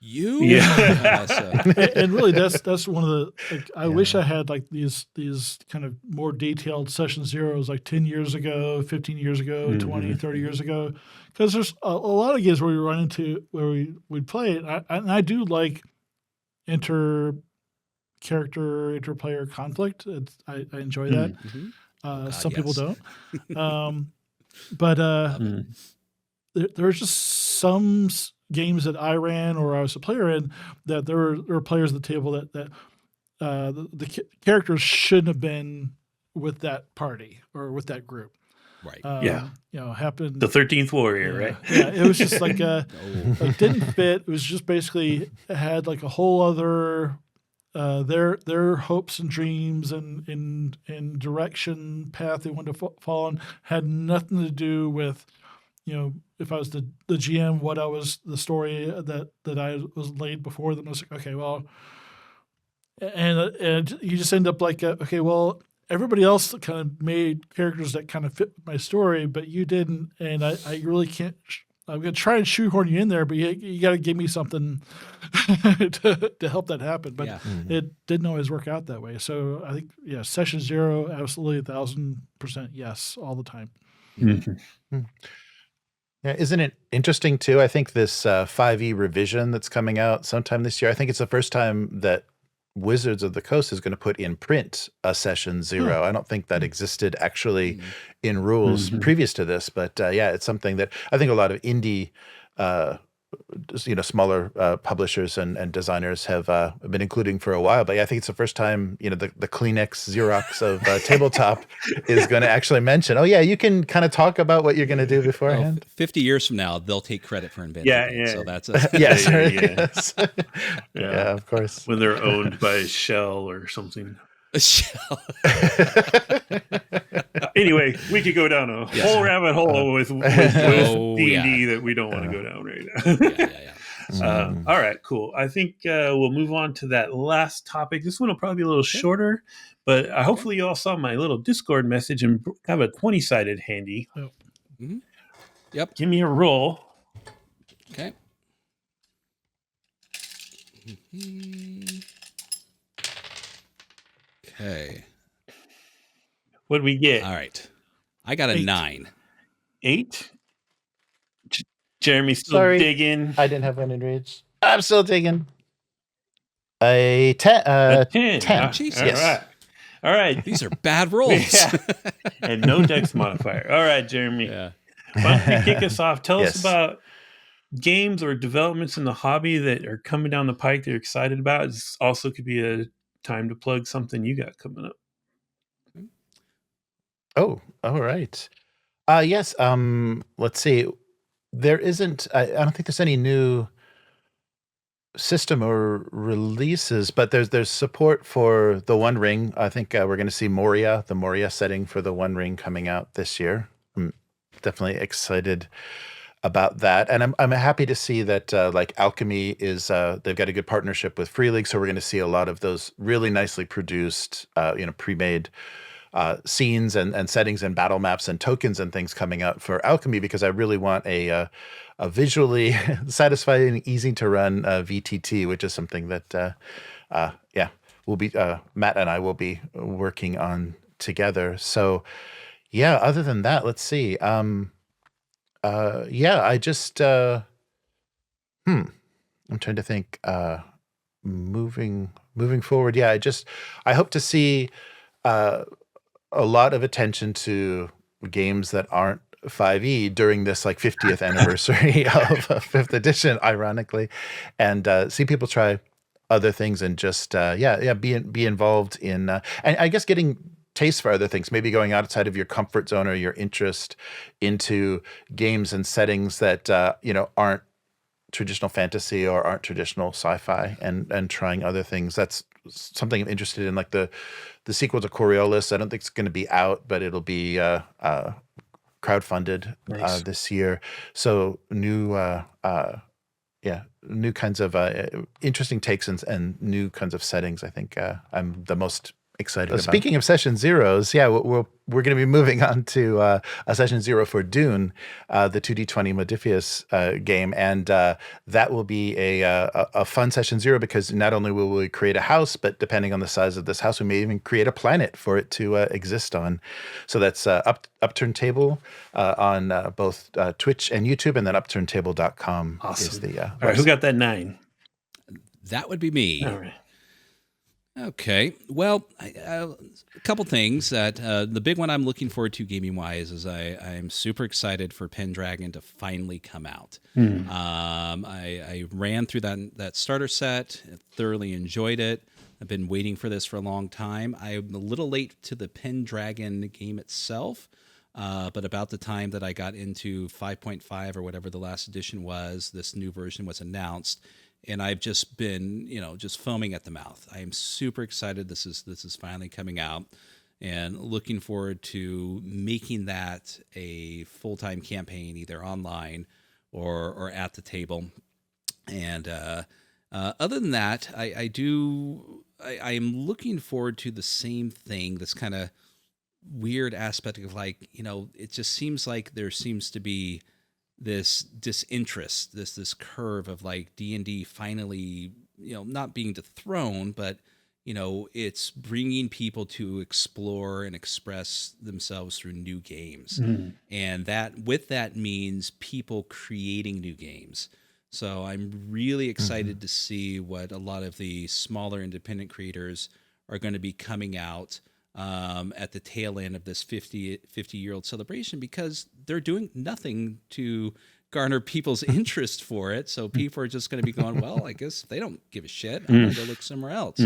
You. And really, that's one of the. I wish I had like these kind of more detailed session zeros like 10 years ago, 15 years ago, 20, 30 years ago, because there's a lot of games where we run into where we'd play it, and I do like interplayer conflict. I enjoy that. Some people don't. But there's just some games that I ran or I was a player in that there were players at the table that the characters shouldn't have been with that party or with that group. Right. Happened. The 13th Warrior, right? Yeah, it was just like like didn't fit. It was just basically had like a whole other their hopes and dreams and direction path they wanted to follow on had nothing to do with if I was the GM, what I was, the story that I was laid before them. I was like, okay, well, and you just end up like, okay, well, everybody else kind of made characters that kind of fit my story, but you didn't, and I really can't. I'm going to try and shoehorn you in there, but you got to give me something to help that happen. But it didn't always work out that way. So I think, session zero, absolutely 1,000% yes, all the time. Yeah, isn't it interesting too? I think this 5e revision that's coming out sometime this year, I think it's the first time that Wizards of the Coast is going to put in print a session zero. I don't think that existed actually in rules previous to this, but it's something that I think a lot of indie, smaller publishers and designers have been including for a while. But I think it's the first time, the Kleenex Xerox of Tabletop is going to actually mention, you can kind of talk about what you're going to do beforehand. 50 years from now, they'll take credit for inventing it. So that's yes. Yeah, of course. When they're owned by Shell or something. A Shell. Anyway, we could go down a whole rabbit hole with D&D that we don't want to go down right now. All right, cool. I think we'll move on to that last topic. This one will probably be a little shorter, but hopefully you all saw my little Discord message and have a 20-sided handy. Yep. Give me a roll. Okay. Okay. What did we get? All right. I got a 9. 8? Jeremy's still digging. I didn't have one in reach. I'm still digging. A 10. A 10. 10. Jesus. All right. These are bad rolls. And no dex modifier. All right, Jeremy. Why don't you kick us off? Tell us about games or developments in the hobby that are coming down the pike that you're excited about. This also could be a time to plug something you got coming up. Oh, all right. Yes. Let's see. There isn't. I don't think there's any new system or releases, but there's support for the One Ring. I think we're going to see the Moria setting for the One Ring coming out this year. I'm definitely excited about that, and I'm happy to see that like Alchemy is they've got a good partnership with Free League, so we're going to see a lot of those really nicely produced, pre-made scenes and settings and battle maps and tokens and things coming out for Alchemy, because I really want a visually satisfying, easy to run VTT, which is something that we'll be Matt and I will be working on together. So yeah, other than that, let's see. I just I'm trying to think. Moving forward, I hope to see a lot of attention to games that aren't 5e during this like 50th anniversary of fifth edition, ironically, and see people try other things and just be involved in and I guess getting taste for other things, maybe going outside of your comfort zone or your interest into games and settings that aren't traditional fantasy or aren't traditional sci-fi, and trying other things. That's something I'm interested in, like the sequel to Coriolis. I don't think it's going to be out, but it'll be crowdfunded Nice. this year. So new kinds of interesting takes and new kinds of settings. I think I'm the most excited about. Speaking of session zeros, we're going to be moving on to a session zero for Dune, the 2D20 Modifius game, and that will be a fun session zero, because not only will we create a house, but depending on the size of this house, we may even create a planet for it to exist on. So that's Upturned Table on both Twitch and YouTube, and then upturntable.com is the All right, who got that 9? That would be me. All right. Okay. Well, a couple things that the big one I'm looking forward to gaming wise is I'm super excited for Pendragon to finally come out. I ran through that starter set, thoroughly enjoyed it. I've been waiting for this for a long time. I'm a little late to the Pendragon game itself, but about the time that I got into 5.5 or whatever the last edition was, this new version was announced. And I've just been, just foaming at the mouth. I am super excited. This is finally coming out, and looking forward to making that a full-time campaign, either online or at the table. And other than that, I am looking forward to the same thing. This kind of weird aspect of it just seems like there seems to be this disinterest, this curve of D&D finally, not being dethroned, but it's bringing people to explore and express themselves through new games, and that means people creating new games. So I'm really excited to see what a lot of the smaller independent creators are going to be coming out at the tail end of this 50-year-old celebration, because they're doing nothing to garner people's interest for it. So people are just going to be going, well, I guess they don't give a shit. I'm going to go look somewhere else.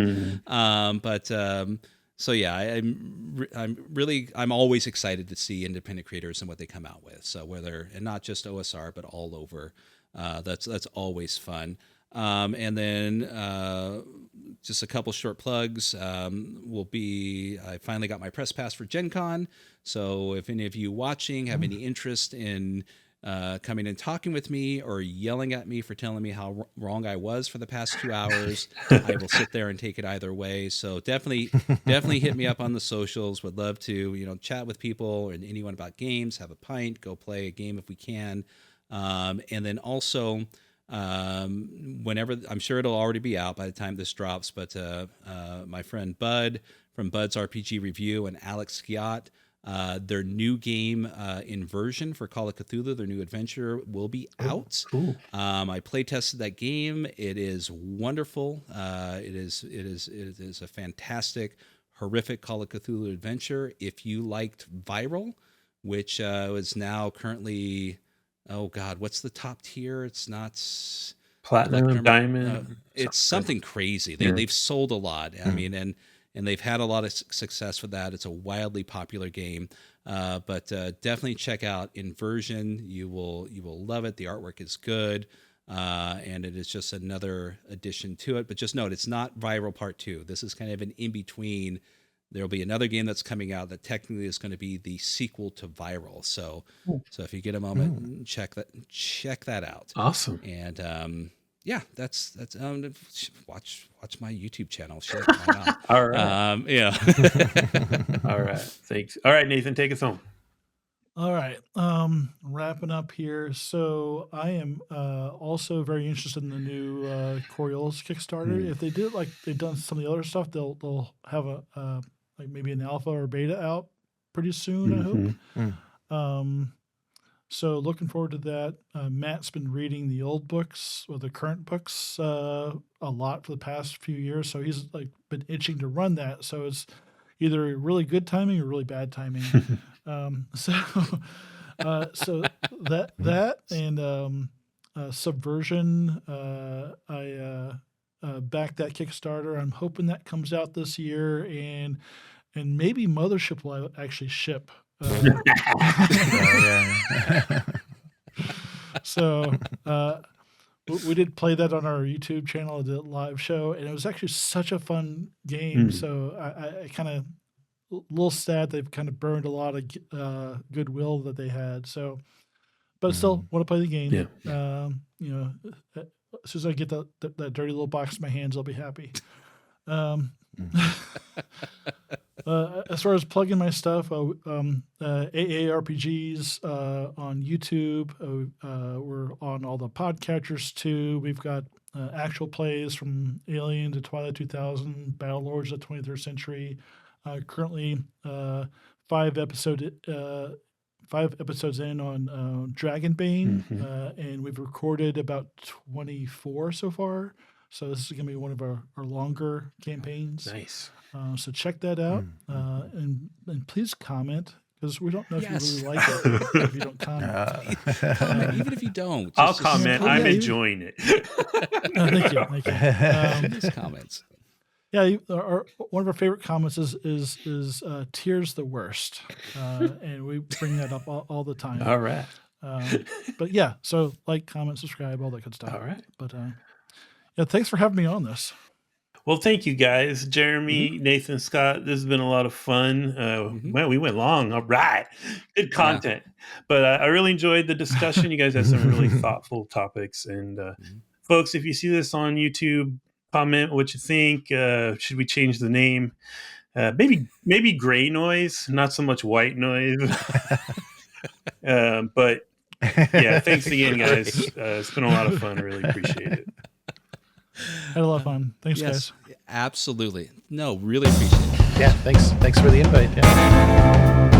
So yeah, I'm always excited to see independent creators and what they come out with. So and not just OSR, but all over. That's always fun. And then just a couple short plugs. I finally got my press pass for Gen Con. So if any of you watching have any interest in coming and talking with me, or yelling at me for telling me how wrong I was for the past 2 hours, I will sit there and take it either way. So definitely hit me up on the socials. Would love to, chat with people and anyone about games, have a pint, go play a game if we can. And then also, whenever, I'm sure it'll already be out by the time this drops, but my friend Bud from Bud's RPG Review and Alex Skiat, their new game Inversion for Call of Cthulhu, their new adventure, will be out. Cool. I play tested that game. It is wonderful. It is a fantastic, horrific Call of Cthulhu adventure. If you liked Viral, which is now currently, oh God, what's the top tier? It's not Platinum, Diamond. It's something crazy. They've sold a lot. I mean, and they've had a lot of success with that. It's a wildly popular game, but definitely check out Inversion. You will love it. The artwork is good. and it is just another addition to it. But just note, it's not Viral Part 2. This is kind of an in-between. There will be another game that's coming out that technically is going to be the sequel to Viral. So if you get a moment, check that out. Awesome. And yeah, that's watch my YouTube channel. Shit, why not? All right. Yeah. All right. Thanks. All right, Nathan, take us home. All right. Wrapping up here. So I am also very interested in the new Coriolis Kickstarter. If they did like they've done some of the other stuff, they'll have a like maybe an alpha or beta out pretty soon, I hope. So looking forward to that. Matt's been reading the old books or the current books a lot for the past few years. So he's like been itching to run that. So it's either really good timing or really bad timing. So that and Subversion. I backed that Kickstarter. I'm hoping that comes out this year, and maybe Mothership will actually ship. So we did play that on our YouTube channel, the live show, and it was actually such a fun game. So I kind of a little sad they've kind of burned a lot of goodwill that they had. So, but still want to play the game. Yeah. You know, as soon as I get that dirty little box in my hands, I'll be happy. As far as plugging my stuff, AARPGs on YouTube. We're on all the podcatchers too. We've got actual plays from Alien to Twilight 2000, Battle Lords of the 23rd Century. Currently, 5 episodes in on Dragonbane, and we've recorded about 24 so far. So this is going to be one of our longer campaigns. Nice. So check that out, and please comment, because we don't know if you really like it if you don't comment. Comment, even if you don't. I'll comment. I'm enjoying it. Thank you. These comments. Yeah, one of our favorite comments is "Tears the worst," and we bring that up all the time. All right. But yeah, so like, comment, subscribe, all that good stuff. All right. But yeah, thanks for having me on this. Well, thank you guys, Jeremy, Nathan, Scott. This has been a lot of fun. Well, we went long. All right, good content. But I really enjoyed the discussion. You guys had some really thoughtful topics. And folks, if you see this on YouTube, comment what you think. Should we change the name? Maybe gray noise, not so much white noise. But yeah, thanks again, guys. It's been a lot of fun. I really appreciate it. Had a lot of fun. Thanks, Yes, guys. absolutely. No, really appreciate it. Yeah, thanks for the invite. Yeah.